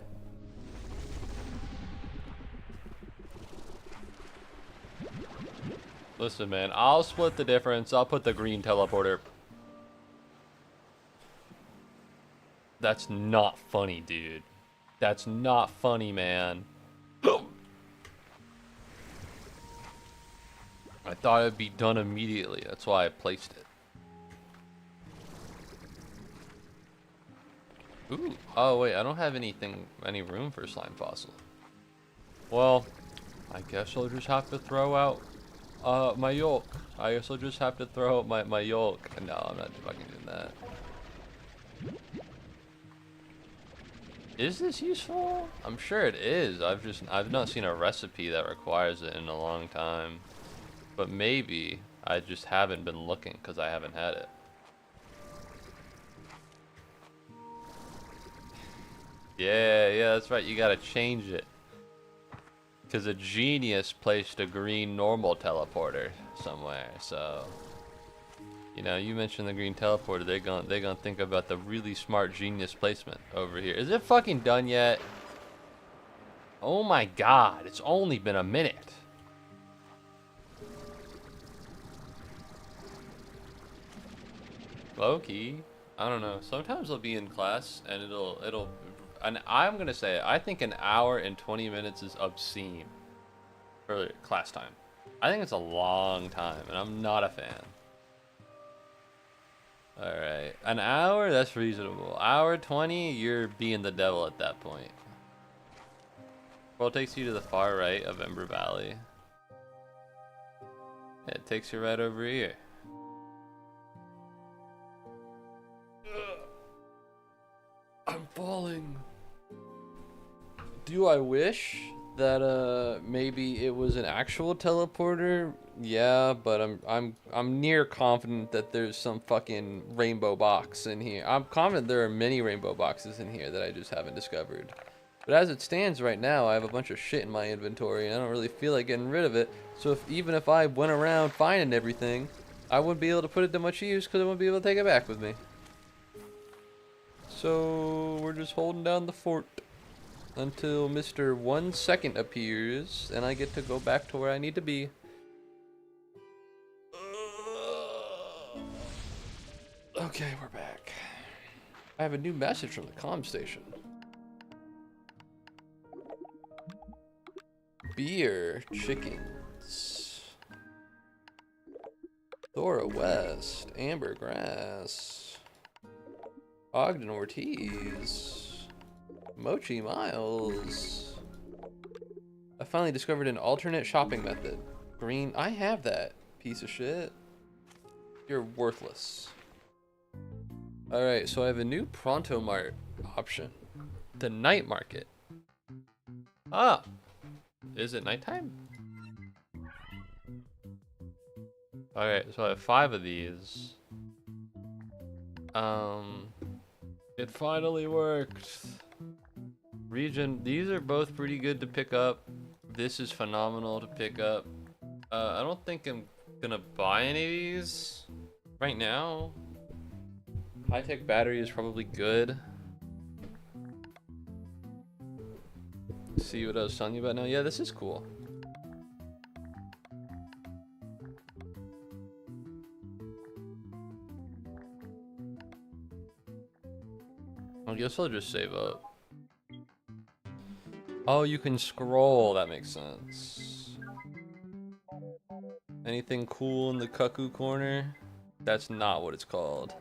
Listen, man, I'll split the difference. I'll put the green teleporter. That's not funny, dude. That's not funny, man. I thought it'd be done immediately. That's why I placed it. Ooh. Oh, wait. I don't have any room for slime fossil. Well, I guess I'll just have to throw out my yolk. I guess I'll just have to throw out my yolk. No, I'm not fucking doing that. Is this useful? I'm sure it is. I've not seen a recipe that requires it in a long time. But maybe I just haven't been looking because I haven't had it. Yeah, that's right. You gotta change it. Because a genius placed a green normal teleporter somewhere, so... You know, you mentioned the green teleporter, they're gonna think about the really smart genius placement over here. Is it fucking done yet? Oh my god, it's only been a minute. Low-key. I don't know. Sometimes I'll be in class and and I'm gonna say, I think an hour and 20 minutes is obscene for class time. I think it's a long time, and I'm not a fan. Alright, an hour, that's reasonable. Hour 20, you're being the devil at that point. Well, it takes you to the far right of Ember Valley. Yeah, it takes you right over here. I'm falling. Do I wish that maybe it was an actual teleporter? Yeah, but I'm near confident that there's some fucking rainbow box in here. I'm confident there are many rainbow boxes in here that I just haven't discovered. But as it stands right now, I have a bunch of shit in my inventory and I don't really feel like getting rid of it. So even if I went around finding everything, I wouldn't be able to put it to much use because I wouldn't be able to take it back with me. So we're just holding down the fort until Mr. 1 second appears and I get to go back to where I need to be. Okay, we're back. I have a new message from the comm station. Beer chickens. Thora West, Amber Grass, Ogden Ortiz, Mochi Miles. I finally discovered an alternate shopping method. Green, I have that, piece of shit. You're worthless. Alright, so I have a new Pronto Mart option. The night market. Ah! Is it nighttime? Alright, so I have 5 of these. It finally worked. Region, these are both pretty good to pick up. This is phenomenal to pick up. I don't think I'm gonna buy any of these right now. High-tech battery is probably good. See what I was telling you about now? Yeah, this is cool. I guess I'll just save up. Oh, you can scroll. That makes sense. Anything cool in the cuckoo corner? That's not what it's called.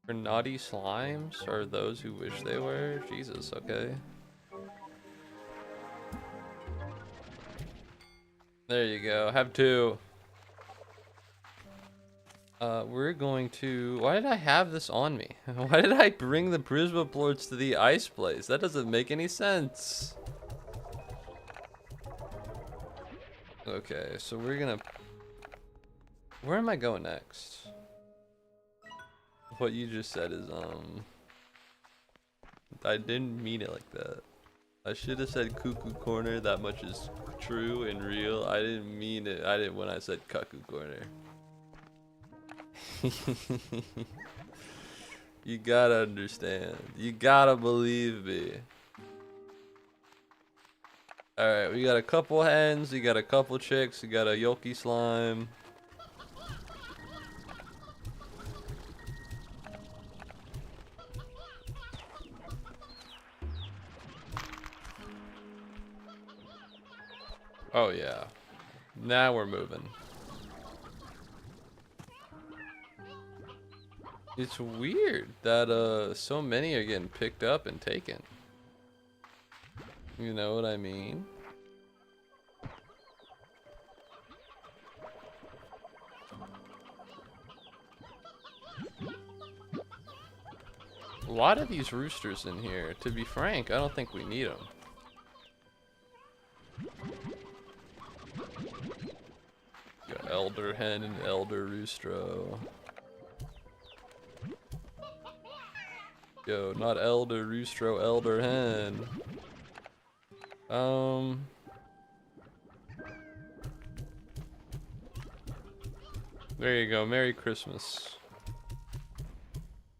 For naughty slimes? Or those who wish they were? Jesus, okay. There you go. Have two. We're going to... Why did I have this on me? Why did I bring the Prisma plorts to the ice place? That doesn't make any sense. Okay, so we're gonna... Where am I going next? What you just said is, I didn't mean it like that. I should have said cuckoo corner. That much is true and real. I didn't mean it. I didn't when I said cuckoo corner. You gotta understand. You gotta believe me. Alright, we got a couple hens. We got a couple chicks. We got a Yoki slime. Oh yeah. Now we're moving. It's weird that so many are getting picked up and taken. You know what I mean? A lot of these roosters in here. To be frank, I don't think we need them. Got elder hen and elder roostro. Yo, not elder roostro, elder hen. There you go. Merry Christmas.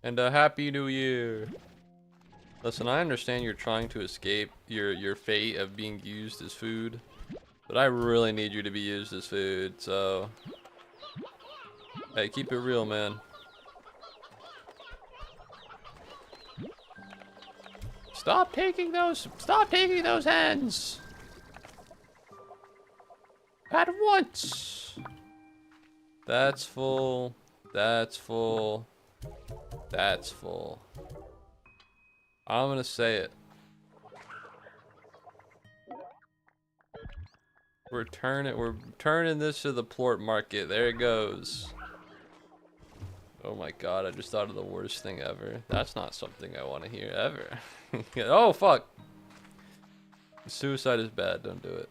And a Happy New Year. Listen, I understand you're trying to escape your fate of being used as food, but I really need you to be used as food, so... Hey, keep it real, man. Stop taking those hens! At once! That's full. That's full. That's full. I'm gonna say it. We're turning this to the plort market. There it goes. Oh my god, I just thought of the worst thing ever. That's not something I want to hear ever. Oh fuck. Suicide is bad, don't do it.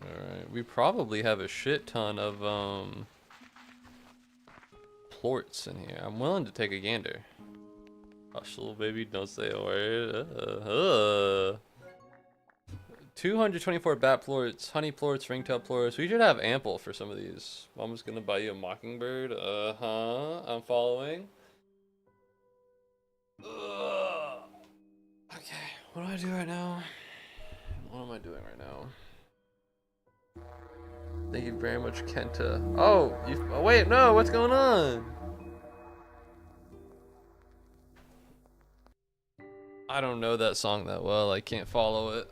Alright, we probably have a shit ton of plorts in here. I'm willing to take a gander. Hush, little baby, don't say a word. 224 bat plorts, honey plorts, ringtail plorts. We should have ample for some of these. Mama's gonna buy you a mockingbird. I'm following. Okay, what do I do right now? What am I doing right now? Thank you very much, Kenta. Oh, oh wait, no, what's going on? I don't know that song that well. I can't follow it.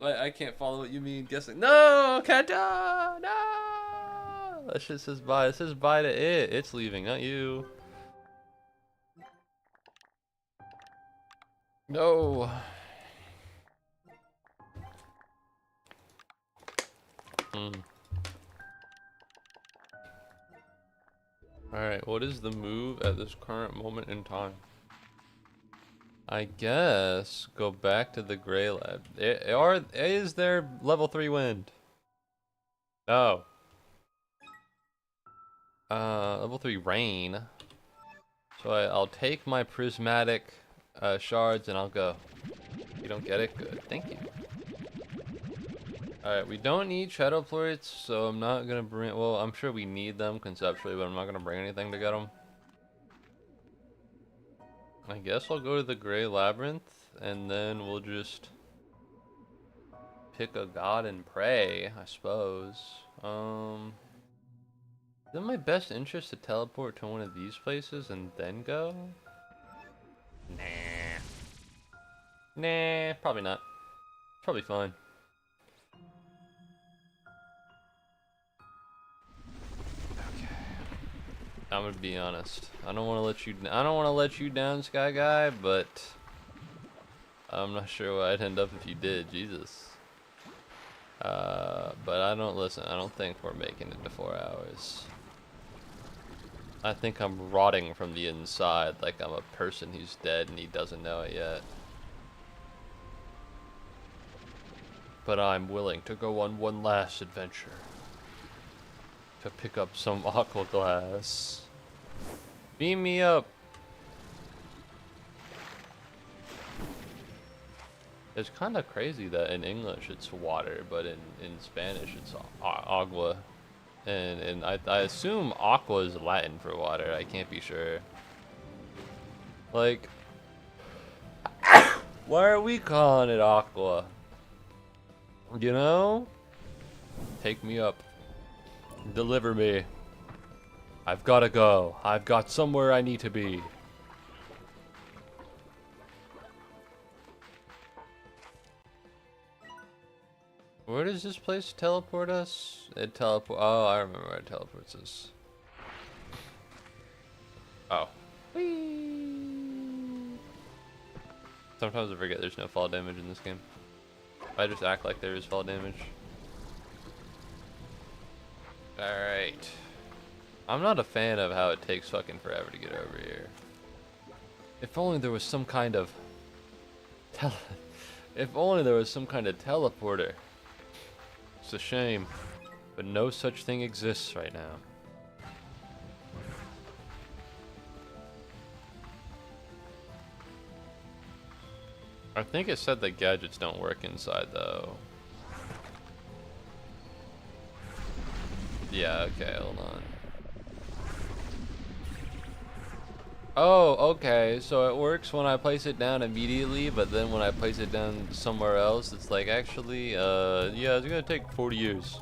I can't follow what you mean. Guessing. No, Kenta, no. That shit says bye. It says bye to it. It's leaving, not you. No. Alright, what is the move at this current moment in time? I guess go back to the gray lab. Is there level 3 wind? No. Level 3 rain. So I'll take my prismatic shards and I'll go. You don't get it? Good. Thank you. Alright, we don't need shadow plorts, so I'm not gonna bring... Well, I'm sure we need them conceptually, but I'm not gonna bring anything to get them. I guess I'll go to the gray labyrinth, and then we'll just pick a god and pray, I suppose. Is it in my best interest to teleport to one of these places and then go? Nah, probably not. Probably fine. I'm gonna be honest. I don't want to let you. I don't want to let you down, Sky Guy, but I'm not sure where I'd end up if you did. Jesus. But I don't listen. I don't think we're making it to 4 hours. I think I'm rotting from the inside, like I'm a person who's dead and he doesn't know it yet. But I'm willing to go on one last adventure. To pick up some aqua glass. Beam me up. It's kind of crazy that in English it's water, but in Spanish it's agua. And I assume aqua is Latin for water. I can't be sure. Like, why are we calling it aqua? You know? Take me up. Deliver me. I've gotta go. I've got somewhere I need to be. Where does this place teleport us? It teleport. Oh, I remember where it teleports us. Oh. Whee! Sometimes I forget there's no fall damage in this game. I just act like there is fall damage. Alright. I'm not a fan of how it takes fucking forever to get over here. If only there was some kind of if only there was some kind of teleporter. It's a shame, but no such thing exists right now. I think it said that gadgets don't work inside though. Yeah, okay, hold on. Oh, okay, so it works when I place it down immediately, but then when I place it down somewhere else, it's like, actually, yeah, it's gonna take 40 years.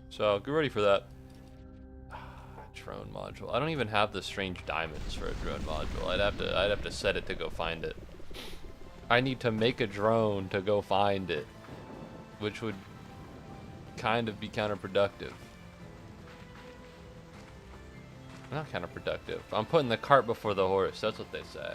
So, get ready for that. Drone module. I don't even have the strange diamonds for a drone module. I'd have to set it to go find it. I need to make a drone to go find it, which would kind of be counterproductive. Not counterproductive. I'm putting the cart before the horse. That's what they say.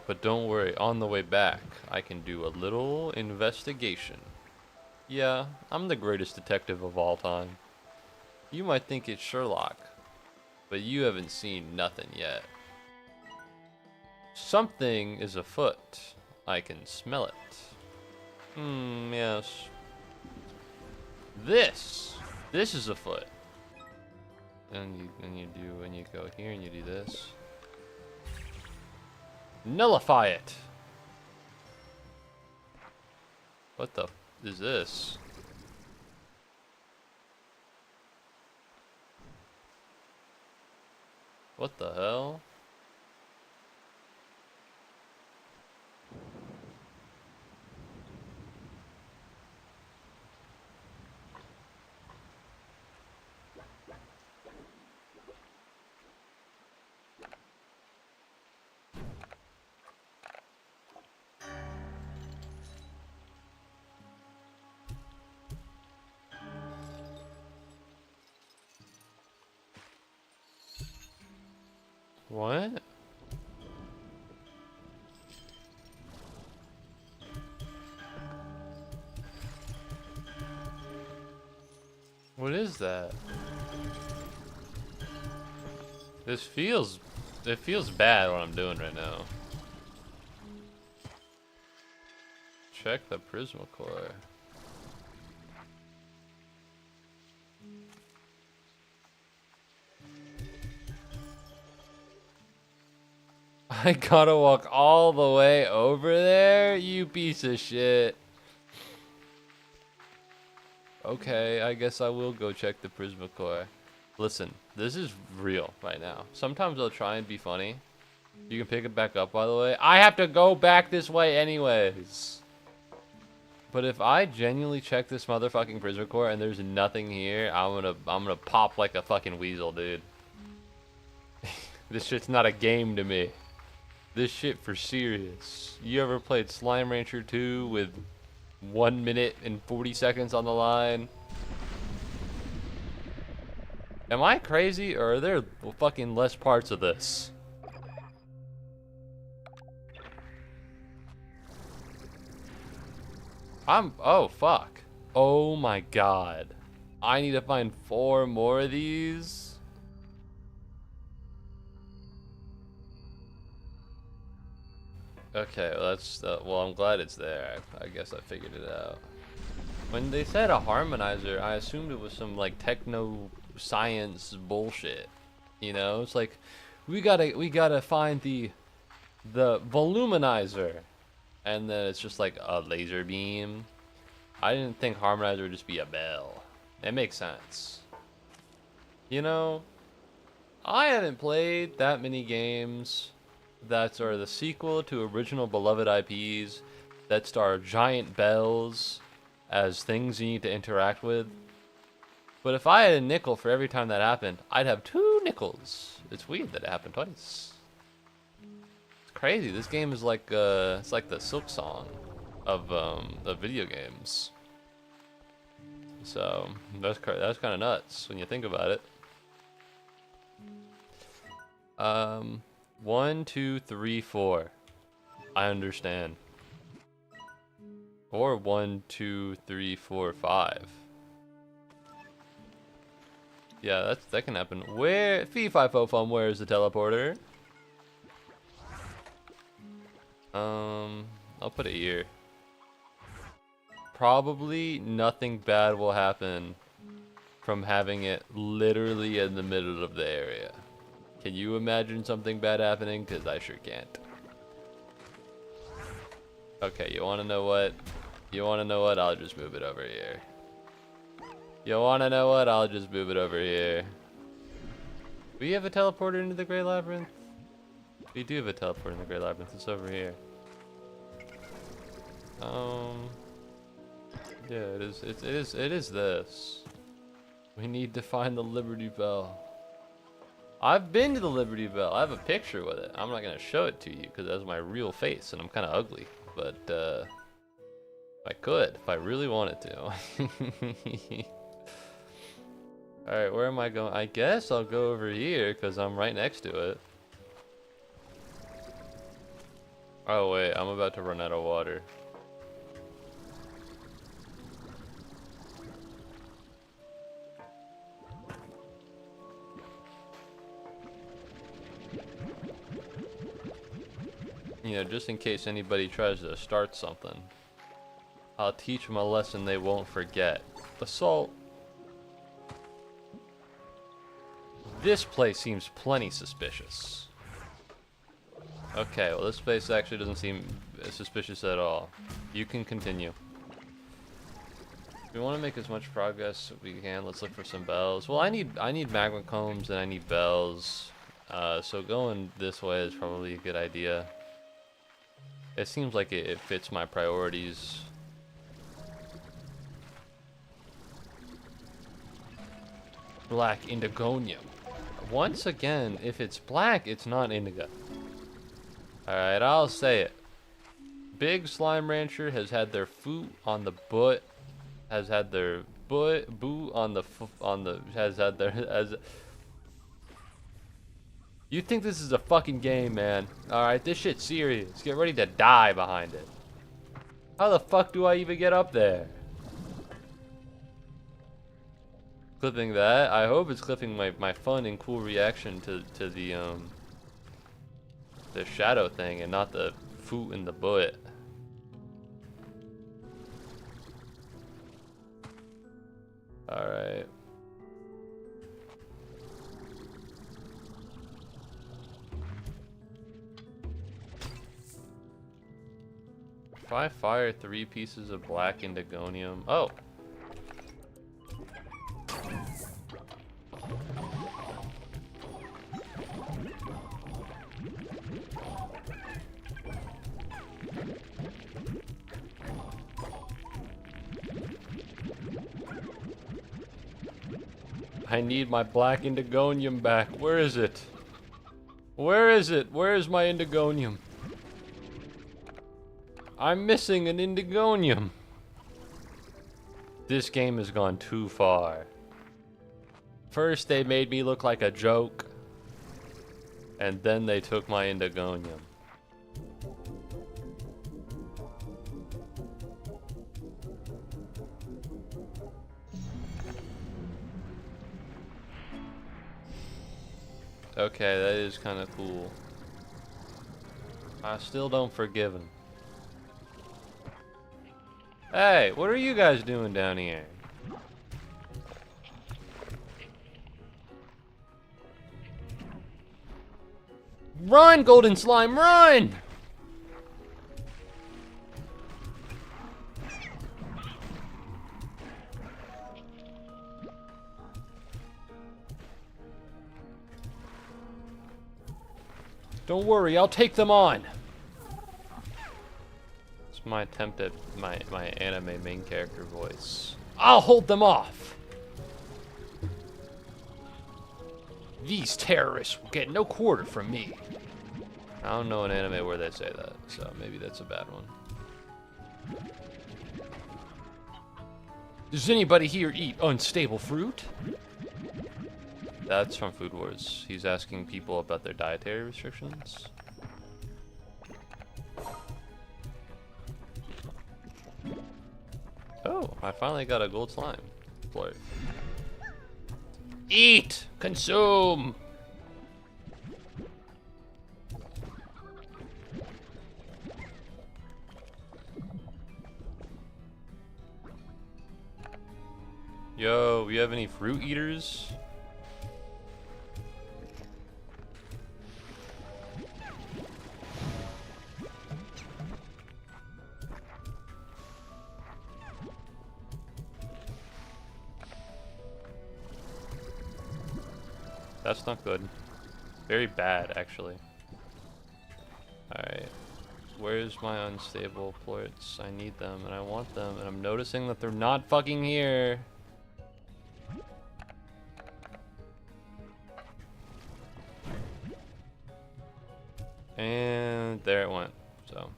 But don't worry. On the way back, I can do a little investigation. Yeah, I'm the greatest detective of all time. You might think it's Sherlock, but you haven't seen nothing yet. Something is afoot. I can smell it. Yes. This is afoot. And you go here and you do this. Nullify it. What the is this? What the hell? What? What is that? It feels bad what I'm doing right now. Check the Prismacore. I gotta walk all the way over there? You piece of shit. Okay, I guess I will go check the Prismacore. Listen, this is real right now. Sometimes I'll try and be funny. You can pick it back up, by the way. I have to go back this way anyways. But if I genuinely check this motherfucking Prismacore and there's nothing here, I'm gonna pop like a fucking weasel, dude. This shit's not a game to me. This shit for serious. You ever played Slime Rancher 2 with 1 minute and 40 seconds on the line. Am I crazy, or are there fucking less parts of this? Oh fuck. Oh my god. I need to find 4 more of these. Okay, well that's, well, I'm glad it's there. I guess I figured it out. When they said a harmonizer, I assumed it was some like techno science bullshit. You know, it's like we gotta find the voluminizer, and then it's just like a laser beam. I didn't think harmonizer would just be a bell. It makes sense. You know, I haven't played that many games that are the sequel to original beloved IPs that star giant bells as things you need to interact with. But if I had a nickel for every time that happened, I'd have 2 nickels. It's weird that it happened twice. It's crazy. This game is like it's like the Silk Song of video games. So that's kind of nuts when you think about it. 1, 2, 3, 4. I understand. Or 1, 2, 3, 4, 5. Yeah, that can happen. Where fee fi fo fum? Where is the teleporter? I'll put it here. Probably nothing bad will happen from having it literally in the middle of the area. Can you imagine something bad happening? Because I sure can't. Okay, you want to know what? You want to know what? I'll just move it over here. You want to know what? I'll just move it over here. We have a teleporter into the Great Labyrinth? We do have a teleporter in the Great Labyrinth. It's over here. Yeah, it is this. We need to find the Liberty Bell. I've been to the Liberty Bell. I have a picture with it. I'm not gonna show it to you because that's my real face and I'm kind of ugly. But if I could, if I really wanted to. All right, where am I going? I guess I'll go over here because I'm right next to it. Oh wait, I'm about to run out of water. You know, just in case anybody tries to start something, I'll teach them a lesson they won't forget. Assault. This place seems plenty suspicious. Okay, well this place actually doesn't seem suspicious at all. You can continue. We want to make as much progress as we can. Let's look for some bells. Well, I need magma combs and I need bells. So going this way is probably a good idea. It seems like it fits my priorities. Black indigonium. Once again, if it's black, it's not indigo. Alright, I'll say it. Big Slime Rancher has had their foot on the butt, has had their boot on the has had their You think this is a fucking game, man. Alright, this shit's serious. Get ready to die behind it. How the fuck do I even get up there? Clipping that. I hope it's clipping my fun and cool reaction to the shadow thing and not the foot in the butt. Alright. If I fire 3 pieces of black indigonium... Oh! I need my black indigonium back. Where is it? Where is it? Where is my indigonium? I'm missing an indigonium. This game has gone too far. First, they made me look like a joke. And then they took my Indogonium. Okay, that is kind of cool. I still don't forgive him. Hey, what are you guys doing down here? Run, golden slime, run! Don't worry, I'll take them on. It's my attempt at my anime main character voice. I'll hold them off. These terrorists will get no quarter from me. I don't know an anime where they say that, so maybe that's a bad one. Does anybody here eat unstable fruit? That's from Food Wars. He's asking people about their dietary restrictions. Oh, I finally got a gold slime. Play. Eat! Consume! Yo, you have any fruit eaters? That's not good. Very bad, actually. Alright. Where's my unstable plorts? I need them, and I want them, and I'm noticing that they're not fucking here. And there it went. So.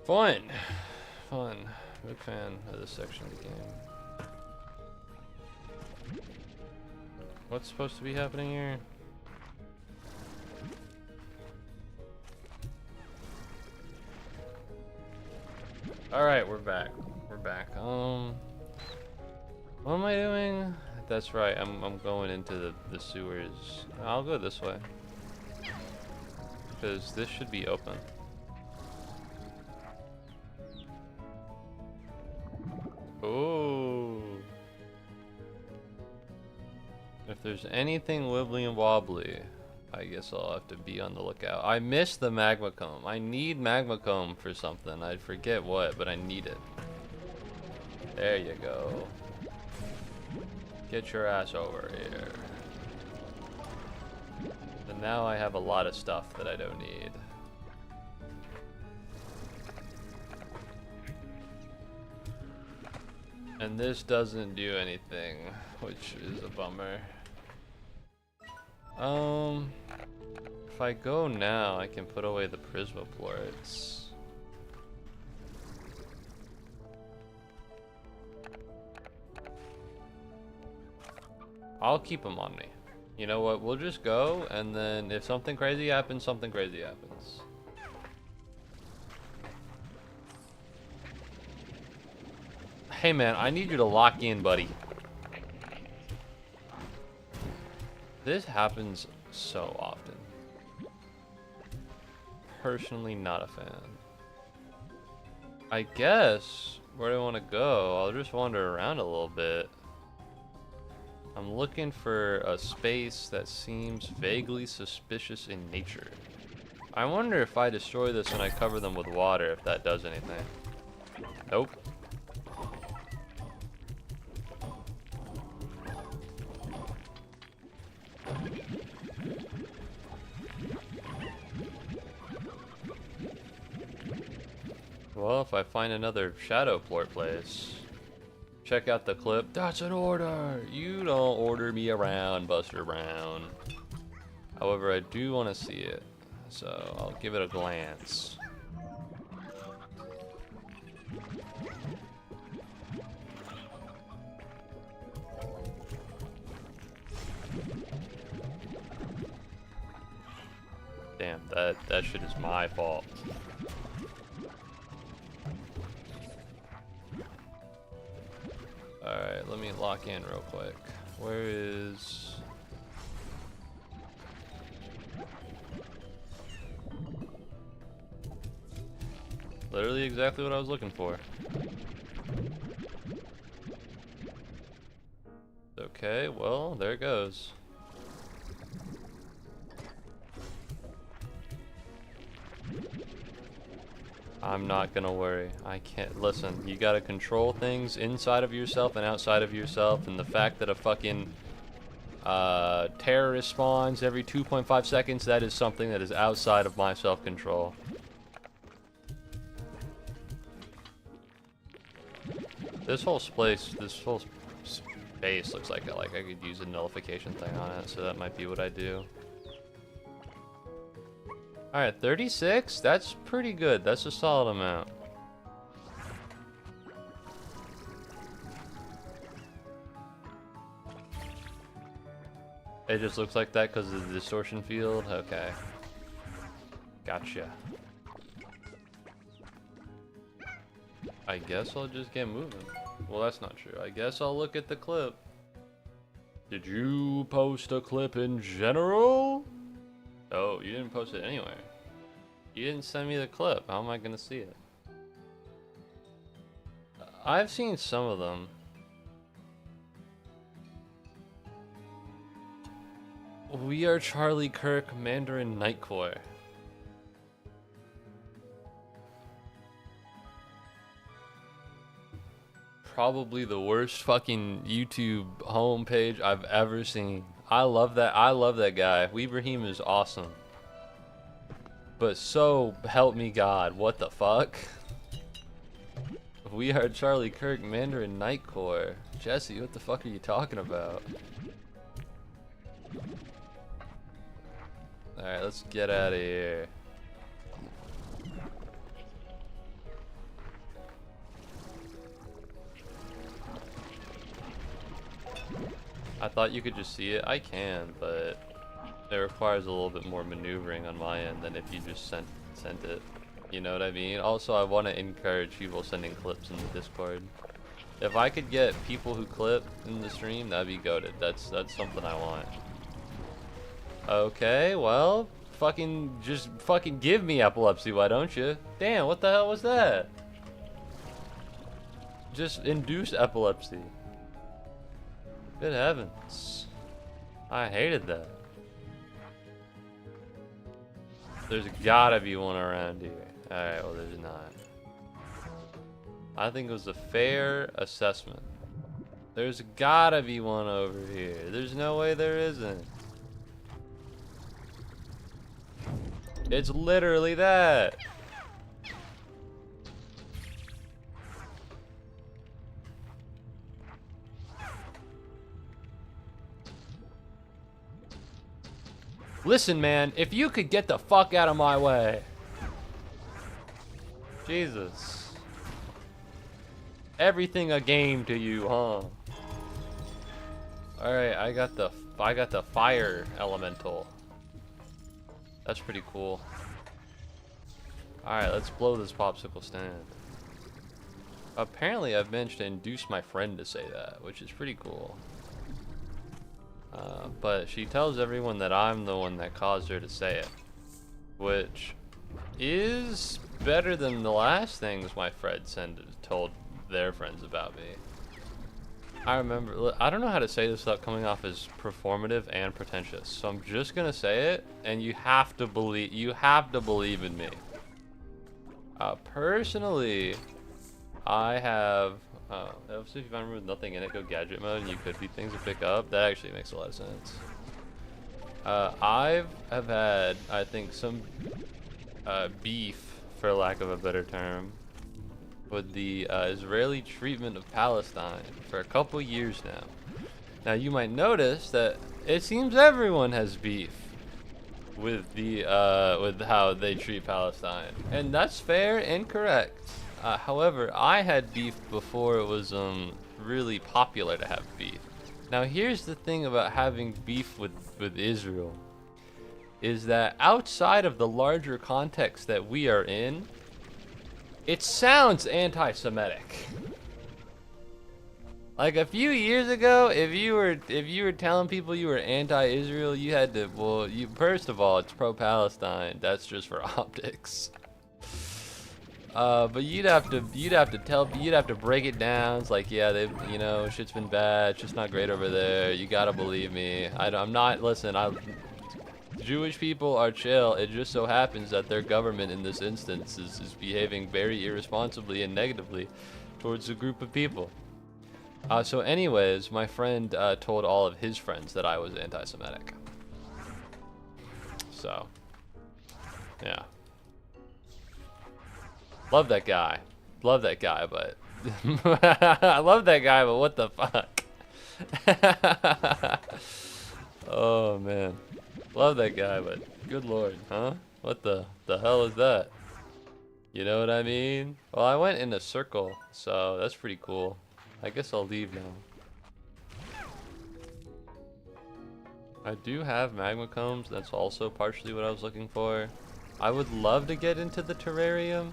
Fun. Fun. Big fan of this section of the game. What's supposed to be happening here? Alright, we're back. We're back. What am I doing? That's right, I'm going into the sewers. I'll go this way. Because this should be open. Oh. If there's anything wibbly and wobbly, I guess I'll have to be on the lookout. I missed the magma comb. I need magma comb for something. I forget what, but I need it. There you go. Get your ass over here. And now I have a lot of stuff that I don't need. And this doesn't do anything, which is a bummer. If I go now, I can put away the Prisma plorts. I'll keep them on me. You know what? We'll just go, and then if something crazy happens, something crazy happens. Hey man, I need you to lock in, buddy. This happens so often. Personally, not a fan. I guess, where do I want to go? I'll just wander around a little bit. I'm looking for a space that seems vaguely suspicious in nature. I wonder if I destroy this and I cover them with water, if that does anything. Nope. Well, if I find another shadow plort place, check out the clip. That's an order! You don't order me around, Buster Brown. However, I do want to see it, so I'll give it a glance. That shit is my fault. Alright, let me lock in real quick. Where is... Literally exactly what I was looking for. Okay, well, there it goes. I'm not gonna worry. I can't listen. You gotta control things inside of yourself and outside of yourself, and the fact that a fucking terrorist spawns every 2.5 seconds, that is something that is outside of my self-control. This whole space looks like I could use a nullification thing on it, so that might be what I do. Alright, 36? That's pretty good. That's a solid amount. It just looks like that because of the distortion field? Okay. Gotcha. I guess I'll just get moving. Well, that's not true. I guess I'll look at the clip. Did you post a clip in general? Oh, you didn't post it anywhere. You didn't send me the clip. How am I gonna see it? I've seen some of them. We are Charlie Kirk, Mandarin Nightcore. Probably the worst fucking YouTube homepage I've ever seen. I love that. I love that guy. Weebrahim is awesome. But so help me God, what the fuck? We are Charlie Kirk, Mandarin Nightcore. Jesse, what the fuck are you talking about? Alright, let's get out of here. I thought you could just see it. I can, but it requires a little bit more maneuvering on my end than if you just sent it. You know what I mean? Also, I want to encourage people sending clips in the Discord. If I could get people who clip in the stream, that'd be goated. That's something I want. Okay, well, just fucking give me epilepsy, why don't you? Damn, what the hell was that? Just induce epilepsy. Good heavens. I hated that. There's gotta be one around here. Alright, well there's not. I think it was a fair assessment. There's gotta be one over here. There's no way there isn't. It's literally that. Listen, man, if you could get the fuck out of my way. Jesus. Everything a game to you, huh? Alright, I got the fire elemental. That's pretty cool. Alright, let's blow this popsicle stand. Apparently I've managed to induce my friend to say that, which is pretty cool. But she tells everyone that I'm the one that caused her to say it, which is better than the last things my friends told their friends about me. I remember, I don't know how to say this without coming off as performative and pretentious, so I'm just gonna say it, and you have to believe in me. Personally, I have obviously if you find a room with nothing in it, go gadget mode and you could be things to pick up. That actually makes a lot of sense. I've had, I think, some beef, for lack of a better term, with the Israeli treatment of Palestine for a couple years now. Now you might notice that it seems everyone has beef with with how they treat Palestine, and that's fair and correct. However, I had beef before it was really popular to have beef. Now here's the thing about having beef with Israel. is that outside of the larger context that we are in, it sounds anti-Semitic. Like a few years ago, if you were telling people you were anti-Israel, you had to, well, you first of all, it's pro-Palestine. That's just for optics. But you'd have to break it down. It's like, yeah, they, you know, shit's been bad. It's just not great over there. You gotta believe me. I'm not. Listen, Jewish people are chill. It just so happens that their government in this instance is behaving very irresponsibly and negatively towards a group of people. So anyways, my friend told all of his friends that I was anti-Semitic. So, yeah. Love that guy. Love that guy, but... I love that guy, but what the fuck? Oh, man. Love that guy, but good lord, huh? What the hell is that? You know what I mean? Well, I went in a circle, so that's pretty cool. I guess I'll leave now. I do have magma combs. That's also partially what I was looking for. I would love to get into the terrarium.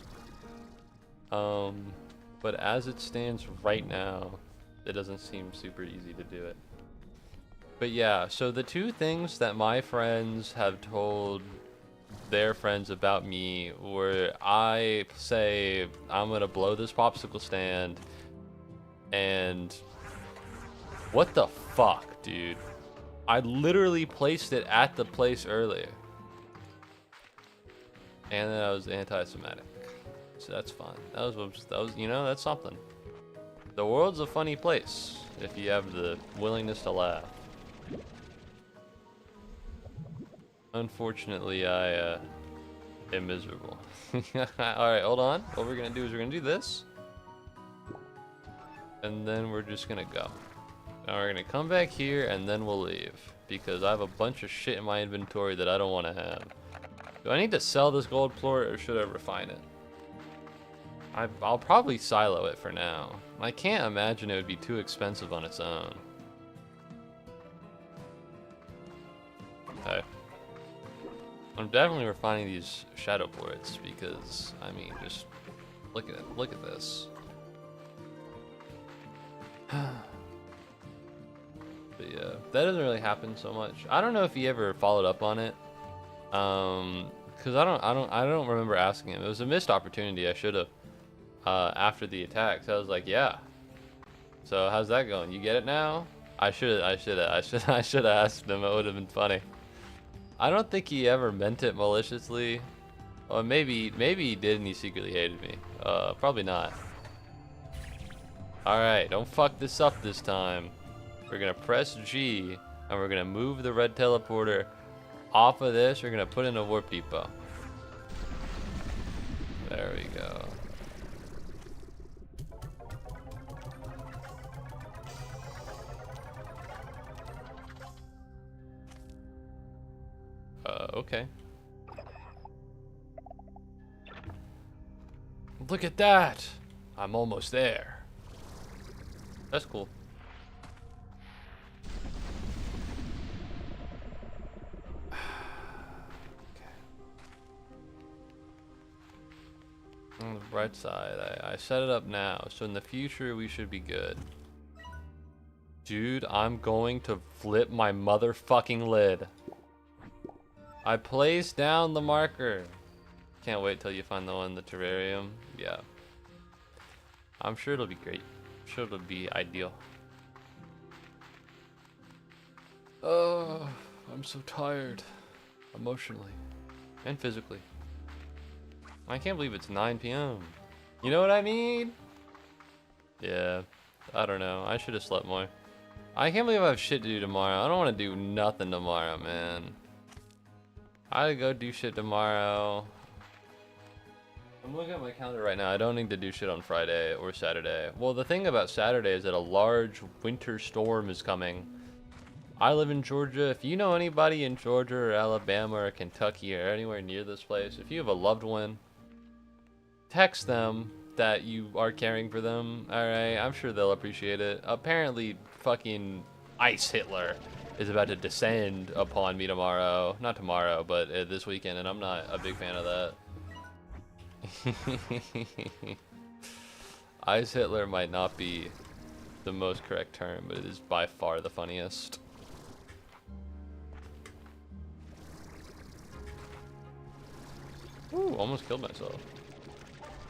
But as it stands right now, it doesn't seem super easy to do it. But yeah, so the two things that my friends have told their friends about me were, I say I'm gonna blow this popsicle stand, and what the fuck, dude? I literally placed it at the place earlier, and then I was anti-Semitic, so that's fun. That was, you know, that's something. The world's a funny place if you have the willingness to laugh. Unfortunately, I am miserable. Alright, hold on. What we're gonna do is we're gonna do this. And then we're just gonna go. Now we're gonna come back here and then we'll leave. Because I have a bunch of shit in my inventory that I don't want to have. Do I need to sell this gold plort or should I refine it? I'll probably silo it for now. I can't imagine it would be too expensive on its own. Okay. I'm definitely refining these shadow plorts because, I mean, just look at it. Look at this. But yeah, that doesn't really happen so much. I don't know if he ever followed up on it, because I don't remember asking him. It was a missed opportunity. I should have after the attack. So I was like, yeah. So how's that going? You get it now? I should have asked him. It would have been funny. I don't think he ever meant it maliciously. Or maybe he did and he secretly hated me. Probably not. Alright, don't fuck this up this time. We're gonna press G and we're gonna move the red teleporter off of this. We're gonna put in a warp depot. There we go. Okay. Look at that! I'm almost there. That's cool. Okay. On the bright side, I set it up now, so in the future we should be good. Dude, I'm going to flip my motherfucking lid. I placed down the marker. Can't wait till you find the one in the terrarium. Yeah. I'm sure it'll be great. I'm sure it'll be ideal. Oh, I'm so tired. Emotionally. And physically. I can't believe it's 9 p.m. You know what I mean? Yeah. I don't know. I should have slept more. I can't believe I have shit to do tomorrow. I don't want to do nothing tomorrow, man. I gotta go do shit tomorrow. I'm looking at my calendar right now. I don't need to do shit on Friday or Saturday. Well, the thing about Saturday is that a large winter storm is coming. I live in Georgia. If you know anybody in Georgia or Alabama or Kentucky or anywhere near this place, if you have a loved one, text them that you are caring for them. Alright, I'm sure they'll appreciate it. Apparently, fucking Ice Hitler is about to descend upon me tomorrow. Not tomorrow, but this weekend, and I'm not a big fan of that. Ice Hitler might not be the most correct term, but it is by far the funniest. Ooh, almost killed myself.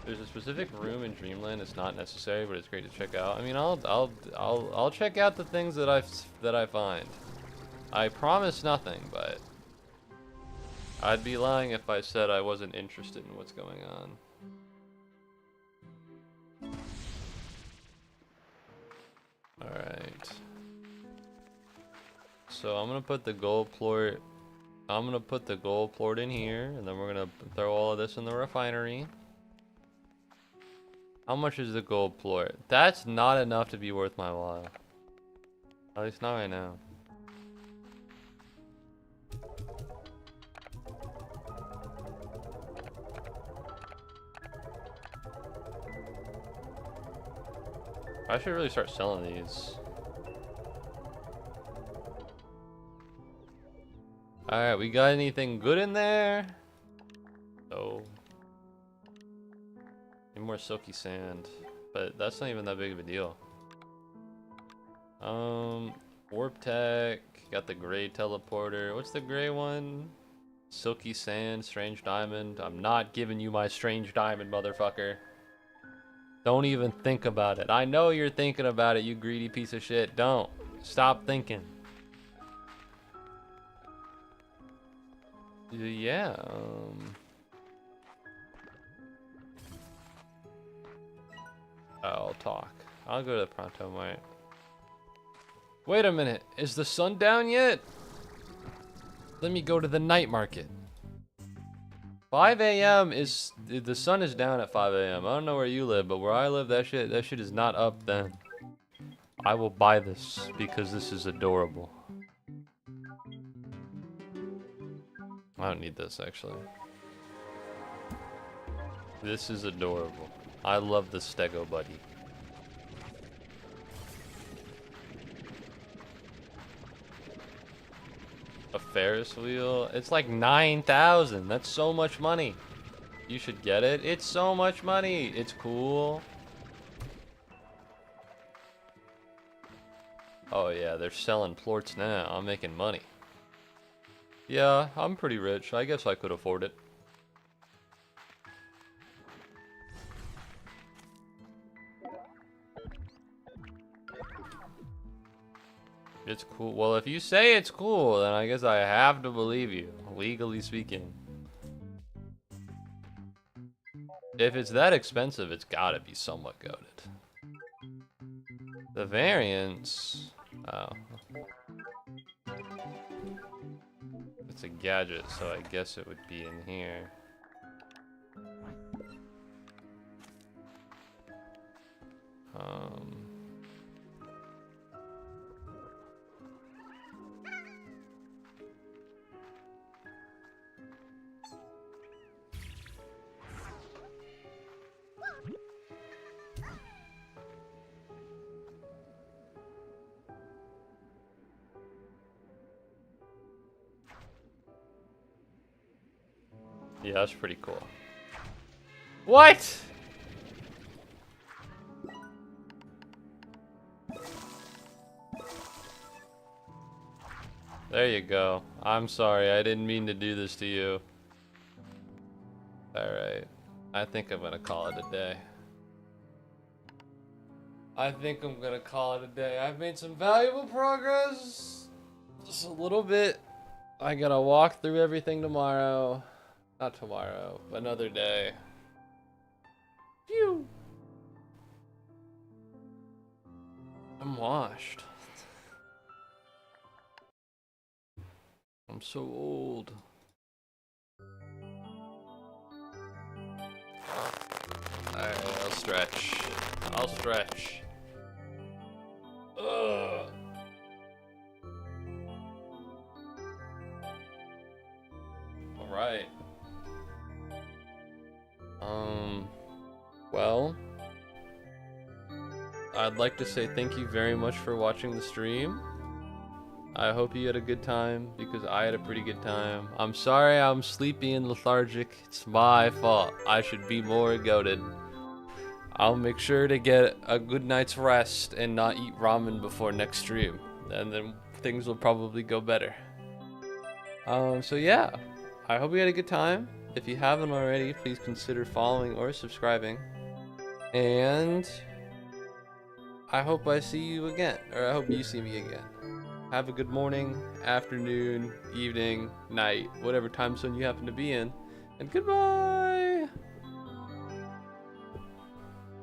There's a specific room in Dreamland. It's not necessary, but it's great to check out. I mean, I'll check out the things that I find. I promise nothing, but I'd be lying if I said I wasn't interested in what's going on. All right. So I'm gonna put the gold plort. I'm gonna put the gold plort in here, and then we're gonna throw all of this in the refinery. How much is the gold plort? That's not enough to be worth my while. At least not right now. I should really start selling these. Alright, we got anything good in there? No. Need more silky sand. But that's not even that big of a deal. Warp tech. Got the gray teleporter. What's the gray one? Silky sand, strange diamond. I'm not giving you my strange diamond, motherfucker. Don't even think about it. I know you're thinking about it, you greedy piece of shit. Don't. Stop thinking. Yeah, I'll talk. I'll go to the Pronto Mart. Wait a minute. Is the sun down yet? Let me go to the night market. 5 a.m. is... The sun is down at 5 a.m. I don't know where you live, but where I live, that shit is not up then. I will buy this because this is adorable. I don't need this, actually. This is adorable. I love the Stego Buddy. A Ferris wheel? It's like 9,000. That's so much money. You should get it. It's so much money. It's cool. Oh yeah, they're selling plorts now. I'm making money. Yeah, I'm pretty rich. I guess I could afford it. It's cool. Well, if you say it's cool, then I guess I have to believe you, legally speaking. If it's that expensive, it's gotta be somewhat goated. The variants... Oh. It's a gadget, so I guess it would be in here. Yeah, that's pretty cool. What? There you go. I'm sorry, I didn't mean to do this to you. Alright. I think I'm gonna call it a day. I think I'm gonna call it a day. I've made some valuable progress. Just a little bit. I gotta walk through everything tomorrow. Not tomorrow, but another day. Phew. I'm washed. I'm so old. Alright, I'll stretch. I'll stretch. Ugh. Alright. Well, I'd like to say thank you very much for watching the stream. I hope you had a good time, because I had a pretty good time. I'm sorry I'm sleepy and lethargic. It's my fault. I should be more goated. I'll make sure to get a good night's rest and not eat ramen before next stream. And then things will probably go better. So yeah, I hope you had a good time. If you haven't already, please consider following or subscribing. And I hope I see you again, or I hope you see me again. Have a good morning, afternoon, evening, night, whatever time zone you happen to be in. And goodbye!